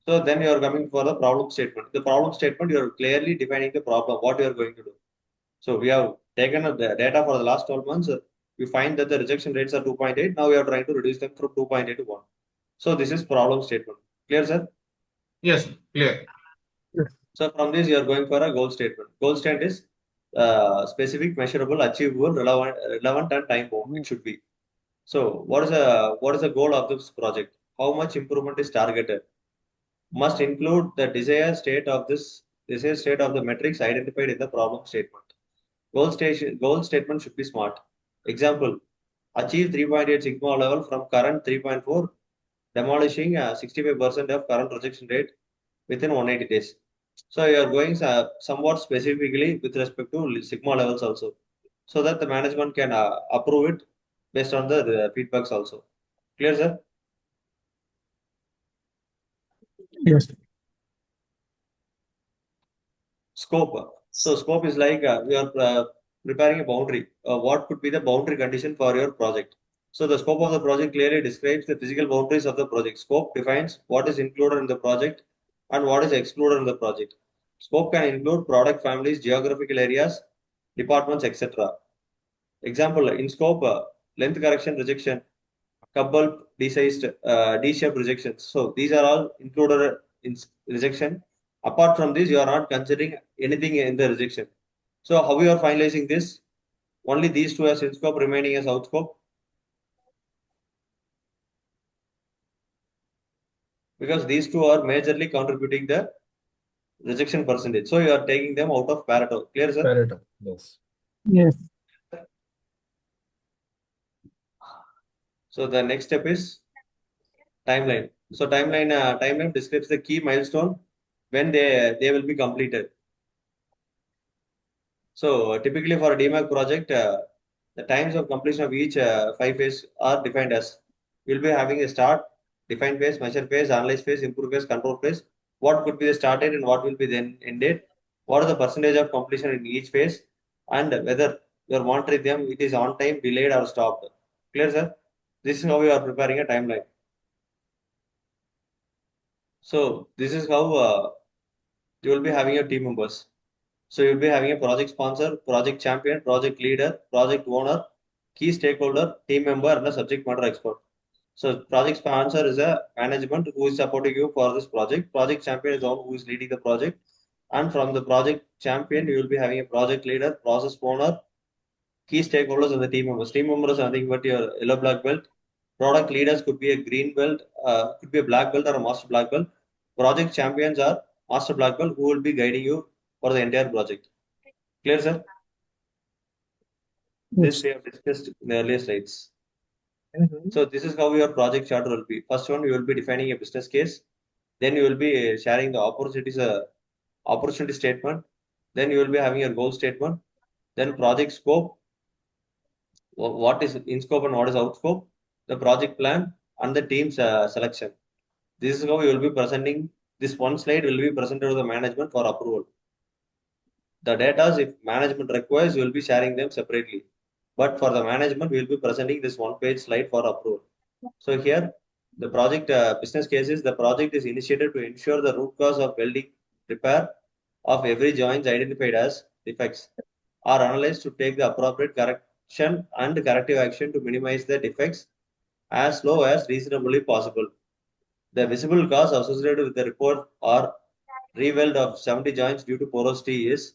So then you are coming for the problem statement. The problem statement, you are clearly defining the problem, what you are going to do. So we have taken up the data for the last 12 months. We find that the rejection rates are 2.8. Now we are trying to reduce them from 2.8 to 1. So this is problem statement. Clear, sir? Yes, clear. So from this, you are going for a goal statement. Goal statement is specific, measurable, achievable, relevant, and time bound. It should be. So what is the goal of this project? How much improvement is targeted? Must include the desired state of the metrics identified in the problem statement. Goal statement should be smart. Example: achieve 3.8 sigma level from current 3.4, demolishing 65% of current rejection rate within 180 days. So you are going somewhat specifically with respect to sigma levels also, so that the management can approve it based on the feedbacks also. Clear, sir? Yes. Scope. So scope is like we are preparing a boundary. What could be the boundary condition for your project? So the scope of the project clearly describes the physical boundaries of the project. Scope defines what is included in the project and what is excluded in the project. Scope can include product families, geographical areas, departments, etc. Example: in scope, length correction rejection, coupled D-shaped rejections. So these are all included in rejection. Apart from this, you are not considering anything in the rejection. So how you are finalizing this? Only these two as in scope, remaining as out scope. because these two are majorly contributing the rejection percentage. So you are taking them out of Pareto. Clear, sir? Pareto, yes. Yes. So the next step is timeline. So timeline describes the key milestone when they will be completed. So typically for a DMAC project, the times of completion of each 5 phase are defined as we'll be having a start, define phase, measure phase, analyze phase, improve phase, control phase. What could be the start date and what will be the end date? What is the percentage of completion in each phase, and whether you're monitoring them, it is on time, delayed, or stopped. Clear, sir? This is how we are preparing a timeline. So this is how you will be having your team members. So you'll be having a project sponsor, project champion, project leader, project owner, key stakeholder, team member, and a subject matter expert. So project sponsor is a management who is supporting you for this project. Project champion is one who is leading the project. And from the project champion, you will be having a project leader, process owner, key stakeholders, and the team members. Team members are nothing but your yellow black belt. Product leaders could be a green belt, could be a black belt or a master black belt. Project champions are master black belt who will be guiding you for the entire project. Clear, sir? This we have discussed in the earlier slides. So this is how your project charter will be. First one, you will be defining a business case. Then you will be sharing the opportunities, opportunity statement. Then you will be having your goal statement. Then project scope, what is in scope and what is out scope, the project plan, and the team's selection. This is how you will be presenting. This one slide will be presented to the management for approval. The data, if management requires, you will be sharing them separately. But for the management, we will be presenting this one-page slide for approval. So here, the project business cases, the project is initiated to ensure the root cause of welding repair of every joint identified as defects are analyzed to take the appropriate correction and corrective action to minimize the defects as low as reasonably possible. The visible cause associated with the report or reweld of 70 joints due to porosity is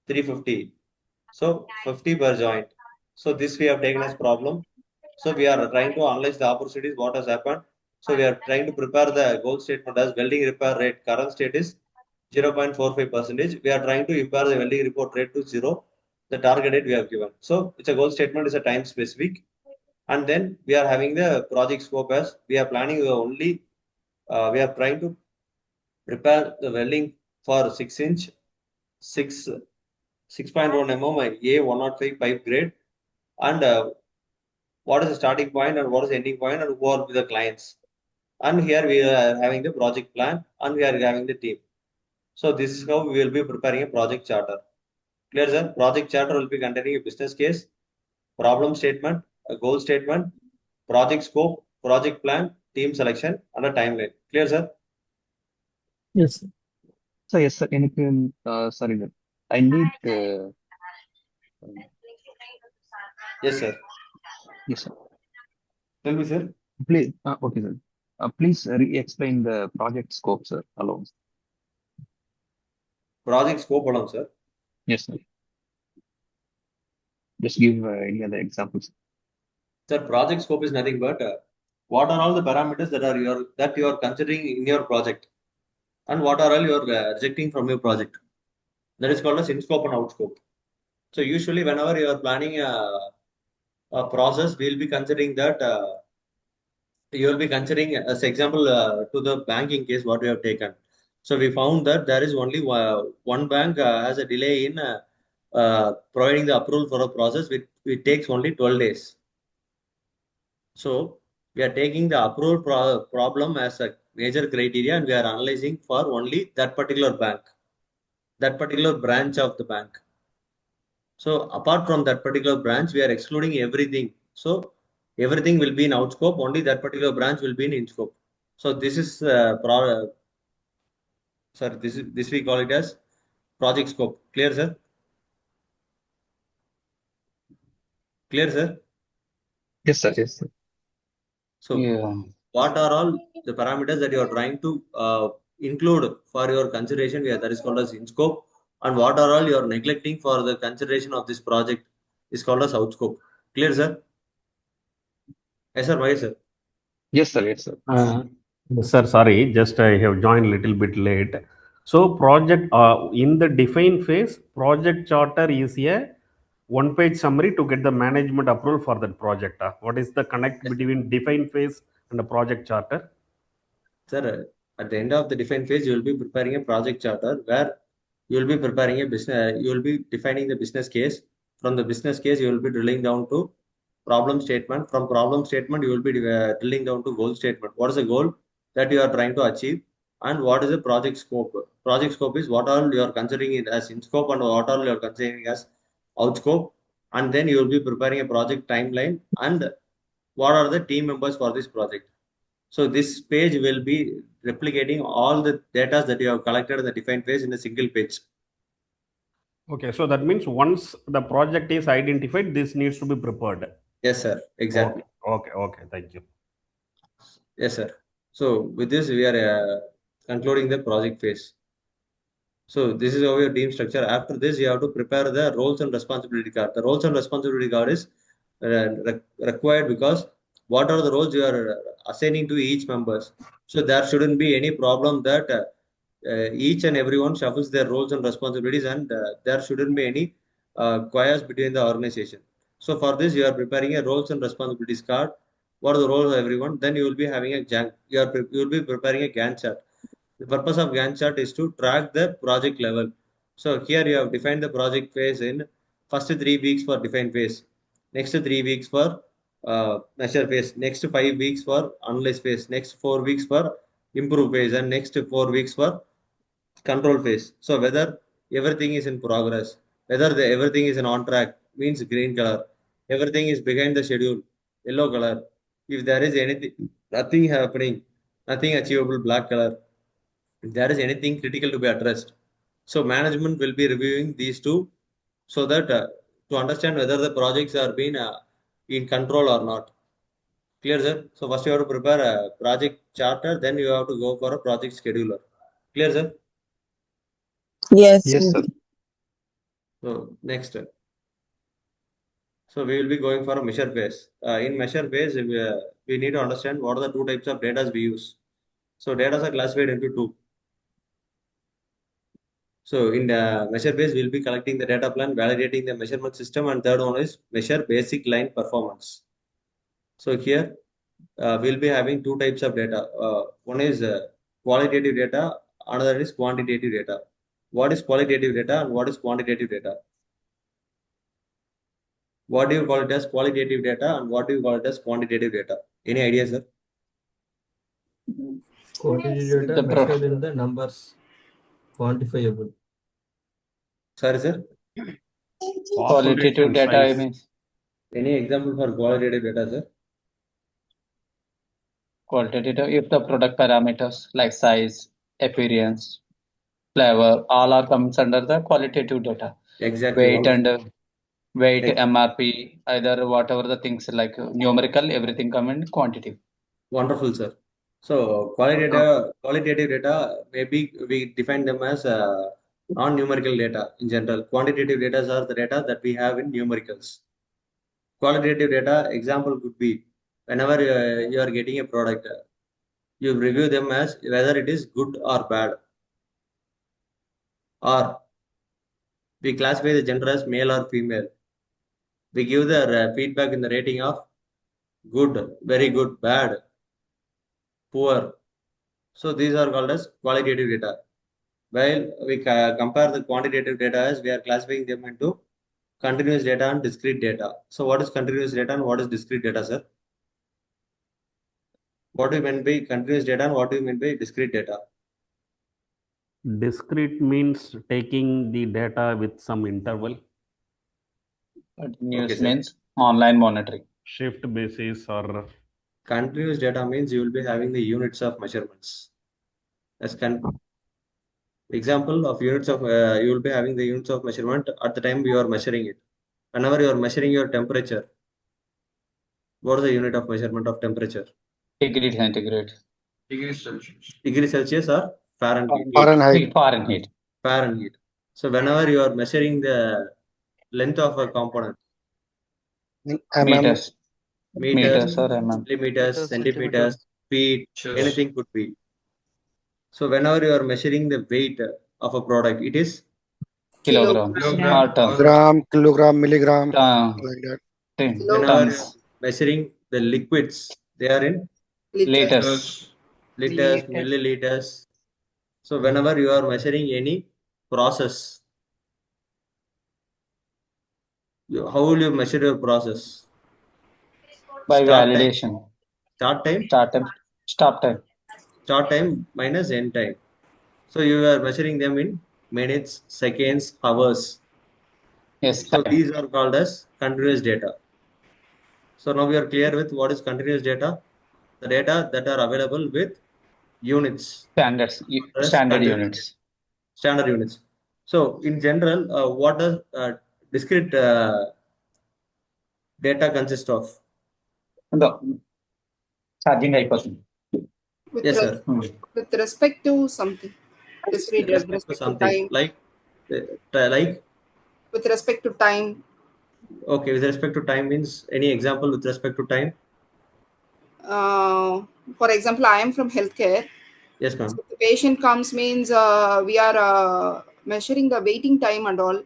350. So 50 per joint. So this we have taken as problem. So we are trying to analyze the opportunities, what has happened. So we are trying to prepare the goal statement as welding repair rate. Current state is 0.45%. We are trying to impair the welding report rate to 0. The target date we have given. So it's a goal statement is a time specific. And then we are having the project scope as we are planning only, we are trying to prepare the welding for 6-inch, 6.1 mm A105 pipe grade, and what is the starting point and what is the ending point and who are the clients. And here we are having the project plan and we are having the team. So this is how we will be preparing a project charter. Clear, sir? Project charter will be containing a business case, problem statement, a goal statement, project scope, project plan, team selection, and a timeline. Clear, sir? Yes. So yes, sir. Anything? Sorry, sir. I need. Yes, sir. Yes, sir. Tell me, sir. Please. Okay, sir. Please re-explain the project scope, sir. Alone. Project scope alone, sir. Yes, sir. Just give any other examples. Sir, project scope is nothing but what are all the parameters that you are considering in your project, and what are all you are rejecting from your project. That is called as in scope and out scope. So usually, whenever you are planning a process, we will be considering that. You will be considering as example to the banking case what we have taken. So we found that there is only one bank has a delay in providing the approval for a process which takes only 12 days. So we are taking the approval problem as a major criteria and we are analyzing for only that particular bank, that particular branch of the bank. So apart from that particular branch, we are excluding everything. So everything will be in out scope, only that particular branch will be in scope. So this is this we call it as project scope. Clear, sir? Clear, sir? Yes, sir. Yes, sir. So Yeah. what are all the parameters that you are trying to include for your consideration? That is called as in scope. And what are all you are neglecting for the consideration of this project is called as out scope. Clear, sir? Yes, sir. Why, sir? Yes, sir. Yes, sir. Sir, sorry, just I have joined a little bit late. So project in the define phase, project charter is a one-page summary to get the management approval for that project. What is the connect between define phase and the project charter? Sir, at the end of the define phase, you will be preparing a project charter where you will be preparing a business, you will be defining the business case. From the business case, you will be drilling down to problem statement. From problem statement, you will be drilling down to goal statement. What is the goal that you are trying to achieve? And what is the project scope? Project scope is what all you are considering it as in scope and what all you are considering as out scope. And then you will be preparing a project timeline and what are the team members for this project. So this page will be replicating all the data that you have collected in the defined phase in a single page. Okay, so that means once the project is identified, this needs to be prepared. Yes, sir. Exactly. Okay, thank you. Yes, sir. So with this, we are concluding the project phase. So this is our team structure. After this, you have to prepare the roles and responsibility card. The roles and responsibility card is required because what are the roles you are assigning to each members. So there shouldn't be any problem that each and everyone shuffles their roles and responsibilities, and there shouldn't be any chaos between the organization. So for this, you are preparing a roles and responsibilities card. What are the roles of everyone? Then you will be having you will be preparing a Gantt chart. The purpose of Gantt chart is to track the project level. So here you have defined the project phase in first 3 weeks for define phase, next 3 weeks for measure phase, next 5 weeks for analyze phase, next 4 weeks for improve phase, and next 4 weeks for control phase. So whether everything is in progress, whether everything is on track means green color, everything is behind the schedule, yellow color. If there is anything, nothing happening, nothing achievable, black color. If there is anything critical to be addressed, so management will be reviewing these two so that to understand whether the projects are being in control or not. Clear, sir? So first you have to prepare a project charter, then you have to go for a project scheduler. Clear, sir? Yes. Yes, sir. So next. So we will be going for a measure phase. In measure phase, we need to understand what are the two types of data we use. So data are classified into two. So in the measure phase, we'll be collecting the data plan, validating the measurement system, and third one is measure basic line performance. So here we'll be having two types of data. One is qualitative data, another is quantitative data. What is qualitative data and what is quantitative data? What do you call it as qualitative data and what do you call it as quantitative data? Any ideas, sir? Quantitative data measured in the numbers, quantifiable. Sorry, sir. Qualitative data, I mean. Any example for qualitative data, sir? Qualitative, if the product parameters like size, appearance, flavor, all are comes under the qualitative data. Exactly. Weight and weight, MRP, either whatever the things like numerical, everything come in quantity. Wonderful, sir. So qualitative data, maybe we define them as non-numerical data in general. Quantitative data are the data that we have in numericals. Qualitative data example could be whenever you are getting a product, you review them as whether it is good or bad. Or we classify the gender as male or female. We give the feedback in the rating of good, very good, bad, poor. So these are called as qualitative data. While we compare the quantitative data as we are classifying them into continuous data and discrete data. So what is continuous data and what is discrete data, sir? What do you mean by continuous data and what do you mean by discrete data? Discrete means taking the data with some interval. Continuous means online monitoring. Shift basis or continuous data means you will be having the units of measurements. As example of units of you will be having the units of measurement at the time you are measuring it. Whenever you are measuring your temperature, what is the unit of measurement of temperature? Degree centigrade. Degree Celsius. Degree Celsius or Fahrenheit? Fahrenheit. Fahrenheit. So whenever you are measuring the length of a component, Meters. meters Or mm. millimeters, centimeters, feet, Yes. anything could be. So whenever you are measuring the weight of a product, it is Kilograms Kilogram or tons. Gram, kilogram, milligram, Uh, like that. whenever you are tons. measuring the liquids, they are in Liters. liters, milliliters. So whenever you are measuring any process, how will you measure your process? By Start time, validation. start time, Start time. Stop time. start time minus end time. So you are measuring them in minutes, seconds, hours. Yes. So Time. these are called as continuous data. So now we are clear with what is continuous data. The data that are available with units. Standards. Standard units. Standard units. So in general, what does discrete data consist of? The charging hyperson. With, Yes, res- sir. with respect to something, discrete, with Respect to respect to something time, like with respect to time. okay, with respect to time means any example with respect to time? For example, I am from healthcare. Yes, ma'am. So the patient comes means we are measuring the waiting time and all,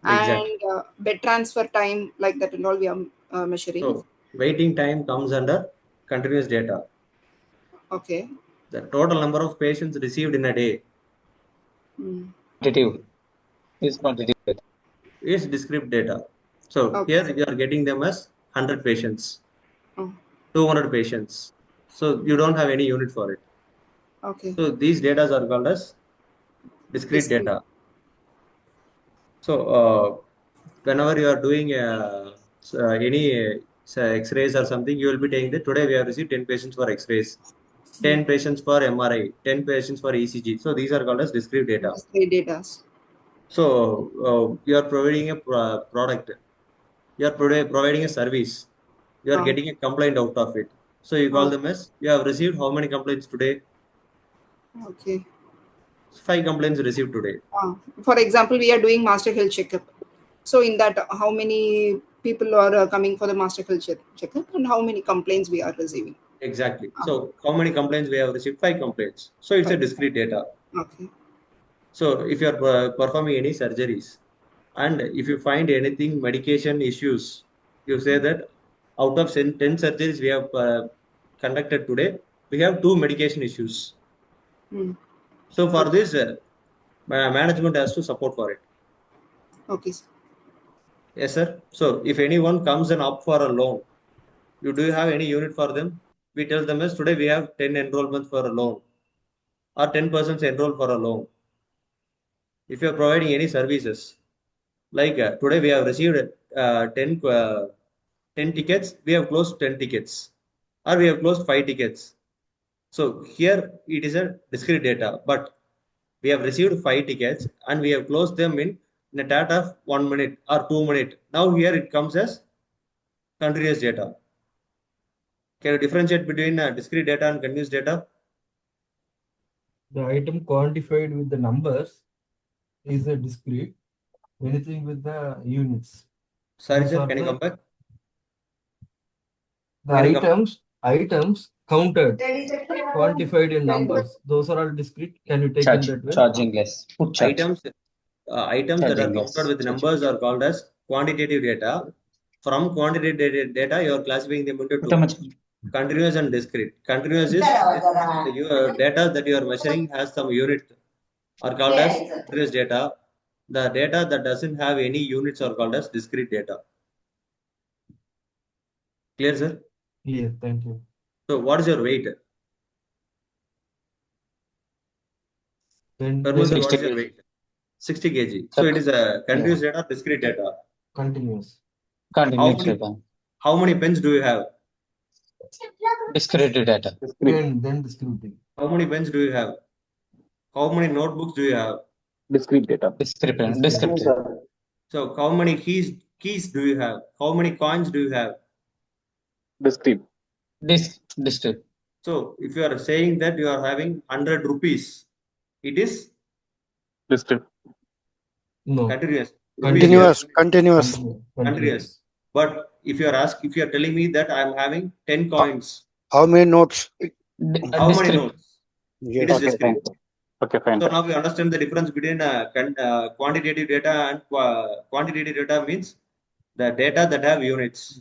Exactly. and bed transfer time like that and all we are measuring. So waiting time comes under continuous data. Okay. The total number of patients received in a day Quantitative. Is quantitative data. is discrete data. So Okay. here you are getting them as 100 patients, Oh. 200 patients. So you don't have any unit for it. Okay. So these data are called as discrete data. So whenever you are doing any X-rays or something, you will be taking that today we have received 10 patients for X-rays, 10 patients for MRI, 10 patients for ECG. So these are called as discrete data. Discrete data. So you are providing a product, you are providing a service, you are getting a complaint out of it. So you call them as you have received how many complaints today? Okay. 5 complaints received today. For example, we are doing master health checkup. So in that, how many people are coming for the master health checkup, and how many complaints we are receiving? Exactly. So how many complaints we have received? 5 complaints. So it's a discrete data. Okay. So if you are performing any surgeries, and if you find anything medication issues, you say that out of 10 surgeries we have conducted today, we have 2 medication issues. So for this, management has to support for it. Okay. Yes, sir. So if anyone comes and opt for a loan, you do have any unit for them? We tell them as today we have 10 enrollments for a loan, or 10 persons enrolled for a loan. If you are providing any services, like today we have received 10 tickets, we have closed 10 tickets, or we have closed 5 tickets. So here it is a discrete data, but we have received 5 tickets and we have closed them in a data of 1 minute or 2 minutes. Now here it comes as continuous data. Can you differentiate between discrete data and continuous data? The item quantified with the numbers is a discrete. Anything with the units. Sorry, Those sir. are Can you come back? The items counted, quantified in numbers. Those are all discrete. Can you take in that way? Charging less. Put charge. Items that are counted with numbers are called as quantitative data. From quantitative data, you are classifying them into two: continuous and discrete. Continuous is your data that you are measuring has some unit, are called as continuous data. The data that doesn't have any units are called as discrete data. Clear, sir? Clear. Thank you. So what is your weight? What is your weight? 60 kg. So it is a continuous data, discrete data. Continuous. How many pens do you have? Discrete data. Then discrete. How many pens do you have? How many notebooks do you have? Discrete data. Discrete. So how many keys do you have? How many coins do you have? Discrete. Discrete. So if you are saying that you are having 100 rupees, it is discrete. No. Continuous. Continuous. But if you are telling me that I am having 10 coins. How many notes? How many Discrete. nodes? Yes. It is Okay, discrete. fine. Okay, fine. So now we understand the difference between quantitative data and quantitative data means the data that have units.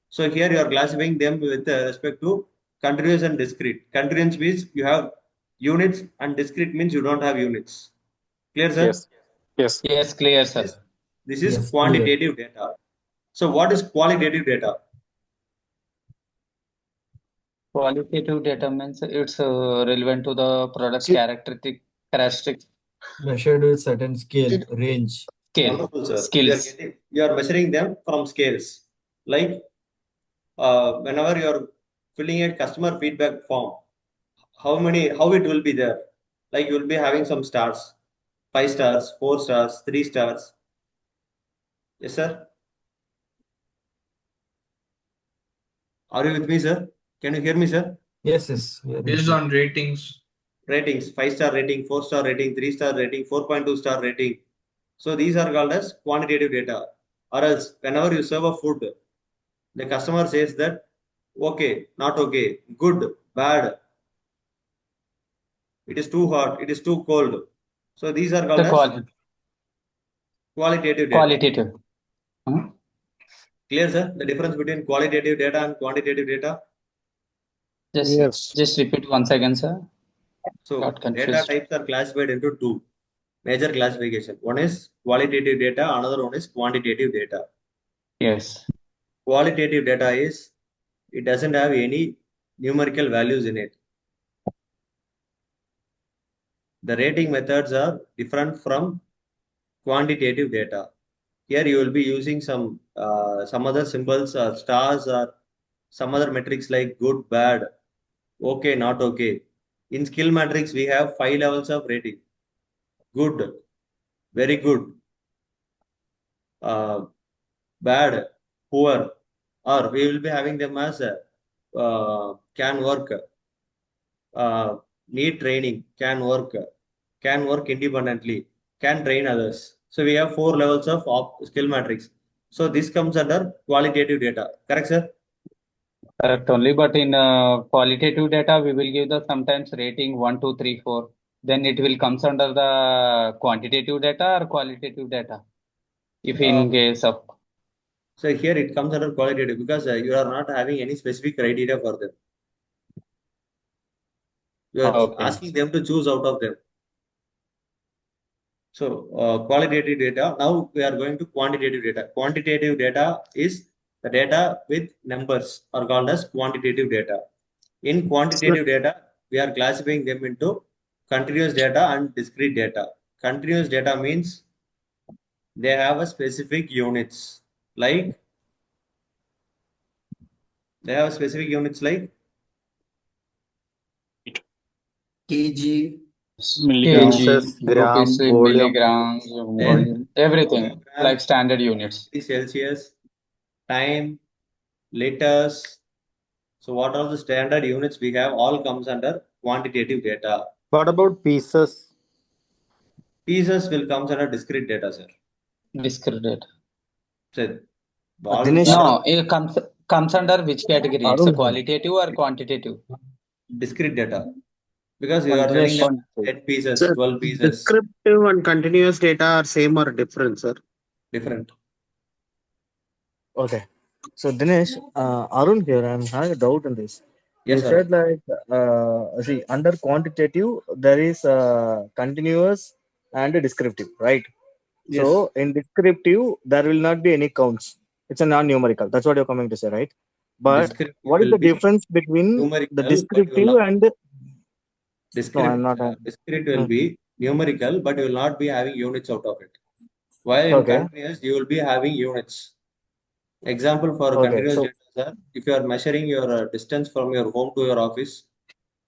So here you are classifying them with respect to continuous and discrete. Continuous means you have units and discrete means you don't have units. Clear, sir? Yes. Yes. Yes, clear, sir. This is Yes, clear. quantitative data. So what is qualitative data? Qualitative data means it's relevant to the product characteristics, Measured with certain scale, range. Wonderful, sir. skills. You are measuring them from scales. Like whenever you are filling a customer feedback form, how it will be there? Like you will be having some stars, 5 stars, 4 stars, 3 stars. Yes, sir. Are you with me, sir? Can you hear me, sir? Yes, yes. we are with Based you. on ratings. Ratings: 5-star rating, 4-star rating, 3-star rating, 4.2-star rating. So these are called as quantitative data. Or else, whenever you serve a food, the customer says that okay, not okay, good, bad, it is too hot, it is too cold. So these are called The as qualitative data. qualitative. Clear, sir? The difference between qualitative data and quantitative data? Yes. Just repeat once again, sir. So Got data confused. types are classified into two major classification. One is qualitative data, another one is quantitative data. Yes. Qualitative data is it doesn't have any numerical values in it. The rating methods are different from quantitative data. Here you will be using some other symbols or stars or some other metrics like good, bad, okay, not okay. In skill matrix, we have 5 levels of rating: good, very good, uh, bad, poor, or we will be having them as can work, need training, can work independently, can train others. So we have 4 levels of skill matrix. So this comes under qualitative data. Correct, sir? Correct only, but in qualitative data, we will give the sometimes rating 1, 2, 3, 4. Then it will comes under the quantitative data or qualitative data. If in case of So here it comes under qualitative because you are not having any specific criteria for them. You are asking them to choose out of them. So qualitative data. Now we are going to quantitative data. Quantitative data is the data with numbers are called as quantitative data. In quantitative data, we are classifying them into continuous data and discrete data. Continuous data means they have a specific units like kg, kg, Ounces, gram, rupees, volume. milligrams, volume, everything like standard units. Celsius, time, liters. So what are the standard units we have all comes under quantitative data. What about pieces? Pieces will comes under discrete data, sir. Discrete data. So Dinesh, No, it comes under which category? It's a Arun, qualitative or quantitative? discrete data. Because you are telling Dinesh. them 10 pieces, Sir, 12 pieces. descriptive and continuous data are same or different, sir? Different. Okay. So Dinesh, Arun here, I'm having a doubt in this. Yes, You sir. said like, see, under quantitative, there is continuous and descriptive, right? Yes. So in descriptive, there will not be any counts. It's a non-numerical. That's what you're coming to say, right? But Descriptive what is will the be difference between the numerical, but you will descriptive not. and no? I'm not. Discrete will be numerical, but you will not be having units out of it. While in Okay. continuous, you will be having units. Example for Okay. continuous So data, sir. If you are measuring your distance from your home to your office,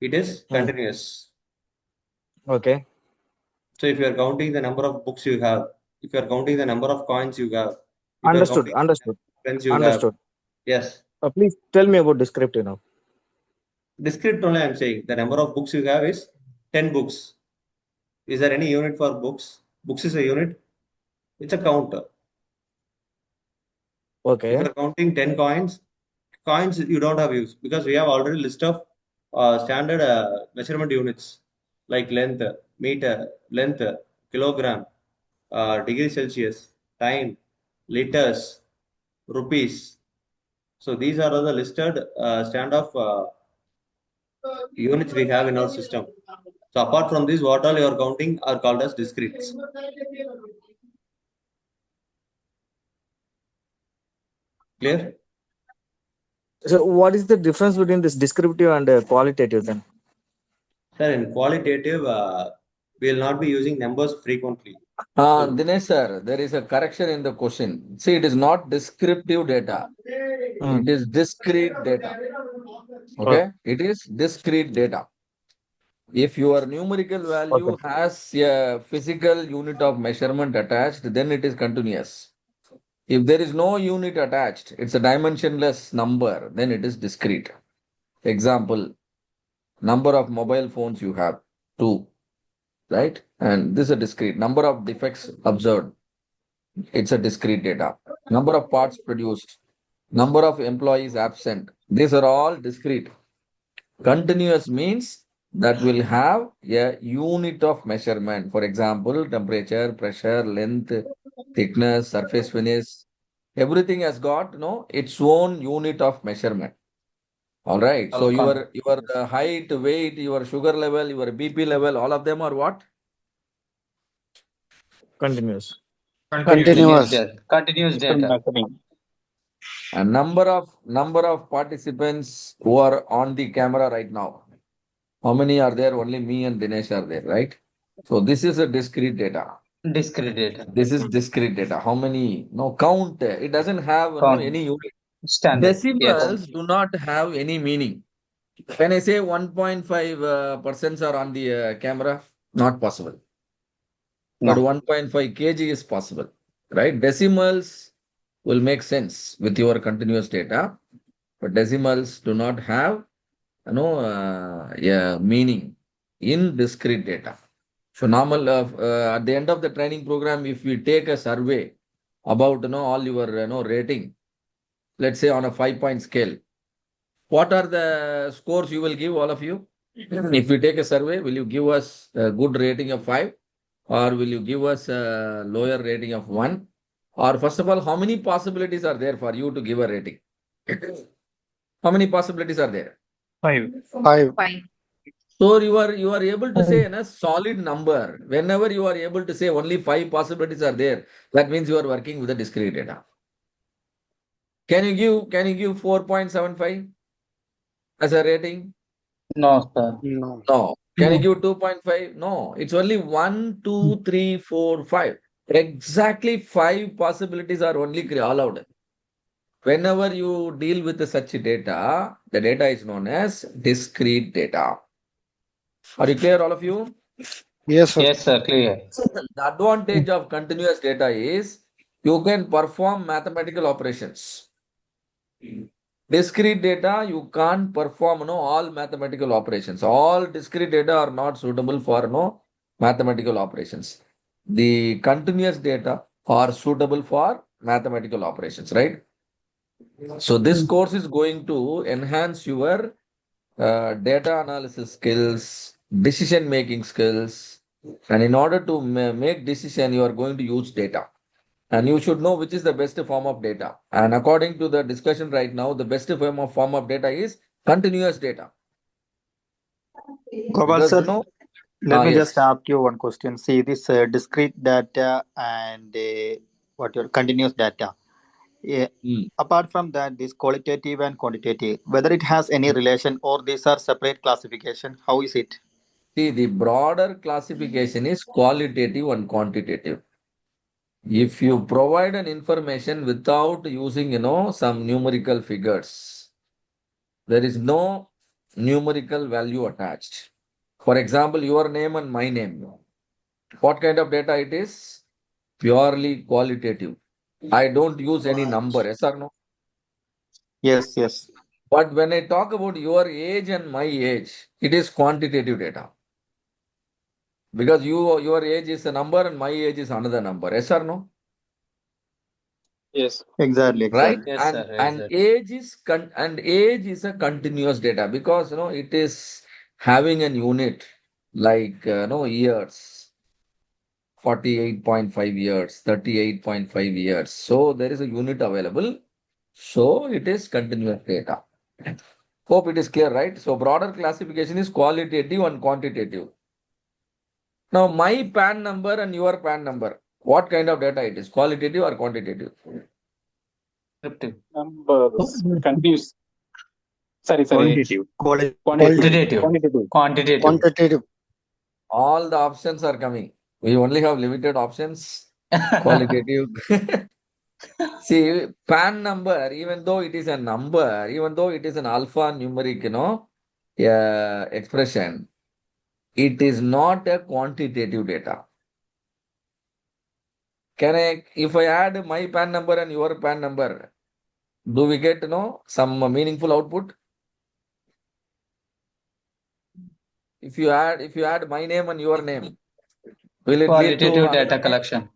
it is continuous. okay. So if you are counting the number of books you have, if you are counting the number of coins you have, if you are Understood. counting the Understood. friends you have, Understood. yes. Please tell me about descriptive now. Descriptive only I am saying the number of books you have is 10 books. Is there any unit for books? Books is a unit. It's a counter. If Okay. you are counting 10 coins you don't have use because we have already list of standard measurement units like length, meter, length, kilogram, degree Celsius, time, liters, rupees. So these are all the listed stand of units we have in our system. So apart from this, what all you are counting are called as discretes. Clear? So what is the difference between this descriptive and qualitative then? Sir, in qualitative, we will not be using numbers frequently. So, Dinesh sir, there is a correction in the question. See, it is not descriptive data. It is discrete data. Okay? It is discrete data. If your numerical value Okay. has a physical unit of measurement attached, then it is continuous. If there is no unit attached, it's a dimensionless number, then it is discrete. Example, number of mobile phones you have, 2, right? And this is a discrete. Number of defects observed, it's a discrete data. Number of parts produced, number of employees absent, these are all discrete. Continuous means that will have a unit of measurement. For example, temperature, pressure, length, thickness, surface finish. Everything has got its own unit of measurement. All right. So your height, weight, your sugar level, your BP level, all of them are what? Continuous. Continuous. Continuous data. Measuring. And number of participants who are on the camera right now. How many are there? Only me and Dinesh are there, right? So this is a discrete data. Discrete data. This is discrete data. How many? No count. It doesn't have Count. any unit. Standard. Yes. Decimals do not have any meaning. When I say 1.5 persons are on the camera, not possible. But No. 1.5 kg is possible, right? Decimals will make sense with your continuous data, but decimals do not have meaning in discrete data. So normal at the end of the training program, if we take a survey about all your rating, let's say on a 5-point scale, what are the scores you will give, all of you? If we take a survey, will you give us a good rating of 5, or will you give us a lower rating of 1? Or first of all, how many possibilities are there for you to give a rating? How many possibilities are there? 5. So you are able to say a solid number. Whenever you are able to say only 5 possibilities are there, that means you are working with a discrete data. Can you give 4.75 as a rating? No, sir. No. No. Can you give 2.5? No. It's only 1, 2, 3, 4, 5. Exactly 5 possibilities are only allowed. Whenever you deal with such data, the data is known as discrete data. Are you clear, all of you? Yes, sir. Yes, sir. Clear. The advantage of continuous data is you can perform mathematical operations. Discrete data, you can't perform all mathematical operations. All discrete data are not suitable for mathematical operations. The continuous data are suitable for mathematical operations, right? So this course is going to enhance your data analysis skills, decision making skills, and in order to make decision, you are going to use data. And you should know which is the best form of data. And according to the discussion right now, the best form of data is continuous data. Gopal Because sir, let me just yes. ask you one question. See this discrete data and what your continuous data. Yeah. Apart from that, this qualitative and quantitative, whether it has any relation or these are separate classification, how is it? See, the broader classification is qualitative and quantitative. If you provide an information without using, some numerical figures, there is no numerical value attached. For example, your name and my name. What kind of data it is? Purely qualitative. I don't use any number, yes or no? Yes, yes. But when I talk about your age and my age, it is quantitative data. Because your age is a number and my age is another number, yes or no? Yes. Exactly, right? exactly. Yes, sir. And Exactly. age is a continuous data because it is having an unit like years, 48.5 years, 38.5 years. So there is a unit available. So it is continuous data. Hope it is clear, right? So broader classification is qualitative and quantitative. Now my PAN number and your PAN number, what kind of data it is? Qualitative or quantitative? Numbers. Confused. Sorry. Quantitative. Quantitative. Quantitative. Quantitative. Quantitative. All the options are coming. We only have limited options. Qualitative. See, PAN number, even though it is a number, even though it is an alphanumeric, expression, it is not a quantitative data. If I add my PAN number and your PAN number, do we get, some meaningful output? If you add my name and your name, will it lead to Qualitative another data name? collection.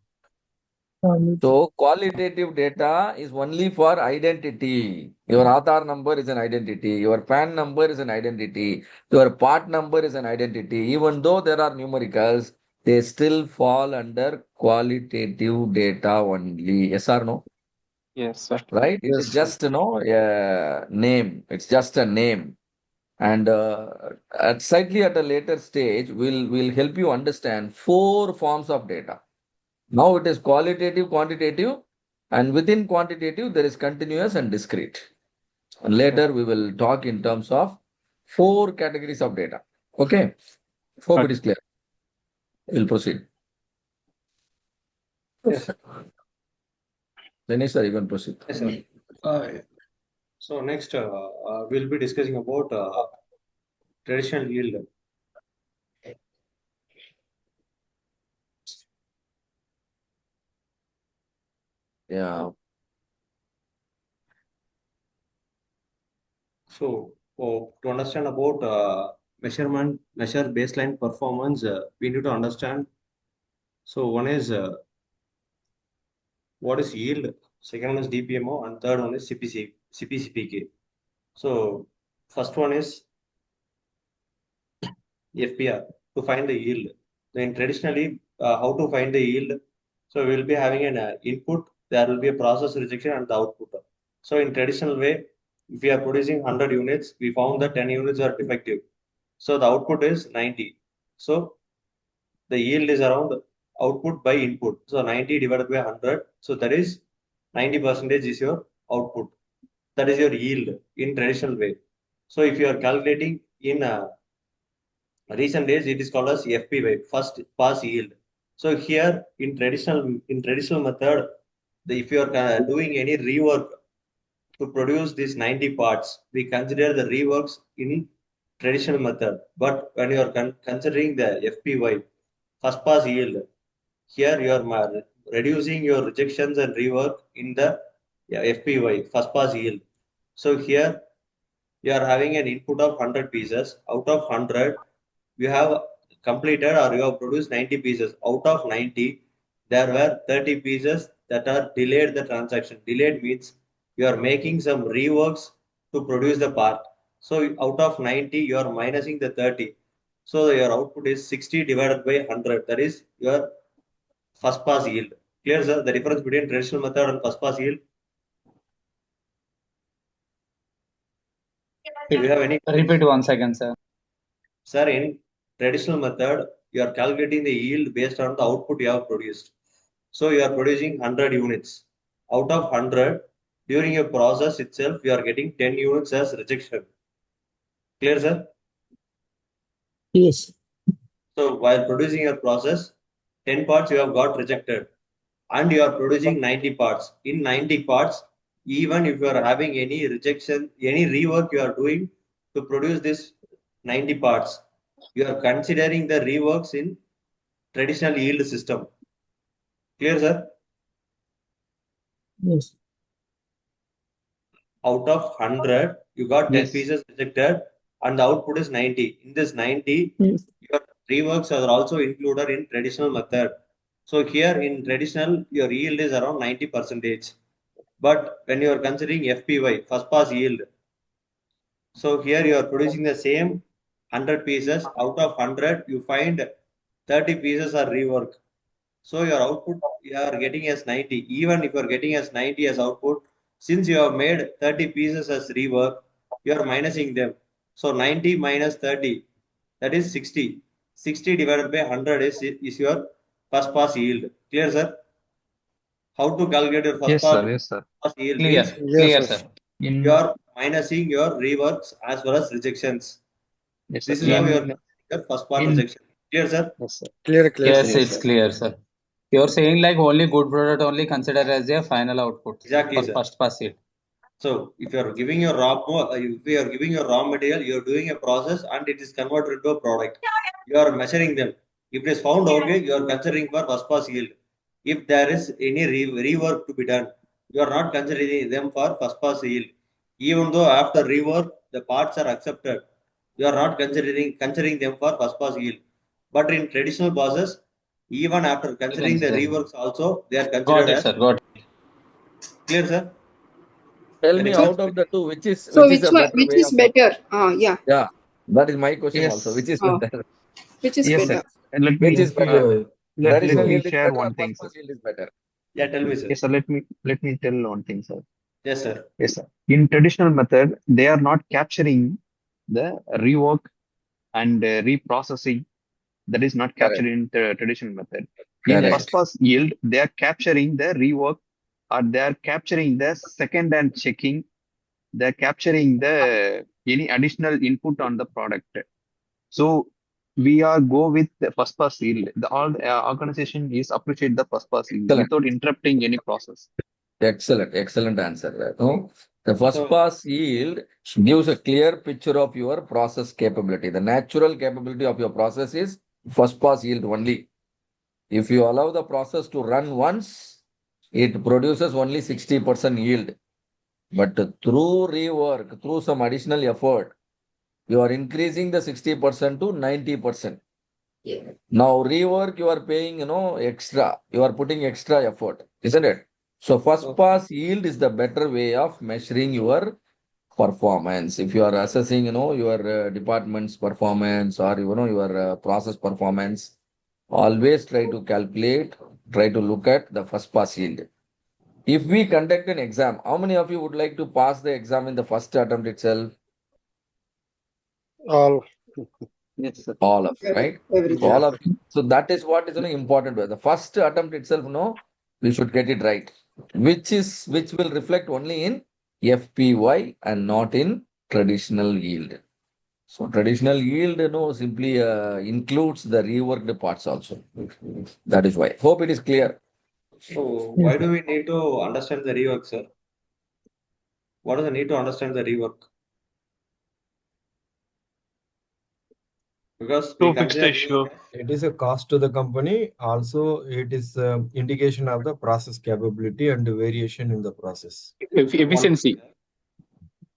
So qualitative data is only for identity. Your Aadhaar number is an identity. Your PAN number is an identity. Your part number is an identity. Even though there are numericals, they still fall under qualitative data only. Yes or no? Yes, sir. Right? It is Yes, sir. just a name. It's just a name. And slightly at a later stage, we'll help you understand 4 forms of data. Now it is qualitative, quantitative, and within quantitative, there is continuous and discrete. And later we will talk in terms of 4 categories of data. Okay. Hope it is clear. We'll proceed. Yes. Dinesh sir, you can proceed. Yes, sir. So next, we'll be discussing about traditional yield. Yeah. So to understand about measure baseline performance, we need to understand. So one is what is yield, second one is DPMO, and third one is CPCPK. So first one is FPR to find the yield. Then traditionally, how to find the yield? So we'll be having an input, there will be a process rejection and the output. So in traditional way, if we are producing 100 units, we found that 10 units are defective. So the output is 90. So the yield is around output by input. So 90 divided by 100. So that is 90% is your output. That is your yield in traditional way. So if you are calculating in recent days, it is called as FPY, first pass yield. So here in traditional method, if you are doing any rework to produce these 90 parts, we consider the reworks in traditional method. But when you are considering the FPY, first pass yield, here you are reducing your rejections and rework in the FPY, first pass yield. So here you are having an input of 100 pieces. Out of 100, you have completed or you have produced 90 pieces. Out of 90, there were 30 pieces that are delayed the transaction. Delayed means you are making some reworks to produce the part. So out of 90, you are minusing the 30. So your output is 60 divided by 100. That is your first pass yield. Clear, sir? The difference between traditional method and first pass yield. Do you have any? Repeat once again, sir. Sir, in traditional method, you are calculating the yield based on the output you have produced. So you are producing 100 units. Out of 100, during your process itself, you are getting 10 units as rejection. Clear, sir? Yes. So while producing your process, 10 parts you have got rejected and you are producing 90 parts. In 90 parts, even if you are having any rejection, any rework you are doing to produce this 90 parts, you are considering the reworks in traditional yield system. Clear, sir? Yes. Out of 100, you got 10 Yes. pieces rejected and the output is 90. In this 90, Yes. your reworks are also included in traditional method. So here in traditional, your yield is around 90 percentage. But when you are considering FPY, first pass yield, so here you are producing the same 100 pieces. Out of 100, you find 30 pieces are rework. So your output you are getting as 90. Even if you are getting as 90 as output, since you have made 30 pieces as rework, you are minusing them. So 90 minus 30, that is 60. 60 divided by 100 is your first pass yield. Clear, sir? How to calculate your first Yes, sir. pass Yes, sir. yield Clear, means Yes, clear, yes. sir. you are minusing your reworks as well as rejections. Yes, sir. This is how you are In your first part in rejection. Clear, sir? yes, sir. Clear, Yes, clear. sir. Yes, Yes, it's sir. clear, sir. You're saying like only good product only consider as a final output Exactly, for sir. first pass yield. So if you are giving your if you are giving your raw material, you are doing a process and it is converted into a product. You are measuring them. If it is found okay, you are considering for first pass yield. If there is any rework to be done, you are not considering them for first pass yield. Even though after rework the parts are accepted, you are not considering them for first pass yield. But in traditional process, even after considering the Consider. reworks also, they are Got considered it, as sir. Got it. clear, sir. Tell Can me you So, please out of the two, which so is a better which way is of better? Yeah. yeah. That is my question also. Yes. Which is Oh, better? which is Yes, better? sir. And let Which me is better? let Traditional me yield is share better or one first thing, sir. pass yield is better? Yeah, tell me, sir. Yes, sir. Let me tell one thing, sir. Yes, sir. Yes, sir. In traditional method, they are not capturing the rework and reprocessing. That is not captured Correct. in the traditional method. In Correct. first pass yield, they are capturing the rework, or they are capturing the second and checking. They are capturing the any additional input on the product. So we are go with the first pass yield. The all organization is appreciate the first pass yield Excellent. without interrupting any process. Excellent. Excellent answer. No? The first So, pass yield gives a clear picture of your process capability. The natural capability of your process is first pass yield only. If you allow the process to run once, it produces only 60% yield. But through rework, through some additional effort, you are increasing the 60% to 90%. Now rework, you are paying, extra. You are putting extra effort, isn't it? So first okay. pass yield is the better way of measuring your performance. If you are assessing, your department's performance or, your process performance, always try to calculate, try to look at the first pass yield. If we conduct an exam, how many of you would like to pass the exam in the first attempt itself? All. Yes, sir. All of you, right? So Everything. all Yeah. of you. So that is what is important. The first attempt itself, we should get it right, which will reflect only in FPY and not in traditional yield. So traditional yield, simply includes the reworked parts also. That is why. Hope it is clear. So why do we need to understand the rework, sir? What is the need to understand the rework? Because we To fix the consider issue. rework as It is a cost to the company. Also, it is indication of the process capability and variation in the process. one thing, Efficiency. sir.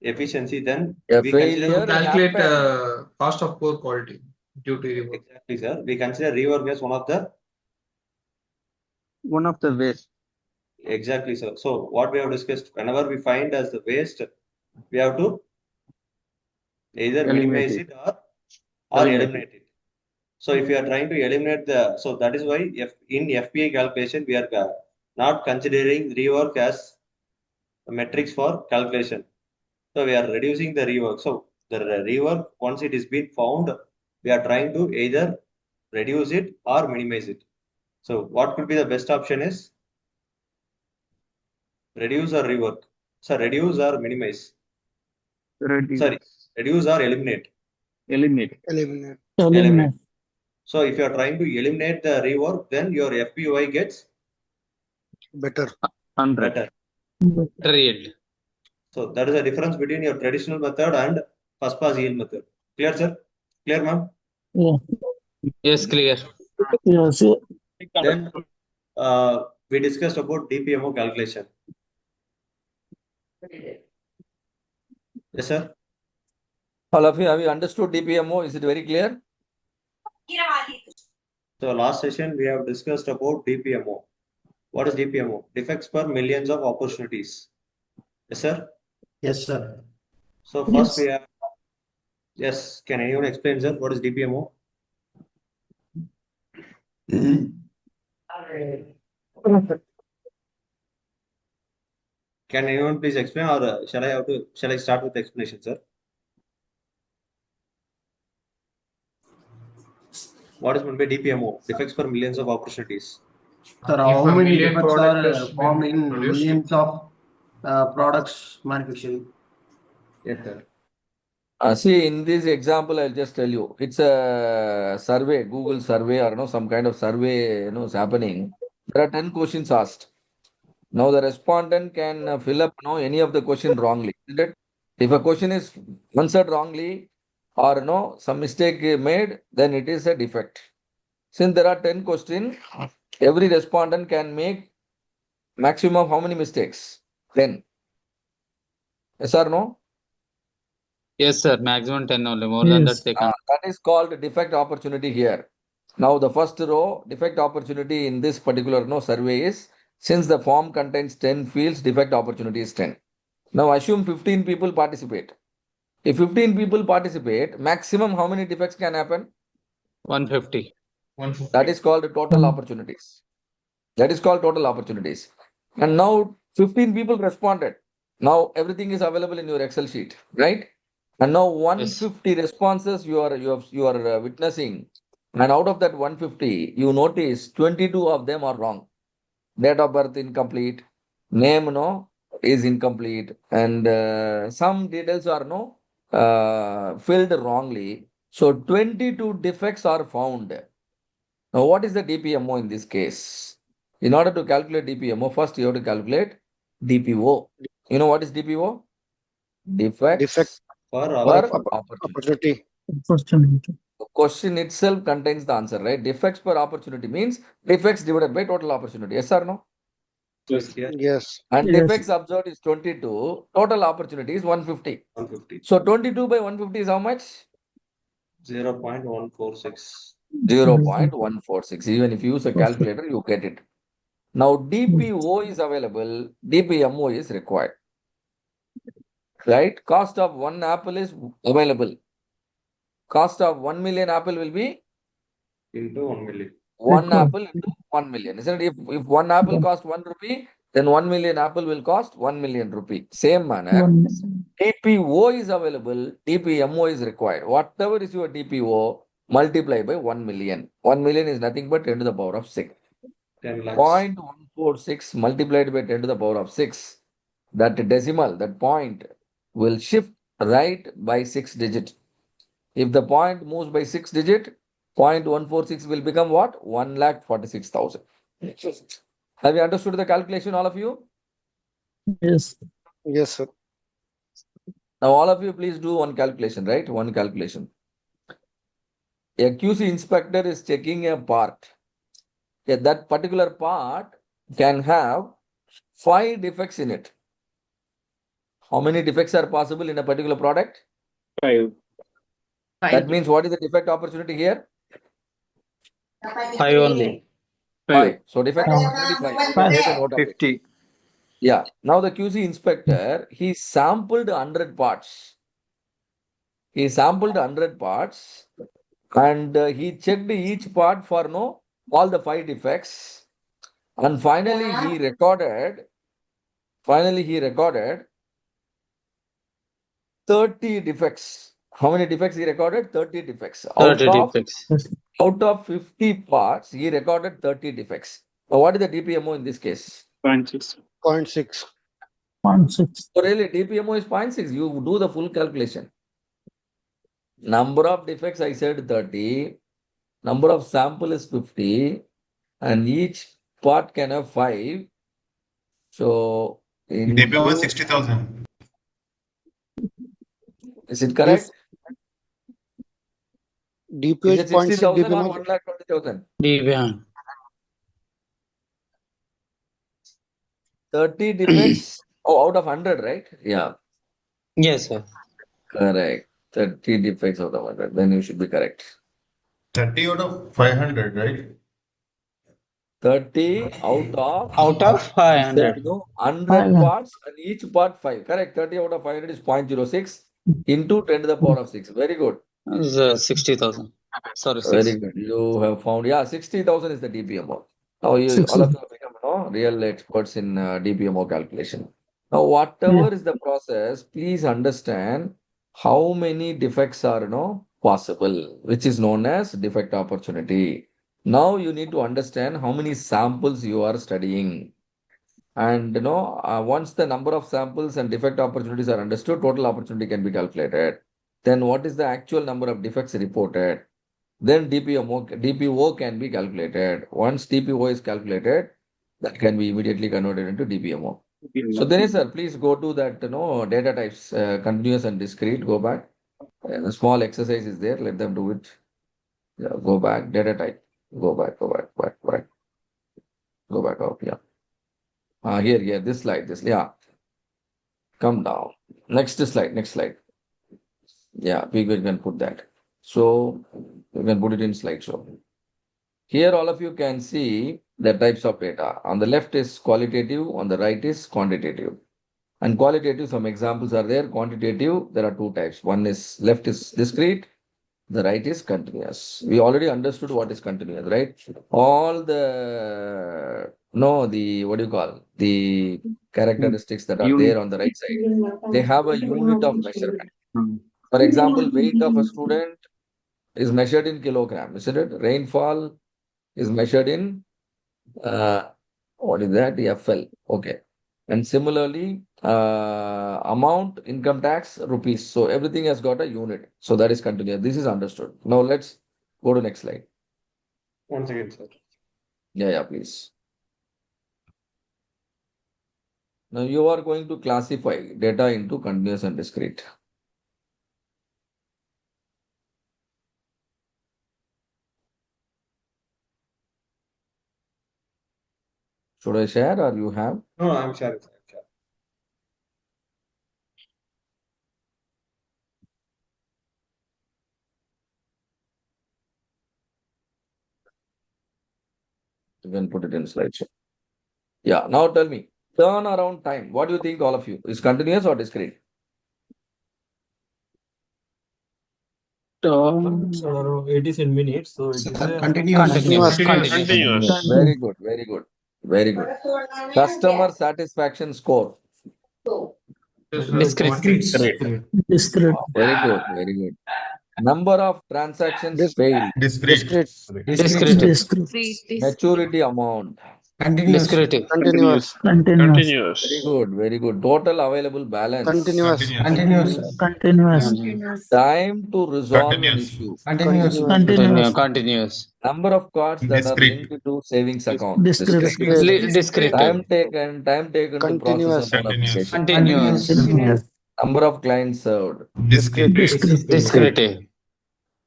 Efficiency. Then A we consider To failure calculate happen. cost of poor quality due to rework. exactly, sir. We consider rework as one of the One of the ways. exactly, sir. So what we have discussed, whenever we find as the waste, we have to either Eliminate minimize it. it or Eliminate it. eliminate it. So if you are trying to eliminate so that is why in FPA calculation we are not considering rework as metrics for calculation. So we are reducing the rework. So the rework, once it is been found, we are trying to either reduce it or minimize it. So what could be the best option is reduce or rework. So reduce or minimize. Sorry, Reduce. reduce or eliminate. Eliminate. Eliminate. Eliminate. So if you are trying to eliminate the rework, then your FPY gets Better. 100. better. Better yield. So that is the difference between your traditional method and first pass yield method. Clear, sir? Clear, ma'am? Yeah. Yes, clear. Yes. Then we discussed about DPMO calculation. Yes, sir. All of you, have you understood DPMO? Is it very clear? So last session we have discussed about DPMO. What is DPMO? Defects per millions of opportunities. Yes, sir. Yes, sir. So first we have, yes, can anyone explain, sir, what is DPMO? Can anyone please explain, or shall I start with the explanation, sir? What is meant by DPMO? Defects per millions of opportunities. Sir, If how a many million defects product are has formed been in produced, millions of products manufacturing? Yes, sir. See, in this example, I'll just tell you, it's a survey, Google survey, or some kind of survey, is happening. There are 10 questions asked. Now the respondent can fill up, any of the question wrongly, isn't it? If a question is answered wrongly, or some mistake made, then it is a defect. Since there are 10 questions, every respondent can make maximum of how many mistakes? 10. Yes or no? Yes, sir. Maximum 10 only. More than that, Yes. they can't. That is called defect opportunity here. Now the first row, defect opportunity in this particular survey is, since the form contains 10 fields, defect opportunity is 10. Now assume 15 people participate. If 15 people participate, maximum how many defects can happen? 150. 150. That is called total opportunities. That is called total opportunities. And now 15 people responded. Now everything is available in your Excel sheet, right? And now Yes. 150 responses you are witnessing, and out of that 150, you notice 22 of them are wrong. Date of birth incomplete, name is incomplete, and some details are filled wrongly. So 22 defects are found. Now, what is the DPMO in this case? In order to calculate DPMO, first you have to calculate DPO. You know what is DPO? Defect Defects Per per per opportunity. opportunity. Opportunity. The question itself contains the answer, right? Defects per opportunity means defects divided by total opportunity. Yes or no? Yes, yes. Yes. And Yes. defects observed is 22. Total opportunity is 150. 150. So 22 by 150 is how much? 0.146. 0.146. Even if you use a calculator, you get it. Now DPO is available, DPMO is required. Right? Cost of one apple is available. Cost of 1 million apple will be Into 1 million. one apple into 1 million. Isn't it? If one apple costs 1 rupee, then 1 million apple will cost 1 million rupee. Same manner, DPO is available, DPMO is required. Whatever is your DPO, multiply by 1 million. 1 million is nothing but 10 to the power of 6. 10 lakhs. 0.146 multiplied by 10 to the power of 6. That decimal, that point will shift right by 6 digit. If the point moves by 6 digit, 0.146 will become what? 1,46,000. Have you understood the calculation, all of you? Yes. Yes, sir. Now, all of you, please do one calculation, right? One calculation. A QC inspector is checking a part. That particular part can have 5 defects in it. How many defects are possible in a particular product? 5. That means what is the defect opportunity here? 5 only. 5. So defect opportunity 5. You can take a note of it. 50. Yeah. Now the QC inspector, he sampled 100 parts. He sampled 100 parts and he checked each part for all the 5 defects. And finally he recorded 30 defects. How many defects he recorded? 30 defects. 30 defects. Out of 50 parts, he recorded 30 defects. Now, what is the DPMO in this case? 0.6. 0.6. 0.6. So really, DPMO is 0.6. You do the full calculation. Number of defects, I said 30. Number of sample is 50. And each part can have 5. So, DPO was into, 60,000. is it correct? DPO Is is it 0.6 60,000 or DPMO. 1,20,000? DPM. 30 defects. Oh, out of 100, right? Yeah, Yes, sir. correct. 30 defects out of 100. Then you should be correct. 30 out of 500, right? 30 out of, Out of you said, 500. 100 parts and each part 5. Correct. 30 out of 500 is 0.06 into 10 to the power of 6. Very good. Is 60,000. Sorry, Very 6. good. You have found, yeah, 60,000 is the DPMO. Now, you all of you have become real experts in DPMO calculation. Now, whatever is the process, please understand how many defects are possible, which is known as defect opportunity. Now, you need to understand how many samples you are studying. And once the number of samples and defect opportunities are understood, total opportunity can be calculated. Then, what is the actual number of defects reported? Then DPO can be calculated. Once DPO is calculated, that can be immediately converted into DPMO. So Dinesh sir, please go to that data types, continuous and discrete. Go back. A small exercise is there. Let them do it. Yeah, go back. Data type. Go back. Go back up. Yeah. Here. This slide. Yeah. Come down. Next slide. Yeah, we can put that. So we can put it in slideshow. Here, all of you can see the types of data. On the left is qualitative, on the right is quantitative. And qualitative, some examples are there. Quantitative, there are two types. One is left is discrete, the right is continuous. We already understood what is continuous, right? All the, no, the, what do you call, the characteristics that are there on the right side, they have a unit of measurement. For example, weight of a student is measured in kilogram, isn't it? Rainfall is measured in what is that? FL. Okay. And similarly, amount, income tax, rupees. So everything has got a unit. So that is continuous. This is understood. Now let's go to next slide. Once again, sir. Yeah, please. Now you are going to classify data into continuous and discrete. Should I share or you have? No, I'm sharing. You can put it in slideshow. Yeah. Now tell me, turnaround time. What do you think, all of you? Is continuous or discrete? It's around 80 in minutes, so it is a Continuous. Very good. Very good. Customer satisfaction score. Discrete. Discrete. Very good. Number of transactions failed. Discrete. Discrete. Maturity amount. Discrete. Continuous. Very good. Total available balance. Continuous. Continuous. Time to resolve an issue. Continuous. Number of cards that are linked to savings account. Discrete. Discrete. Time taken to process a phone application. Continuous. Number of clients served. Discrete.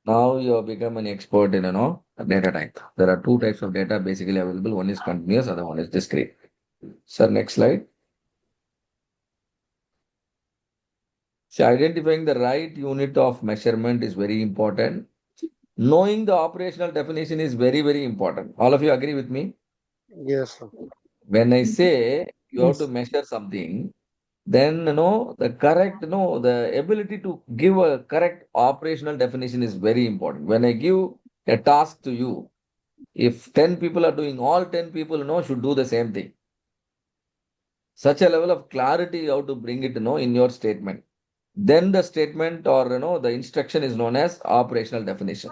Now you have become an expert in data type. There are two types of data basically available. One is continuous, other one is discrete. Sir, next slide. So identifying the right unit of measurement is very important. Knowing the operational definition is very, very important. All of you agree with me? Yes, sir. When I say you have to measure something, then the correct, the ability to give a correct operational definition is very important. When I give a task to you, if 10 people are doing, all 10 people should do the same thing. Such a level of clarity you have to bring it in your statement. Then the statement or the instruction is known as operational definition.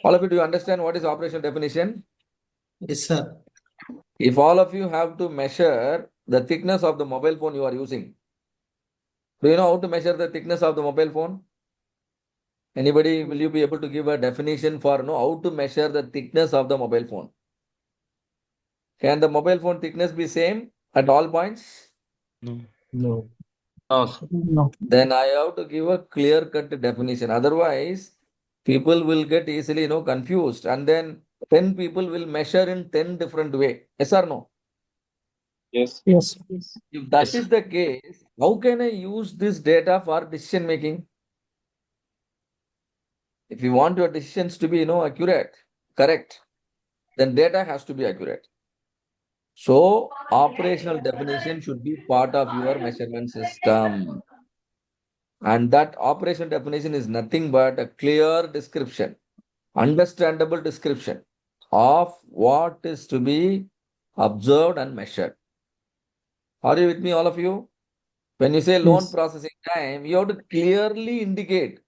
All of you, do you understand what is operational definition? Yes, sir. If all of you have to measure the thickness of the mobile phone you are using, do you know how to measure the thickness of the mobile phone? Anybody, will you be able to give a definition for how to measure the thickness of the mobile phone? Can the mobile phone thickness be same at all points? No. No. Then I have to give a clear-cut definition. Otherwise, people will get easily confused, and then 10 people will measure in 10 different way. Yes or no? Yes. If that is the case, how can I use this data for decision making? If you want your decisions to be accurate, correct, then data has to be accurate. So operational definition should be part of your measurement system. And that operational definition is nothing but a clear description, understandable description of what is to be observed and measured. Are you with me, all of you? When you say loan Yes. processing time, you have to clearly indicate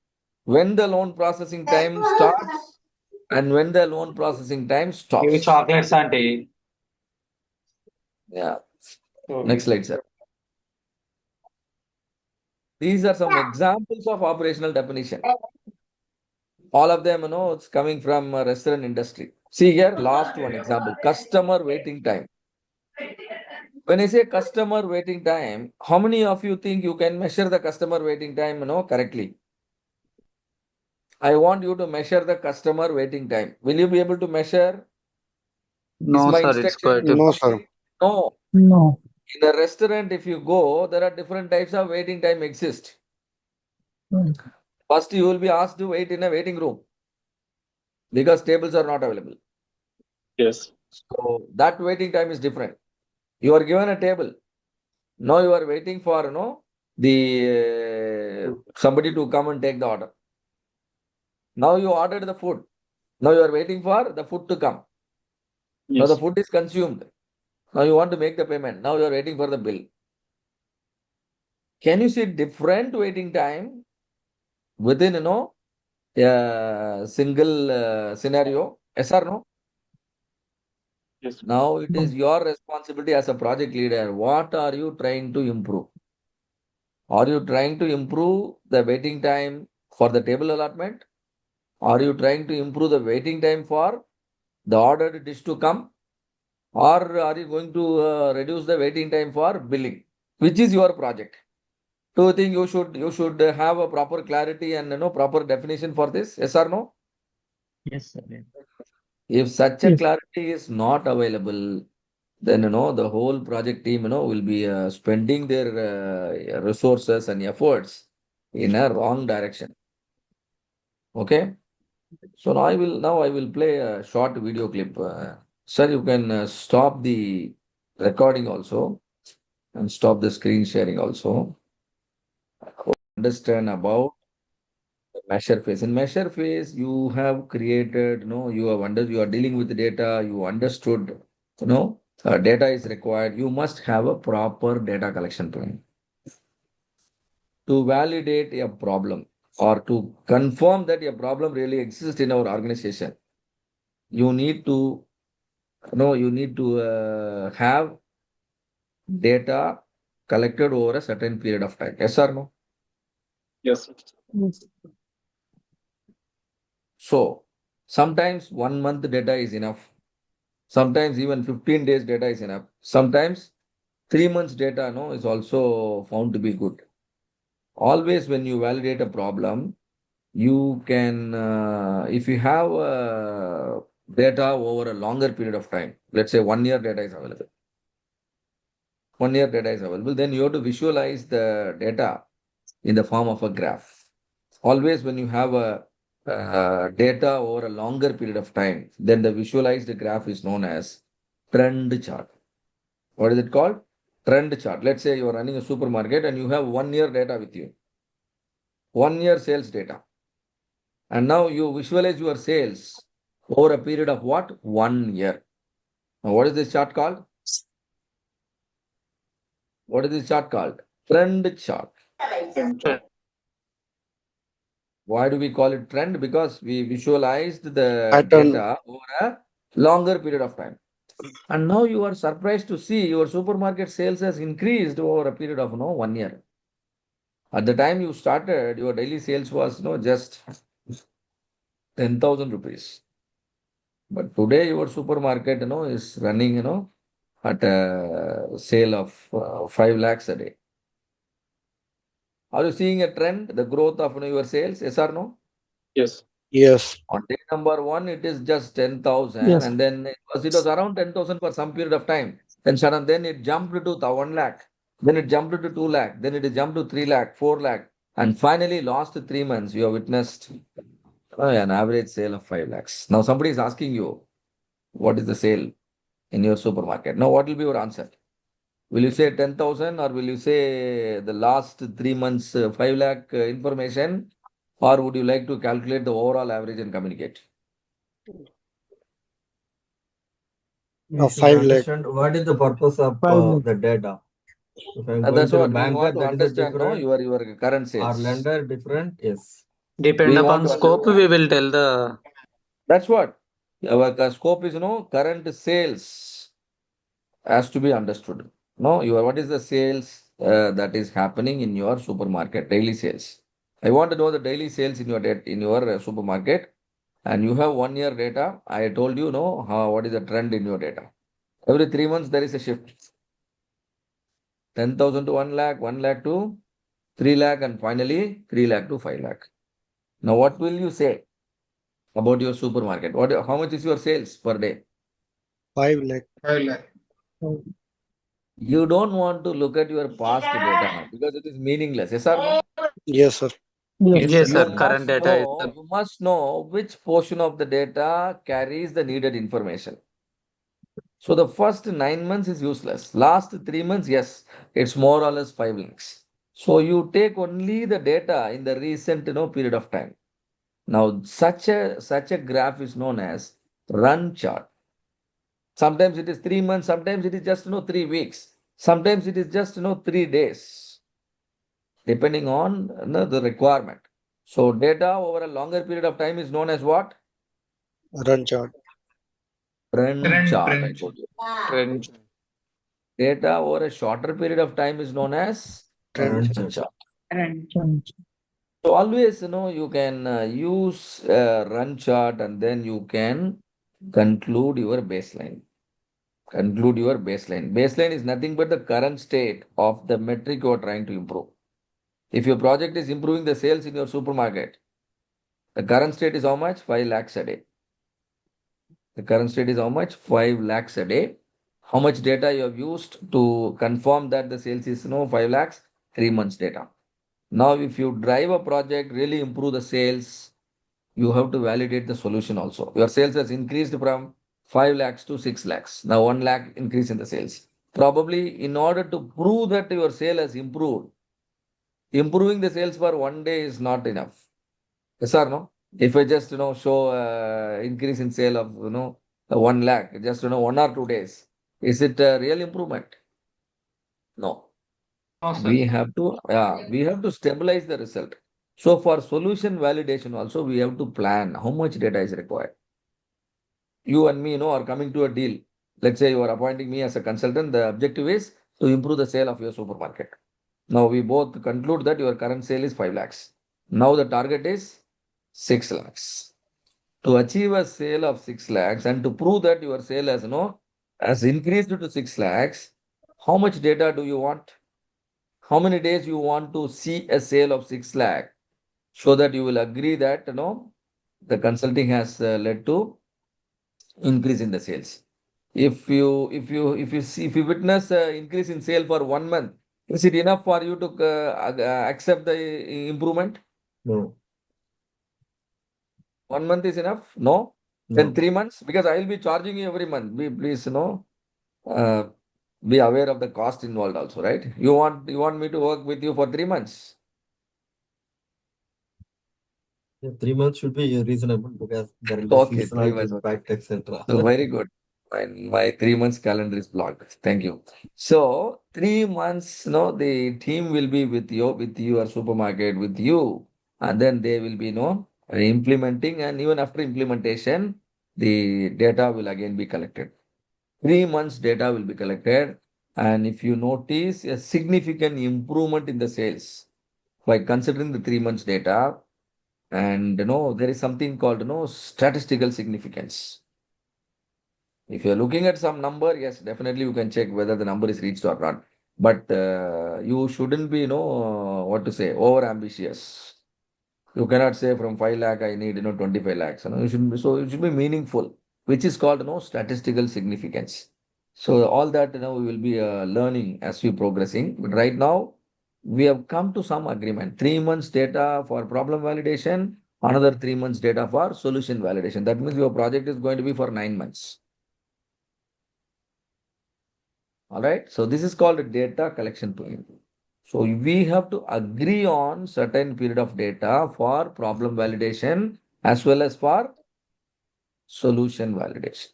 when the loan processing time starts and when the loan processing time Give stops. chocolates, auntie. Yeah. Okay. Next slide, sir. These are some examples of operational definition. All of them, it's coming from restaurant industry. See here, last one example, customer waiting time. When I say customer waiting time, how many of you think you can measure the customer waiting time, correctly? I want you to measure the customer waiting time. Will you be able to measure? Is No, my sir, it's instruction? quite No, sir. No. no. In a restaurant, if you go, there are different types of waiting time exist. First, you will be asked to wait in a waiting room because tables are not available. Yes. So that waiting time is different. You are given a table. Now you are waiting for the somebody to come and take the order. Now you ordered the food. Now you are waiting for the food to come. Now the Yes. food is consumed. Now you want to make the payment. Now you are waiting for the bill. Can you see different waiting time within a single scenario? Yes or no? Yes. Now it is your responsibility as a project leader. What are you trying to improve? Are you trying to improve the waiting time for the table allotment? Are you trying to improve the waiting time for the ordered dish to come? Or are you going to reduce the waiting time for billing? Which is your project? Do you think you should have a proper clarity and proper definition for this? Yes or no? Yes, sir. If such a Yes. clarity is not available, then the whole project team will be spending their resources and efforts in a wrong direction. Okay. So now I will play a short video clip. Sir, you can stop the recording also and stop the screen sharing also. Understand about the measure phase. In measure phase, you have created, you are dealing with the data, you understood, data is required. You must have a proper data collection plan to validate a problem or to confirm that a problem really exists in our organization. You need to have data collected over a certain period of time. Yes or no? Yes. Yes. So sometimes 1 month data is enough. Sometimes even 15 days data is enough. Sometimes 3 months data is also found to be good. Always when you validate a problem, you can, if you have data over a longer period of time, let's say 1 year data is available. 1 year data is available, then you have to visualize the data in the form of a graph. Always when you have a data over a longer period of time, then the visualized graph is known as trend chart. What is it called? Trend chart. Let's say you are running a supermarket and you have 1 year data with you. 1 year sales data. And now you visualize your sales over a period of what? 1 year. Now what is this chart called? What is this chart called? Trend chart. Why do we call it trend? Because we visualized the Pattern. data over a longer period of time. And now you are surprised to see your supermarket sales has increased over a period of 1 year. At the time you started, your daily sales was just 10,000 rupees. But today your supermarket is running at a sale of 5 lakhs a day. Are you seeing a trend, the growth of your sales? Yes or no? Yes. Yes. On day number one, it is just 10,000, Yes. and then it was around 10,000 for some period of time. Then it jumped to 1 lakh. Then it jumped to 2 lakh. Then it jumped to 3 lakh, 4 lakh. And finally, last 3 months, you have witnessed an average sale of 5 lakhs. Now, somebody is asking you, what is the sale? in your supermarket. Now, what will be your answer? Will you say 10,000 or will you say the last 3 months 5 lakh information, or would you like to calculate the overall average and communicate? We should 5 lakh. understand what is the purpose of 5 lakh. the data. If I'm going That's to the what we banker, want to that is a understand, no? different, Your current or sales. lender different, yes. Depend We want upon to scope, understand. we will tell the. That's what our scope is, current sales has to be understood. No, what is the sales that is happening in your supermarket, daily sales. I want to know the daily sales in your supermarket, and you have 1 year data. I told you, what is the trend in your data. Every 3 months there is a shift. 10,000 to 1 lakh, 1 lakh to 3 lakh, and finally 3 lakh to 5 lakh. Now, what will you say about your supermarket? How much is your sales per day? 5 lakh. 5 lakh. You don't want to look at your past data now because it is meaningless. Yes or no? Yes, sir. Yes. Yes, You sir. Current must data is know, the. you must know which portion of the data carries the needed information. So the first 9 months is useless. Last 3 months, yes, it's more or less 5 lakhs. So you take only the data in the recent period of time. Now such a graph is known as run chart. Sometimes it is 3 months, sometimes it is just 3 weeks, sometimes it is just 3 days, depending on the requirement. So data over a longer period of time is known as what? Run chart. Trend chart, I Trend. told you. Trend. Data over a shorter period of time is known as Trend. trend chart. Trend. So always, you can use run chart and then you can conclude your baseline. Conclude your baseline. Baseline is nothing but the current state of the metric you are trying to improve. If your project is improving the sales in your supermarket, the current state is how much? 5 lakhs a day. The current state is how much? 5 lakhs a day. How much data you have used to confirm that the sales is 5 lakhs? 3 months data. Now, if you drive a project, really improve the sales, you have to validate the solution also. Your sales has increased from 5 lakhs to 6 lakhs. Now 1 lakh increase in the sales. Probably in order to prove that your sale has improved, improving the sales for 1 day is not enough. Yes or no? If I just show increase in sale of 1 lakh, just 1 or 2 days, is it a real improvement? No. No, sir. We have to stabilize the result. So for solution validation also, we have to plan how much data is required. You and me, are coming to a deal. Let's say you are appointing me as a consultant. The objective is to improve the sale of your supermarket. Now we both conclude that your current sale is 5 lakhs. Now the target is 6 lakhs. To achieve a sale of 6 lakhs and to prove that your sale has increased to 6 lakhs, how much data do you want? How many days you want to see a sale of 6 lakh so that you will agree that the consulting has led to increase in the sales. If you witness increase in sale for 1 month, is it enough for you to accept the improvement? No. 1 month is enough? No. Then No. 3 months, because I will be charging you every month. Please uh, be aware of the cost involved also, right? You want me to work with you for 3 months? Yeah, 3 months should be reasonable because there will be Okay, three seasonal months. Okay. impact, etc. So very good. My 3 months calendar is blocked. Thank you. So 3 months, the team will be with your supermarket, with you, and then they will be, implementing, and even after implementation, the data will again be collected. 3 months data will be collected, and if you notice a significant improvement in the sales by considering the 3 months data, and there is something called statistical significance. If you're looking at some number, yes, definitely you can check whether the number is reached or not. But you shouldn't be, what to say, over ambitious. You cannot say from 5 lakh I need 25 lakhs. So it should be meaningful, which is called statistical significance. So all that we will be learning as we progressing. But right now we have come to some agreement. 3 months data for problem validation, another 3 months data for solution validation. That means your project is going to be for 9 months. All right. So this is called a data collection period. So we have to agree on certain period of data for problem validation as well as for solution validation.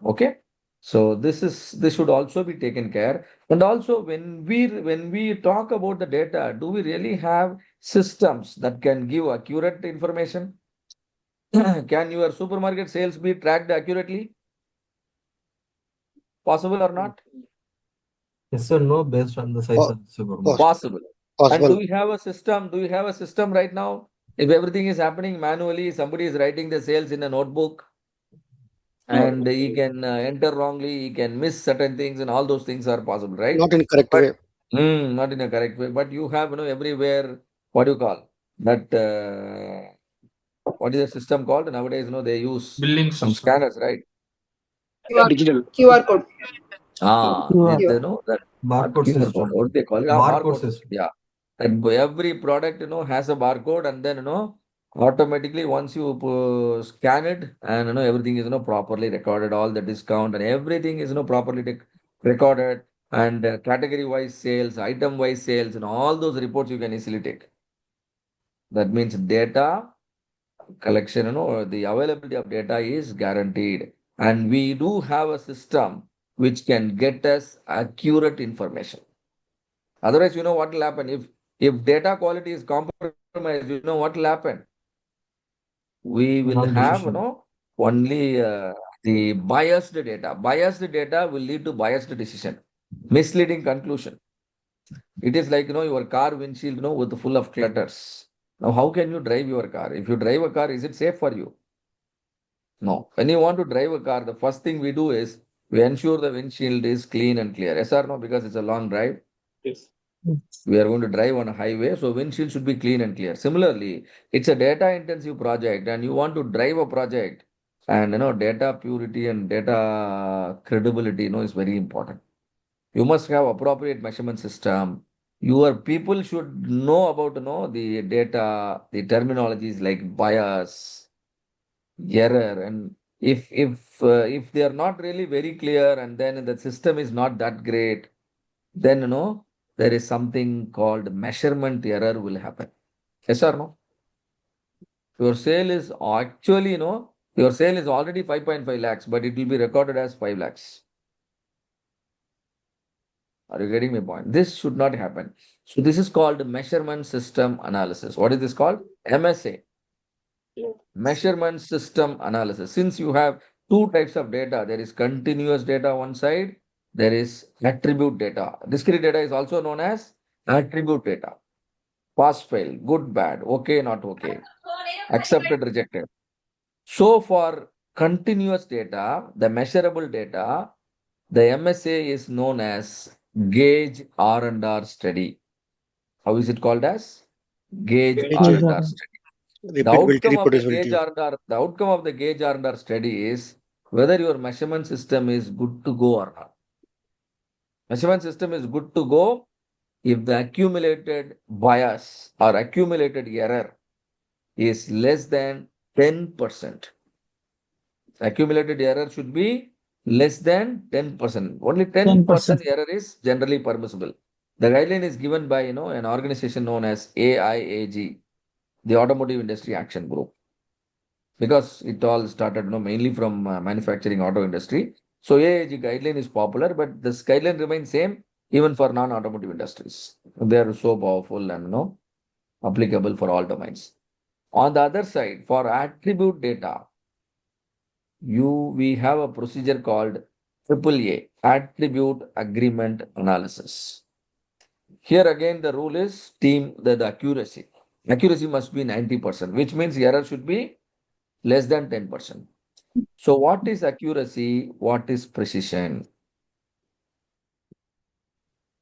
Okay. So this should also be taken care. And also when we talk about the data, do we really have systems that can give accurate information? Can your supermarket sales be tracked accurately? Possible or not? Yes or no, based on the size Po- of the supermarket. Possible. And do Possible. we have a system? Do we have a system right now? If everything is happening manually, somebody is writing the sales in a notebook and he can enter wrongly, he can miss certain things, and all those things are possible, right? Not in correct But way. not in a correct way. But you have, everywhere, what do you call that? What is the system called? Nowadays, they use Billing some system. scanners, right? Digital. QR code. They QR. know that not Barcode QR code. system. What they call it? Barcode Barcode system. system. Yeah. And every product, has a barcode, and then, automatically once you scan it, and everything is, properly recorded, all the discount and everything is, properly recorded, and category wise sales, item wise sales, and all those reports you can easily take. That means data collection, the availability of data is guaranteed. And we do have a system which can get us accurate information. Otherwise, what will happen? If data quality is compromised, what will happen? We will Wrong have, decision. only the biased data. Biased data will lead to biased decision, misleading conclusion. It is like, your car windshield, with full of clutters. Now, how can you drive your car? If you drive a car, is it safe for you? No. When you want to drive a car, the first thing we do is we ensure the windshield is clean and clear. Yes or no? Because it's a long drive. Yes. We are going to drive on a highway, so windshield should be clean and clear. Similarly, it's a data intensive project and you want to drive a project, and data purity and data credibility, is very important. You must have appropriate measurement system. Your people should know about, the data, the terminologies like bias, error, and if they are not really very clear, and then the system is not that great, then there is something called measurement error will happen. Yes or no? Your sale is actually, your sale is already 5.5 lakhs, but it will be recorded as 5 lakhs. Are you getting my point? This should not happen. So this is called measurement system analysis. What is this called? MSA. Measurement system analysis. Since you have two types of data, there is continuous data one side, there is attribute data. Discrete data is also known as attribute data. Pass, fail, good, bad, okay, not okay, accepted, rejected. So for continuous data, the measurable data, the MSA is known as gauge R&R study. How is it called as? Gauge Gauge R&R study. The repeatability, outcome of the gauge reproducibility. R&R, the outcome of the gauge R&R study is whether your measurement system is good to go or not. Measurement system is good to go if the accumulated bias or accumulated error is less than 10%. Accumulated error should be less than 10%. Only 10% 10%. error is generally permissible. The guideline is given by an organization known as AIAG, the Automotive Industry Action Group, because it all started mainly from manufacturing auto industry. So AIAG guideline is popular, but this guideline remains same even for non-automotive industries. They are so powerful and applicable for all domains. On the other side, for attribute data, we have a procedure called AAA, Attribute Agreement Analysis. Here again, the rule is the accuracy. Accuracy must be 90%, which means error should be less than 10%. So what is accuracy? What is precision?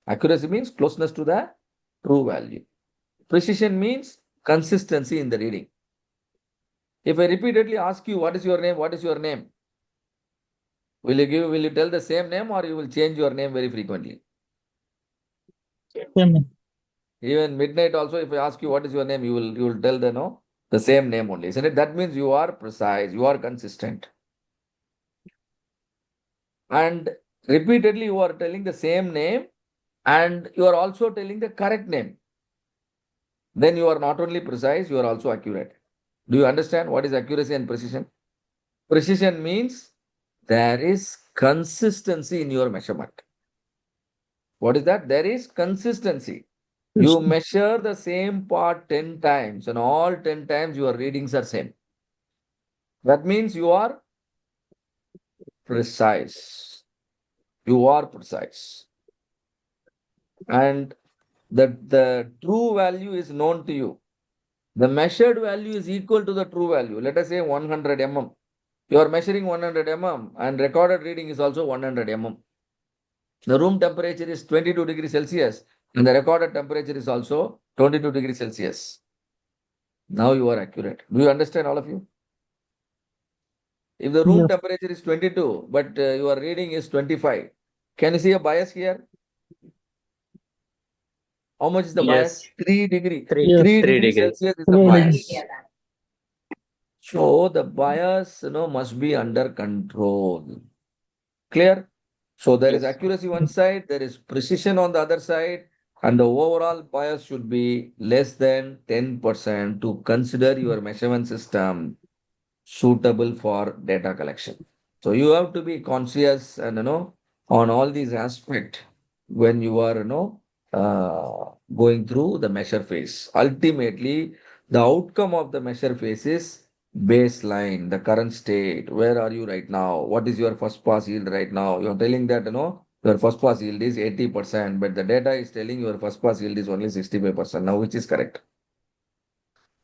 Accuracy means closeness to the true value. Precision means consistency in the reading. If I repeatedly ask you, what is your name? What is your name? Will you tell the same name, or you will change your name very frequently? Same. Even midnight also, if I ask you what is your name, you will tell the same name only, isn't it? That means you are precise, you are consistent. And Repeatedly, you are telling the same name and you are also telling the correct name. Then you are not only precise, you are also accurate. Do you understand what is accuracy and precision? Precision means there is consistency in your measurement. What is that? There is consistency. You measure the same part 10 times, and all 10 times your readings are same. That means you are precise. You are precise. And the true value is known to you. The measured value is equal to the true value. Let us say 100 mm. You are measuring 100 mm and recorded reading is also 100 mm. The room temperature is 22 degrees Celsius and the recorded temperature is also 22 degrees Celsius. Now you are accurate. Do you understand, all of you? If the room temperature is 22, but your reading is 25, can you see a bias here? How much is the bias? Yes. 3 degree. 3 3 3 degrees degree. Celsius is the bias. So the bias, must be under control. Clear? So there is Yes. accuracy one side, there is precision on the other side, and the overall bias should be less than 10% to consider your measurement system suitable for data collection. So you have to be conscious and on all these aspects when you are going through the measure phase. Ultimately, the outcome of the measure phase is baseline, the current state. Where are you right now? What is your first pass yield right now? You're telling that your first pass yield is 80%, but the data is telling your first pass yield is only 65%. Now, which is correct?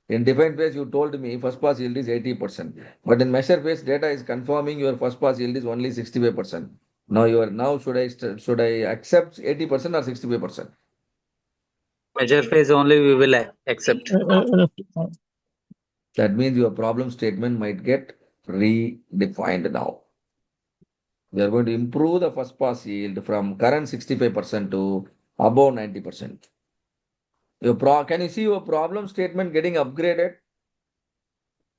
In defined phase, you told me first pass yield is 80%. But in measure phase, data is confirming your first pass yield is only 65%. Now should I accept 80% or 65%? Measure phase only we will accept. That means your problem statement might get redefined now. We are going to improve the first pass yield from current 65% to above 90%. Can you see your problem statement getting upgraded?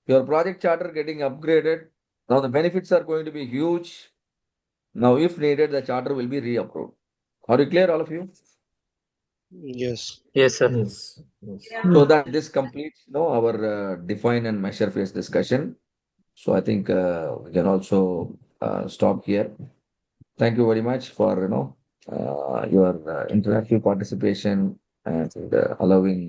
Your project charter getting upgraded. Now the benefits are going to be huge. Now, if needed, the charter will be reapproved. Are you clear, all of you? Yes. Yes, sir. Yes. So that this completes our define and measure phase discussion. So I think we can also stop here. Thank you very much for your interactive participation and allowing